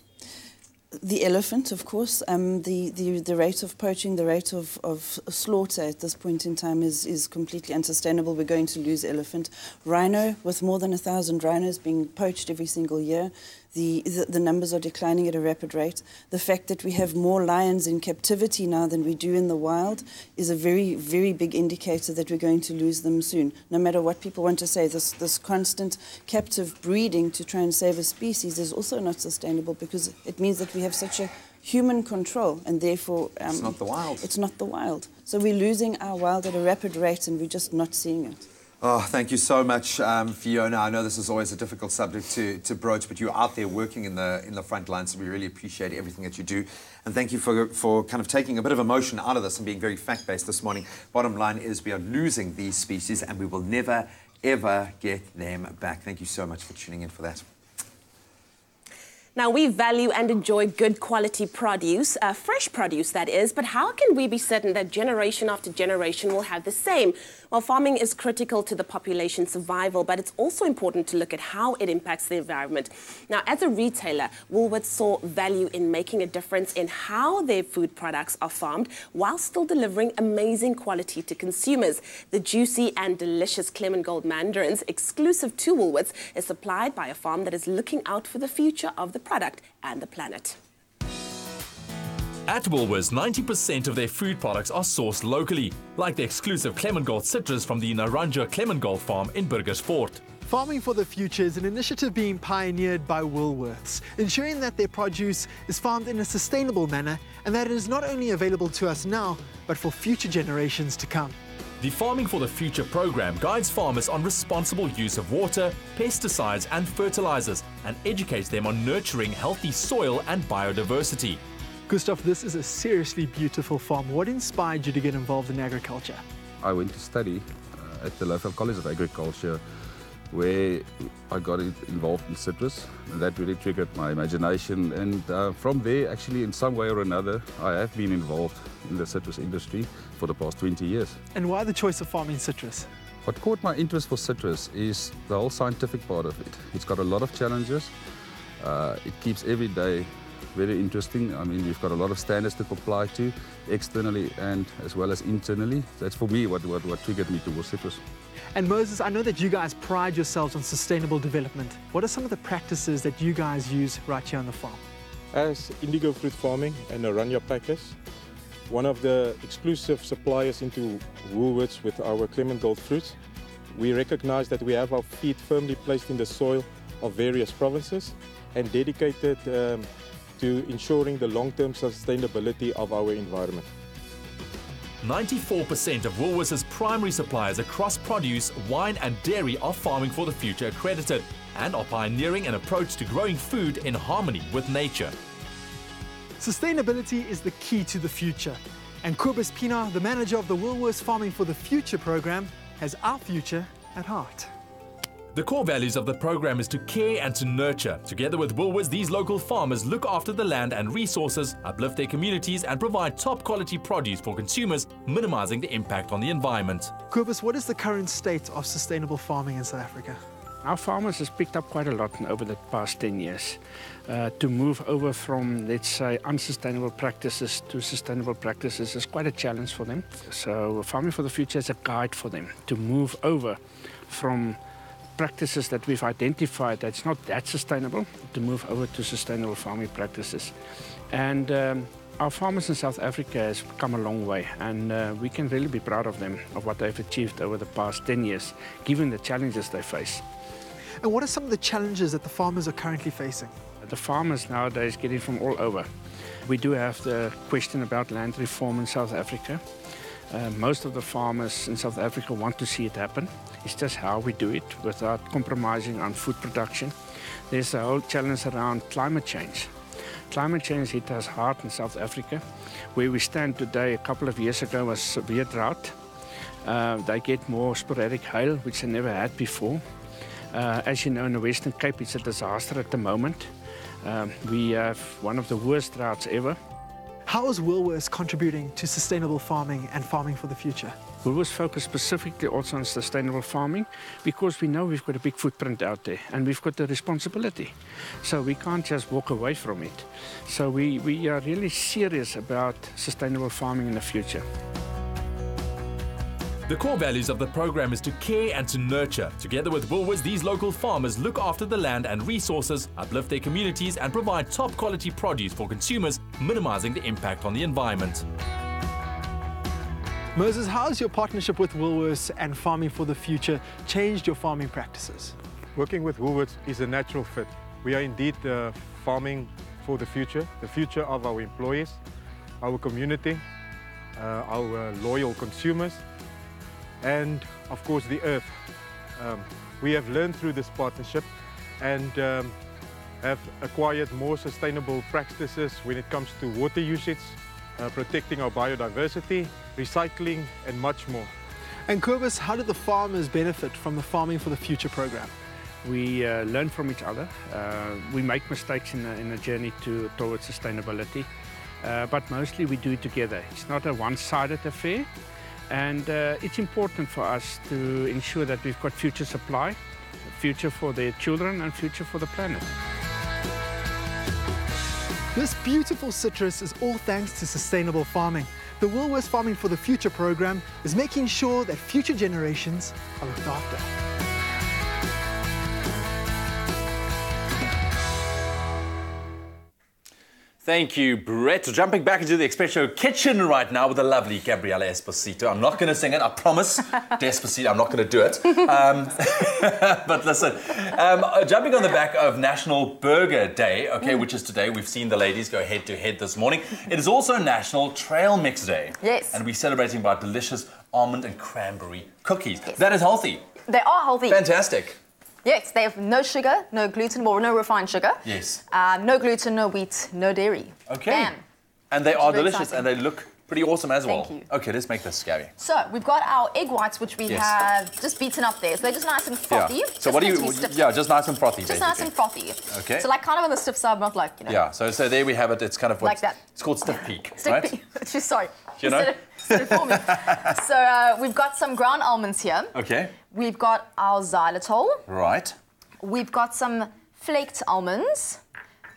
The elephant, of course. The rate of poaching, the rate of slaughter at this point in time is completely unsustainable. We're going to lose elephant. Rhino, with more than 1,000 rhinos being poached every single year. The numbers are declining at a rapid rate. The fact that we have more lions in captivity now than we do in the wild is a very, very big indicator that we're going to lose them soon. No matter what people want to say, this constant captive breeding to try and save a species is also not sustainable, because it means that we have such a human control, and therefore it's not the wild. It's not the wild. So we're losing our wild at a rapid rate, and we're just not seeing it. Oh, thank you so much, Fiona. I know this is always a difficult subject to broach, but you're out there working in the front line, so we really appreciate everything that you do. And thank you for kind of taking a bit of emotion out of this and being very fact-based this morning. Bottom line is we are losing these species, and we will never, ever get them back. Thank you so much for tuning in for that. Now, we value and enjoy good quality produce, fresh produce that is, but how can we be certain that generation after generation will have the same? Well, farming is critical to the population's survival, but it's also important to look at how it impacts the environment. Now, as a retailer, Woolworths saw value in making a difference in how their food products are farmed while still delivering amazing quality to consumers. The juicy and delicious Clement Gold mandarins, exclusive to Woolworths, is supplied by a farm that is looking out for the future of the product and the planet. At Woolworths, 90% of their food products are sourced locally, like the exclusive Clement Gold citrus from the Naranja Clement Gold farm in Burgersfort. Farming for the Future is an initiative being pioneered by Woolworths, ensuring that their produce is farmed in a sustainable manner and that it is not only available to us now, but for future generations to come. The Farming for the Future program guides farmers on responsible use of water, pesticides and fertilizers, and educates them on nurturing healthy soil and biodiversity. Gustav, this is a seriously beautiful farm. What inspired you to get involved in agriculture? I went to study at the local College of Agriculture, where I got involved in citrus. And that really triggered my imagination, and from there, actually, in some way or another, I have been involved in the citrus industry for the past 20 years. And why the choice of farming citrus? What caught my interest for citrus is the whole scientific part of it. It's got a lot of challenges. It keeps every day very interesting. I mean, we've got a lot of standards to comply to, externally and as well as internally. That's for me what triggered me towards citrus. And Moses, I know that you guys pride yourselves on sustainable development. What are some of the practices that you guys use right here on the farm? As indigo fruit farming and Naranja packers, one of the exclusive suppliers into Woolworths with our Clement Gold fruits, we recognize that we have our feet firmly placed in the soil of various provinces and dedicated to ensuring the long-term sustainability of our environment. 94% of Woolworths' primary suppliers across produce, wine and dairy are Farming for the Future accredited and are pioneering an approach to growing food in harmony with nature. Sustainability is the key to the future. And Kobus Pienaar, the manager of the Woolworths Farming for the Future program, has our future at heart. The core values of the program is to care and to nurture. Together with Woolworths, these local farmers look after the land and resources, uplift their communities and provide top quality produce for consumers, minimizing the impact on the environment. Kobus, what is the current state of sustainable farming in South Africa? Our farmers has picked up quite a lot over the past 10 years. To move over from, let's say, unsustainable practices to sustainable practices is quite a challenge for them. So Farming for the Future is a guide for them to move over from practices that we've identified that's not that sustainable to move over to sustainable farming practices. And our farmers in South Africa has come a long way, and we can really be proud of them, of what they've achieved over the past 10 years, given the challenges they face. And what are some of the challenges that the farmers are currently facing? The farmers nowadays get it from all over. We do have the question about land reform in South Africa. Most of the farmers in South Africa want to see it happen. It's just how we do it without compromising on food production. There's a whole challenge around climate change. Climate change hit us hard in South Africa. Where we stand today, a couple of years ago, was severe drought. They get more sporadic hail, which they never had before. As you know, in the Western Cape, it's a disaster at the moment. We have one of the worst droughts ever. How is Woolworths contributing to sustainable farming and farming for the future? Woolworths focus specifically also on sustainable farming because we know we've got a big footprint out there and we've got the responsibility. So we can't just walk away from it. So we are really serious about sustainable farming in the future. The core values of the program is to care and to nurture. Together with Woolworths, these local farmers look after the land and resources, uplift their communities and provide top quality produce for consumers, minimizing the impact on the environment. Moses, how has your partnership with Woolworths and Farming for the Future changed your farming practices? Working with Woolworths is a natural fit. We are indeed farming for the future of our employees, our community, our loyal consumers, and of course the earth. We have learned through this partnership and have acquired more sustainable practices when it comes to water usage, protecting our biodiversity, recycling and much more. And Kobus, how do the farmers benefit from the Farming for the Future program? We learn from each other. We make mistakes in the journey towards sustainability, but mostly we do it together. It's not a one-sided affair. And it's important for us to ensure that we've got future supply, future for their children and future for the planet. This beautiful citrus is all thanks to sustainable farming. The Woolworths Farming for the Future program is making sure that future generations are looked after. Thank you, Brett. Jumping back into the Expresso kitchen right now with the lovely Gabriella Esposito. I'm not going to sing it, I promise. Despacito, I'm not going to do it. But listen, jumping on the back of National Burger Day, okay, which is today. We've seen the ladies go head to head this morning. It is also National Trail Mix Day. Yes. And we're celebrating about delicious almond and cranberry cookies. Yes. That is healthy. They are healthy. Fantastic. Yes, they have no sugar, no gluten, or no refined sugar. Yes. No gluten, no wheat, no dairy. Okay. Bam. And they are delicious and they look pretty awesome as well. Thank you. Okay, let's make this, Gabby. So we've got our egg whites, which we have just beaten up there. So they're just nice and frothy. Yeah. So what do you? Yeah, just nice and frothy. Just nice and frothy. Okay. So like kind of on the stiff side, not like, you know. Yeah. So there we have it. It's kind of like that. It's called stiff peak, stiff right? peak. Sorry. You know. So we've got some ground almonds here. Okay. We've got our xylitol. Right. We've got some flaked almonds,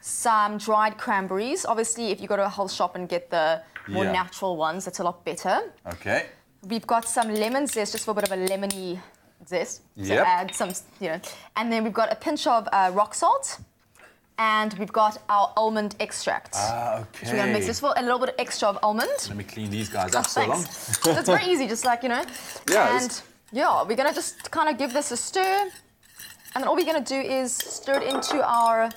some dried cranberries. Obviously, if you go to a health shop and get the more natural ones, that's a lot better. Okay. We've got some lemon zest, just for a bit of a lemony zest. So add some, you know. And then we've got a pinch of rock salt. And we've got our almond extract. Ah, okay. Which we're going to mix this for a little bit extra of almond. Let me clean these guys up so long. It's very easy, just like, you know. Yeah. And yeah, we're going to just kind of give this a stir. And then all we're going to do is stir it into our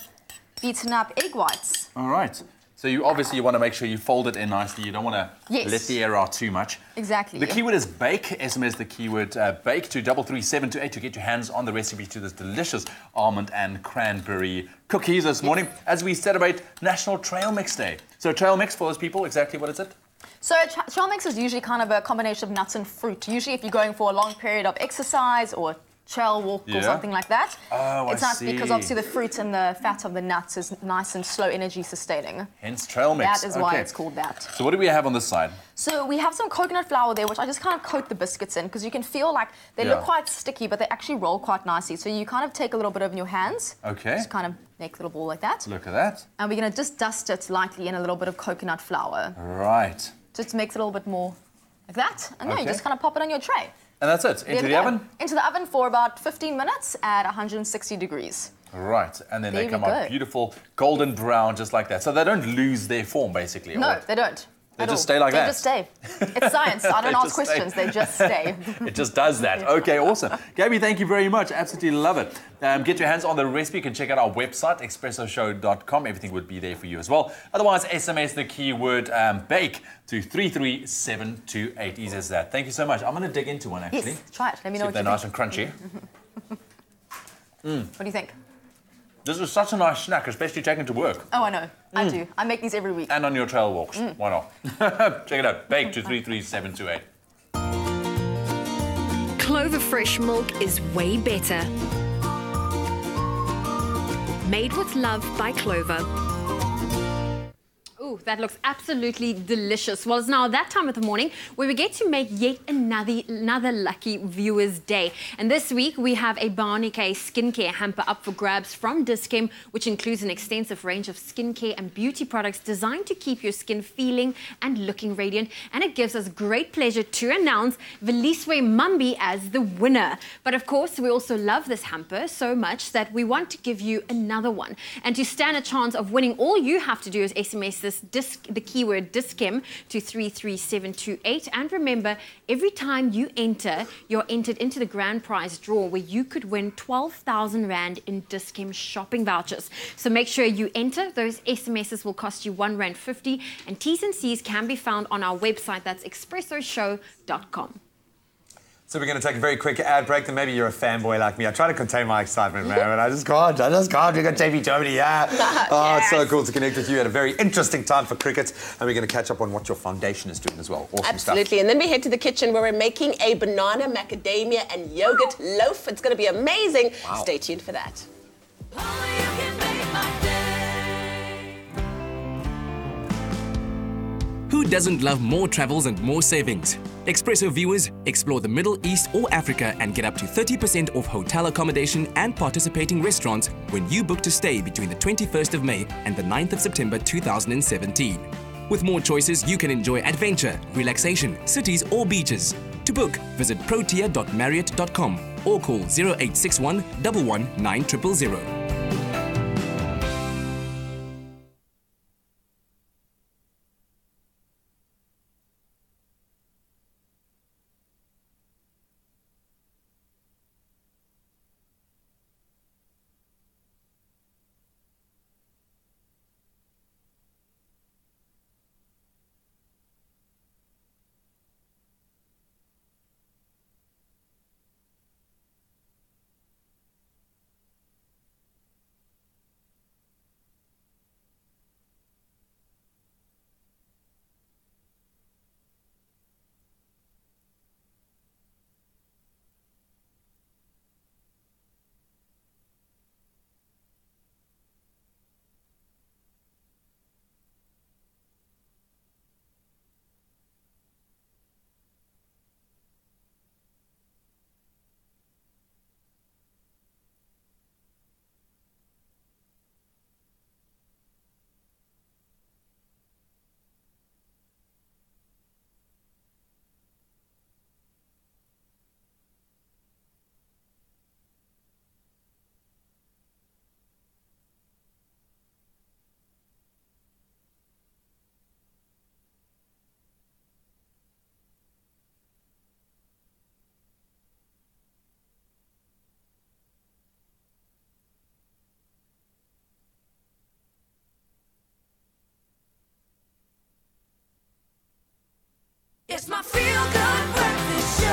beaten up egg whites. All right. So you obviously want to make sure you fold it in nicely. You don't want to let the air out too much. Exactly. The keyword is bake. SMS the keyword bake to 33728 to get your hands on the recipe to this delicious almond and cranberry cookies this morning as we celebrate National Trail Mix Day. So trail mix for those people, exactly what is it? So trail mix is usually kind of a combination of nuts and fruit. Usually if you're going for a long period of exercise or trail walk or something like that. Oh, it's nice because obviously the fruit and the fat of the nuts is nice and slow energy sustaining. Hence trail mix. That is why it's called that. So what do we have on this side? So we have some coconut flour there, which I just kind of coat the biscuits in because you can feel like they look quite sticky, but they actually roll quite nicely. So you kind of take a little bit in your hands. Okay. Just kind of make a little ball like that. Look at that. And we're going to just dust it lightly in a little bit of coconut flour. Right. Just makes it a little bit more like that. And then you just kind of pop it on your tray. And that's it. Into the oven? Into the oven for about 15 minutes at 160 degrees. Right. And then they come out beautiful golden brown just like that. So they don't lose their form, basically. No, they don't. They just stay like that? They just stay. It's science. I don't ask questions. They just stay. It just does that. Okay, awesome. Gabby, thank you very much. Absolutely love it. Get your hands on the recipe. You can check out our website, expressoshow.com. Everything would be there for you as well. Otherwise, SMS the keyword bake to 33728. Easy as that. Thank you so much. I'm going to dig into one, actually. Yes, try it. Let me know what you think. They're nice and crunchy. What do you think? This is such a nice snack, especially taken to work. Oh, I know. I do. I make these every week. And on your trail walks. Why not? Check it out. Bake to 33728. Clover fresh milk is way better. Made with love by Clover. Ooh, that looks absolutely delicious. Well, it's now that time of the morning where we get to make yet another lucky viewer's day. And this week we have a Barney K skincare hamper up for grabs from Dis-Chem, which includes an extensive range of skincare and beauty products designed to keep your skin feeling and looking radiant. And it gives us great pleasure to announce Veliswe Mambi as the winner. But of course, we also love this hamper so much that we want to give you another one. And to stand a chance of winning, all you have to do is SMS the keyword Dis-Chem to 33728. And remember, every time you enter, you're entered into the grand prize draw where you could win 12,000 Rand in Dis-Chem shopping vouchers. So make sure you enter. Those SMSs will cost you R1.50, and T's and C's can be found on our website. That's expressoshow.com. So we're going to take a very quick ad break. Then maybe you're a fanboy like me. I try to contain my excitement, man, but I just can't. We got JP Germany, Oh, it's so cool to connect with you at a very interesting time for cricket. And we're going to catch up on what your foundation is doing as well. Awesome Absolutely. stuff. And then we head to the kitchen where we're making a banana, macadamia and yogurt loaf. It's going to be amazing. Wow. Stay tuned for that. Who doesn't love more travels and more savings? Expresso viewers, explore the Middle East or Africa and get up to 30% off hotel accommodation and participating restaurants when you book to stay between the 21st of May and the 9th of September 2017. With more choices, you can enjoy adventure, relaxation, cities or beaches. To book, visit protea.marriott.com or call 0861 119 000. It's my feel-good breakfast show.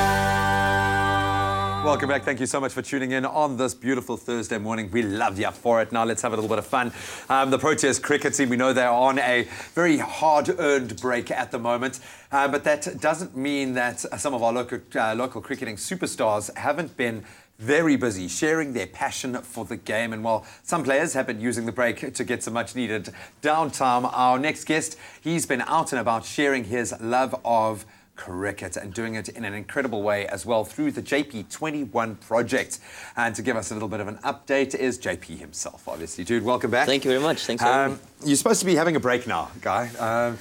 Welcome back. Thank you so much for tuning in on this beautiful Thursday morning. We love you for it. Now let's have a little bit of fun. The Proteas cricket team, we know they're on a very hard-earned break at the moment, but that doesn't mean that some of our local cricketing superstars haven't been very busy sharing their passion for the game. And while some players have been using the break to get some much-needed downtime, our next guest, he's been out and about sharing his love of cricket and doing it in an incredible way as well through the JP21 project. And to give us a little bit of an update is JP himself, obviously. Dude, welcome back. Thank you very much. Thanks for having me. You're supposed to be having a break now, Guy.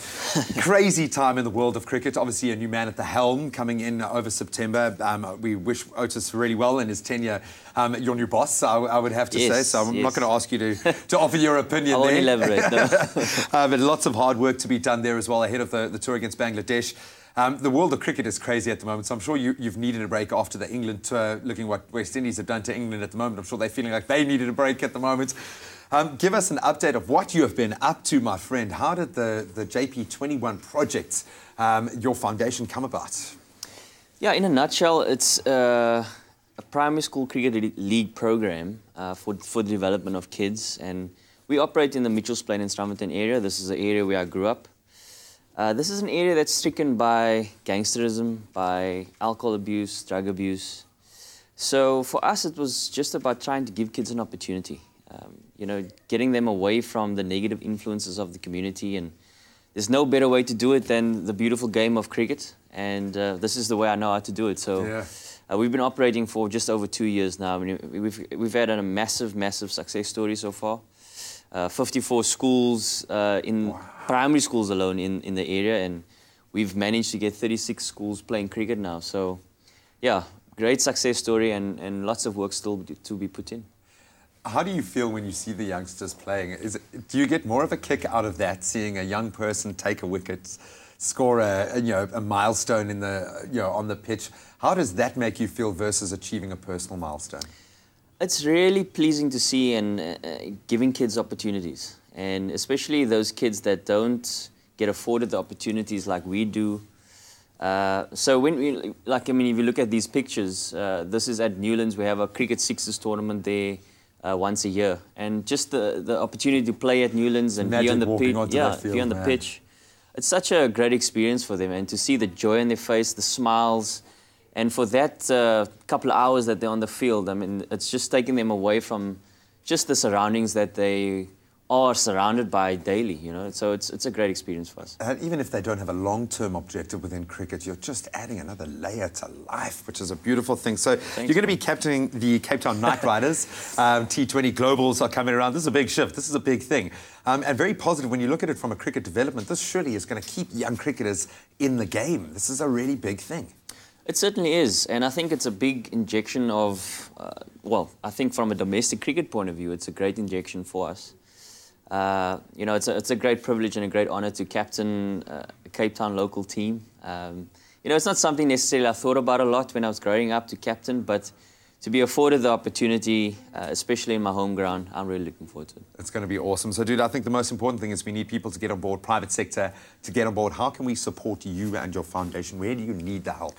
Crazy time in the world of cricket. Obviously, a new man at the helm coming in over September. We wish Otis really well in his tenure. Your new boss, I would have to say. So I'm not going to ask you to offer your opinion I won't there. elaborate, no. But lots of hard work to be done there as well ahead of the tour against Bangladesh. The world of cricket is crazy at the moment, so I'm sure you've needed a break after the England tour, looking what West Indies have done to England at the moment. I'm sure they're feeling like they needed a break at the moment. Give us an update of what you have been up to, my friend. How did the JP21 project, your foundation, come about? Yeah, in a nutshell, it's a primary school cricket league program for the development of kids. And we operate in the Mitchells Plain and Strummerton area. This is the area where I grew up. This is an area that's stricken by gangsterism, by alcohol abuse, drug abuse. So for us, it was just about trying to give kids an opportunity. You know, getting them away from the negative influences of the community. And there's no better way to do it than the beautiful game of cricket. And this is the way I know how to do it. So we've been operating for just over 2 years now. I mean, we've had a massive, massive success story so far. 54 schools in primary schools alone in the area, and we've managed to get 36 schools playing cricket now. So, yeah, great success story and lots of work still to be put in. How do you feel when you see the youngsters playing? Do you get more of a kick out of that, seeing a young person take a wicket, score a milestone in the on the pitch? How does that make you feel versus achieving a personal milestone? It's really pleasing to see and giving kids opportunities, and especially those kids that don't get afforded the opportunities like we do. So when we, if you look at these pictures, this is at Newlands. We have a cricket sixes tournament there once a year, and just the opportunity to play at Newlands and be on the pitch, be on the pitch. It's such a great experience for them, and to see the joy on their face, the smiles. And for that couple of hours that they're on the field, I mean, it's just taking them away from just the surroundings that they are surrounded by daily, you know. So it's a great experience for us. And even if they don't have a long-term objective within cricket, you're just adding another layer to life, which is a beautiful thing. So you're going to be captaining the Cape Town Knight Riders. T20 Globals are coming around. This is a big shift. This is a big thing. And very positive when you look at it from a cricket development. This surely is going to keep young cricketers in the game. This is a really big thing. It certainly is, and I think it's a big injection of, I think from a domestic cricket point of view, it's a great injection for us. You know, it's a great privilege and a great honour to captain a Cape Town local team. You know, it's not something necessarily I thought about a lot when I was growing up to captain, but to be afforded the opportunity, especially in my home ground, I'm really looking forward to it. It's going to be awesome. So, dude, I think the most important thing is we need people to get on board, private sector to get on board. How can we support you and your foundation? Where do you need the help?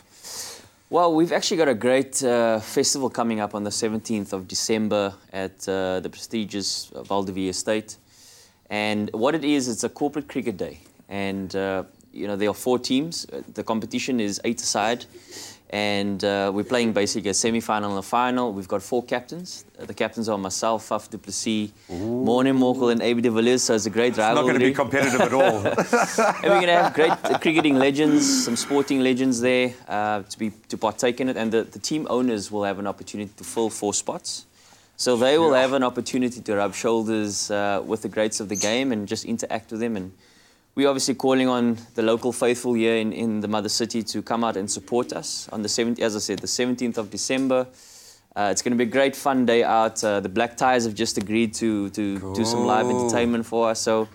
Well, we've actually got a great festival coming up on the 17th of December at the prestigious Valdevie Estate. And what it is, it's a corporate cricket day. And, you know, there are 4 teams. The competition is 8-a-side. And we're playing basically a semi-final and a final. We've got 4 captains. The captains are myself, Faf du Plessis, Morne Mochel and AB de Villiers, so it's a great rivalry. It's not going to be competitive at all. And we're going to have great cricketing legends, some sporting legends there to partake in it. And the team owners will have an opportunity to fill 4 spots. So they will have an opportunity to rub shoulders with the greats of the game and just interact with them. And we're obviously calling on the local faithful here in the Mother City to come out and support us on the 17th, as I said, the 17th of December. It's going to be a great fun day out. The Black Ties have just agreed to do some live entertainment for us. So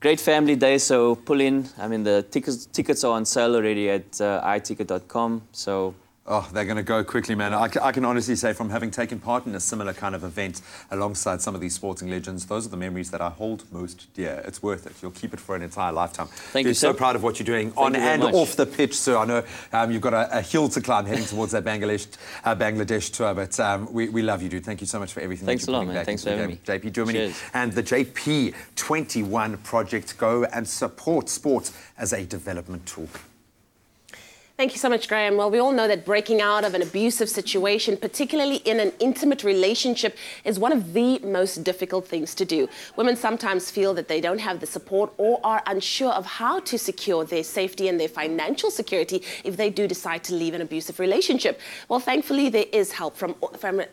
great family day, so pull in. I mean, the tickets are on sale already at iticket.com. So Oh, they're going to go quickly, man. I can honestly say, from having taken part in a similar kind of event alongside some of these sporting legends, those are the memories that I hold most dear. It's worth it. You'll keep it for an entire lifetime. Thank you, so sir. proud of what you're doing on and off the pitch, sir. I know you've got a hill to climb heading towards that Bangladesh tour, but we love you, dude. Thank you so much for everything. Thanks a lot, man. Thanks for having me. JP Germany Cheers. and the JP21 project. Go and support sport as a development tool. Thank you so much, Graham. Well, we all know that breaking out of an abusive situation, particularly in an intimate relationship, is one of the most difficult things to do. Women sometimes feel that they don't have the support or are unsure of how to secure their safety and their financial security if they do decide to leave an abusive relationship. Well, thankfully, there is help from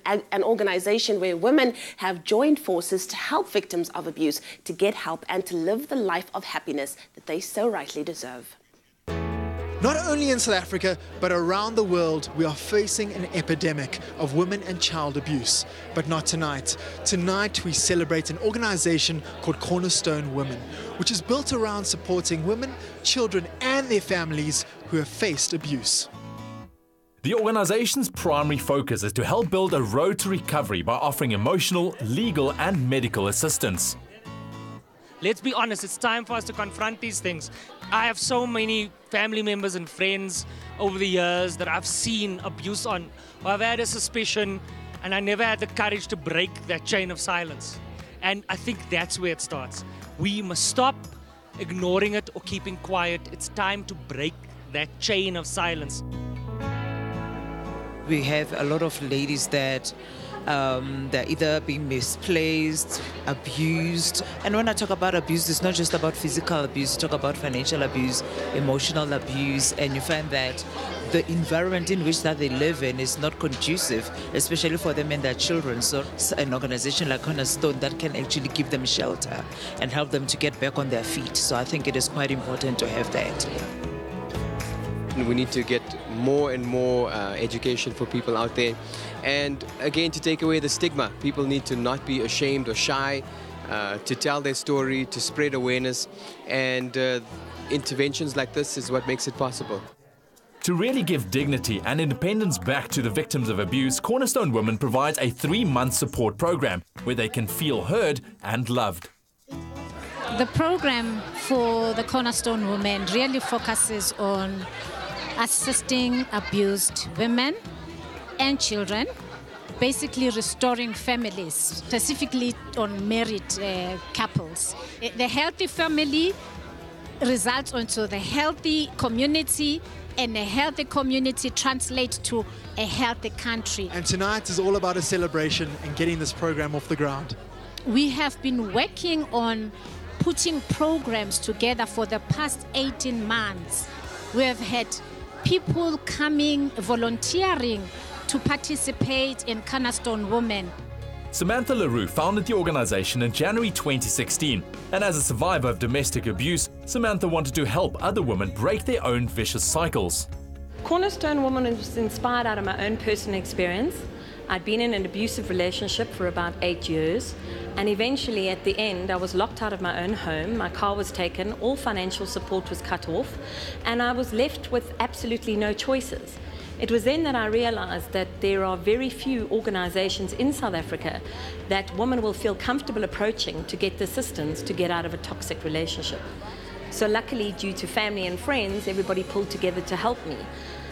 an organization where women have joined forces to help victims of abuse to get help and to live the life of happiness that they so rightly deserve. Not only in South Africa, but around the world, we are facing an epidemic of women and child abuse. But not tonight. Tonight, we celebrate an organization called Cornerstone Women, which is built around supporting women, children, and their families who have faced abuse. The organization's primary focus is to help build a road to recovery by offering emotional, legal, and medical assistance. Let's be honest, it's time for us to confront these things. I have so many family members and friends over the years that I've seen abuse on, or I've had a suspicion, and I never had the courage to break that chain of silence. And I think that's where it starts. We must stop ignoring it or keeping quiet. It's time to break that chain of silence. We have a lot of ladies that they're either being misplaced, abused. And when I talk about abuse, it's not just about physical abuse. You talk about financial abuse, emotional abuse, and you find that the environment in which that they live in is not conducive, especially for them and their children. So an organization like Cornerstone that can actually give them shelter and help them to get back on their feet. So I think it is quite important to have that. We need to get more and more education for people out there. And again, to take away the stigma, people need to not be ashamed or shy to tell their story, to spread awareness. And interventions like this is what makes it possible. To really give dignity and independence back to the victims of abuse, Cornerstone Women provides a 3-month support program where they can feel heard and loved. The program for the Cornerstone Women really focuses on assisting abused women and children, basically restoring families, specifically on married couples. The healthy family results into the healthy community, and a healthy community translates to a healthy country. And tonight is all about a celebration and getting this program off the ground. We have been working on putting programs together for the past 18 months. We have had people coming, volunteering to participate in Cornerstone Women. Samantha LaRue founded the organization in January 2016, and as a survivor of domestic abuse, Samantha wanted to help other women break their own vicious cycles. Cornerstone Woman was inspired out of my own personal experience. I'd been in an abusive relationship for about 8 years, and eventually at the end I was locked out of my own home, my car was taken, all financial support was cut off, and I was left with absolutely no choices. It was then that I realized that there are very few organizations in South Africa that women will feel comfortable approaching to get the assistance to get out of a toxic relationship. So luckily, due to family and friends, everybody pulled together to help me.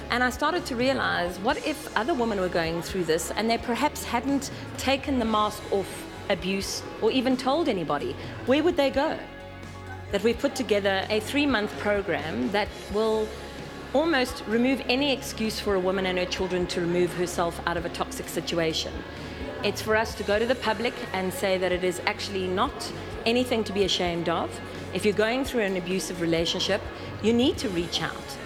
And I started to realize, what if other women were going through this and they perhaps hadn't taken the mask off abuse or even told anybody? Where would they go? That we've put together a 3-month program that will almost remove any excuse for a woman and her children to remove herself out of a toxic situation. It's for us to go to the public and say that it is actually not anything to be ashamed of. If you're going through an abusive relationship, you need to reach out.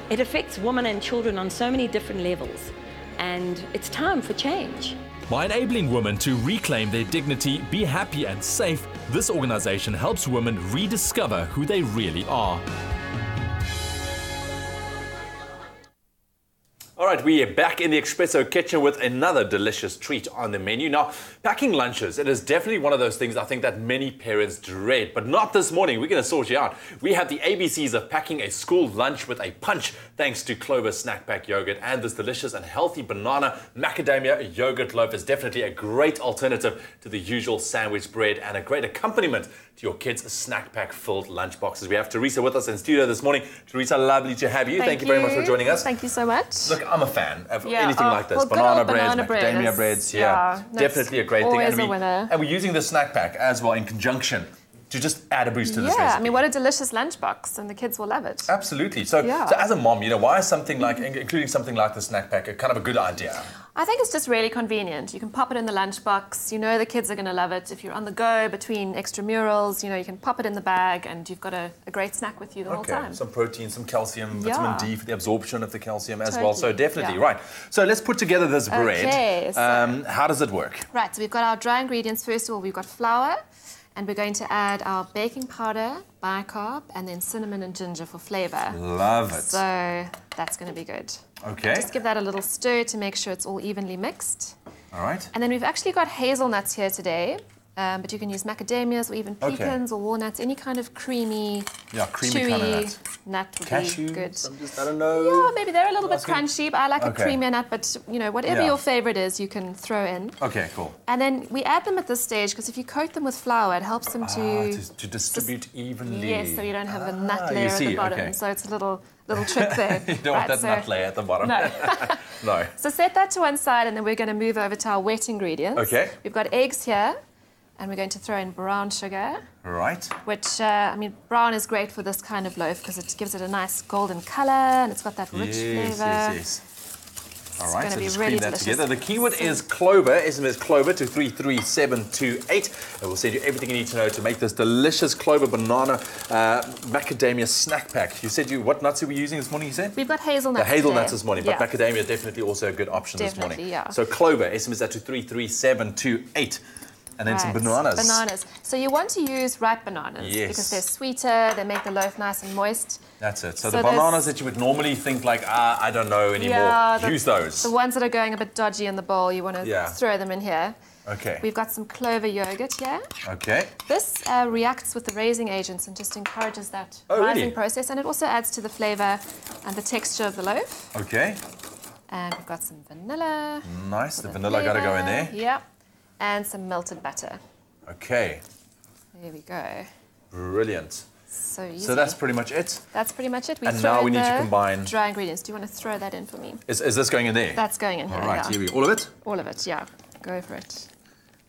It affects women and children on so many different levels, and it's time for change. By enabling women to reclaim their dignity, be happy and safe, this organization helps women rediscover who they really are. All right, we are back in the Expresso kitchen with another delicious treat on the menu. Now, packing lunches, it is definitely one of those things I think that many parents dread, but not this morning. We're going to sort you out. We have the ABCs of packing a school lunch with a punch, thanks to Clover Snack Pack Yogurt, and this delicious and healthy banana macadamia yogurt loaf is definitely a great alternative to the usual sandwich bread and a great accompaniment to your kids' snack pack filled lunch boxes. We have Teresa with us in studio this morning. Teresa, lovely to have you. Thank you very much for joining us. Thank you so much. Look, I'm a fan of anything like this. Well, Banana banana breads, macadamia breads, definitely a great thing. Always a winner. And we're using the snack pack as well in conjunction to just add a boost to this recipe. I mean, what a delicious lunchbox, and the kids will love it. Absolutely. So as a mom, why is something like, including something like the snack pack, kind of a good idea? I think it's just really convenient. You can pop it in the lunchbox. You know the kids are going to love it. If you're on the go between extramurals, you can pop it in the bag, and you've got a great snack with you the whole time. Some protein, some calcium, vitamin D for the absorption of the calcium as well. So definitely, right. So let's put together this bread. Okay, how does it work? Right, so we've got our dry ingredients. First of all, we've got flour, and we're going to add our baking powder, bicarb, and then cinnamon and ginger for flavour. Love it. So that's going to be good. Okay. Just give that a little stir to make sure it's all evenly mixed. All right. And then we've actually got hazelnuts here today, but you can use macadamias or even pecans or walnuts, any kind of creamy, chewy kind of nut would Cashews, be good. I don't know. Yeah, maybe they're a little bit crunchy, but I like a creamier nut, but whatever your favourite is, you can throw in. Okay, cool. And then we add them at this stage because if you coat them with flour, it helps them to distribute evenly. Yes, so you don't have a nut layer at the bottom. So it's a little trick there. You don't want that nut layer at the bottom. No. No. So set that to one side, and then we're going to move over to our wet ingredients. Okay. We've got eggs here, and we're going to throw in brown sugar. Right. Which, brown is great for this kind of loaf because it gives it a nice golden colour, and it's got that rich flavour. Yes. All right, so just really cream that together. The keyword is Clover, SMS Clover to 33728. And we'll send you everything you need to know to make this delicious Clover banana macadamia snack pack. You said what nuts are we using this morning, you said? We've got hazelnuts. The hazelnuts this morning, but macadamia is definitely also a good option this morning. Yeah. So Clover, SMS that to 33728. And then some bananas. Bananas. So you want to use ripe bananas because they're sweeter, they make the loaf nice and moist. That's it. So the bananas that you would normally think like, I don't know anymore, use those. The ones that are going a bit dodgy in the bowl, you want to throw them in here. Okay. We've got some clover yogurt here. Okay. This reacts with the raising agents and just encourages that rising process, and it also adds to the flavour and the texture of the loaf. Okay. And we've got some vanilla. Nice, the vanilla got to go in there. Yep. And some melted butter. Okay. There we go. Brilliant. So easy. So that's pretty much it? That's pretty much it. And now we need to combine dry ingredients. Do you want to throw that in for me? Is this going in there? That's going in here, All right, here we go. All of it? All of it, yeah. Go for it.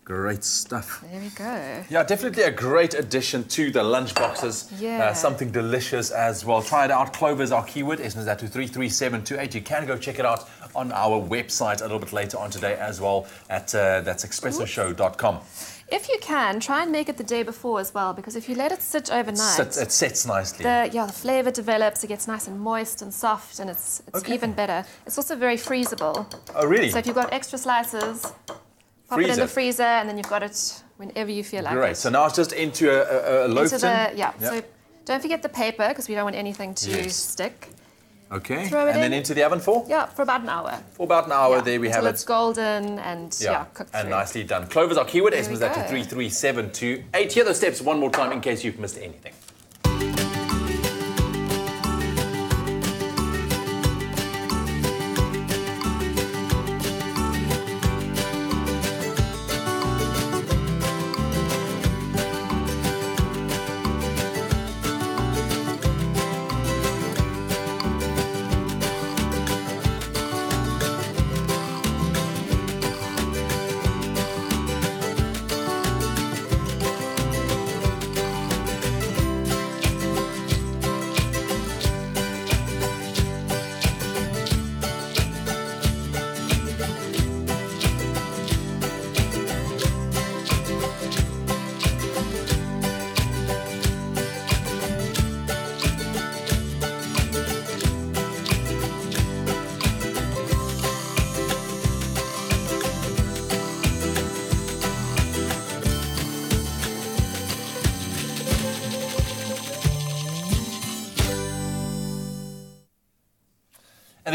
Great stuff. There we go. Yeah, definitely a great addition to the lunch boxes. Yeah. Something delicious as well. Try it out. Clover is our keyword. SMS that to 33728. You can go check it out on our website a little bit later on today as well at that's expressoshow.com. If you can, try and make it the day before as well, because if you let it sit overnight... It sets nicely. The flavour develops, it gets nice and moist and soft, and it's even better. It's also very freezable. Oh, really? So if you've got extra slices... Pop it in the freezer, and then you've got it whenever you feel like it. Great. So now it's just into a loaf tin? Yeah. So don't forget the paper, because we don't want anything to stick. Okay. Throw it and then into the oven for? Yeah, for about an hour. For about an hour, there we have it. Until it's golden and, cooked through. And nicely done. Clover's our keyword. SMS that to 33728. Here are those steps one more time in case you've missed anything.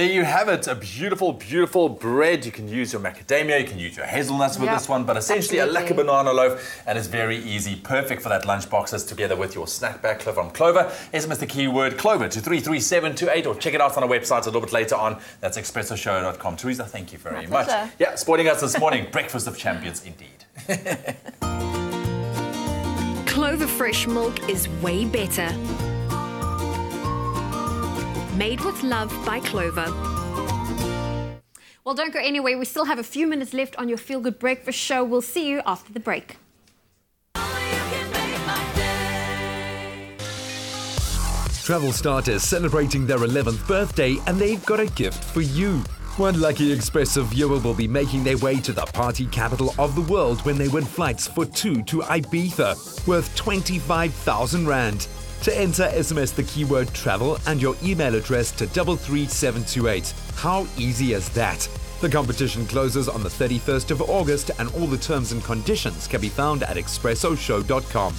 there you have it. A beautiful, beautiful bread. You can use your macadamia, you can use your hazelnuts with this one, but essentially a lekker banana loaf, and it's very easy. Perfect for that lunch boxes together with your snack bag. Clover from Clover. SMS the keyword Clover to 33728, or check it out on our website a little bit later on. That's expressoshow.com. Teresa, thank you very much. Yeah, sporting us this morning. Breakfast of champions indeed. Clover fresh milk is way better. Made with love by Clover. Well, don't go anywhere. We still have a few minutes left on your Feel Good Breakfast show. We'll see you after the break. Travel starters celebrating their 11th birthday, and they've got a gift for you. One lucky Expresso viewer will be making their way to the party capital of the world when they win flights for two to Ibiza, worth 25,000 Rand. To enter, SMS the keyword travel and your email address to 33728. How easy is that? The competition closes on the 31st of August, and all the terms and conditions can be found at expressoshow.com.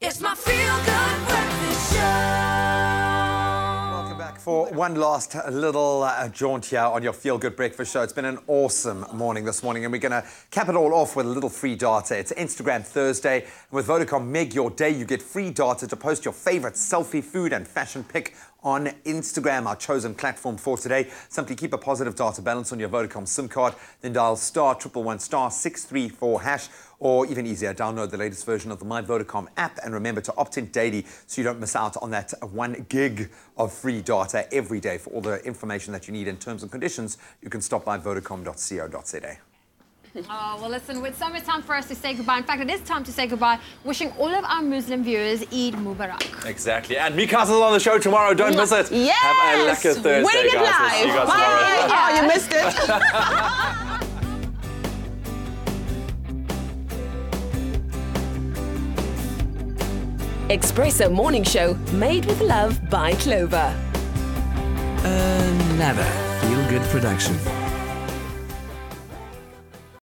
It's my Feel Good Breakfast Show. Welcome back for one last little jaunt here on your Feel Good Breakfast Show. It's been an awesome morning this morning, and we're going to cap it all off with a little free data. It's Instagram Thursday, and with Vodacom Meg Your Day, you get free data to post your favorite selfie, food and fashion pic on Instagram, our chosen platform for today. Simply keep a positive data balance on your Vodacom SIM card, then dial *111 *634#, or even easier, download the latest version of the My Vodacom app, and remember to opt in daily so you don't miss out on that 1 gig of free data every day. For all the information that you need in terms and conditions, you can stop by vodacom.co.za. Oh, well, listen, it's almost time for us to say goodbye. In fact, it is time to say goodbye. Wishing all of our Muslim viewers Eid Mubarak. Exactly. And Mika's is on the show tomorrow. Don't miss it. Yes! Have a lekker Thursday, Winning guys. live. We'll see you guys tomorrow. Oh, you missed it. Expresso Morning Show, made with love by Clover. Another feel-good production.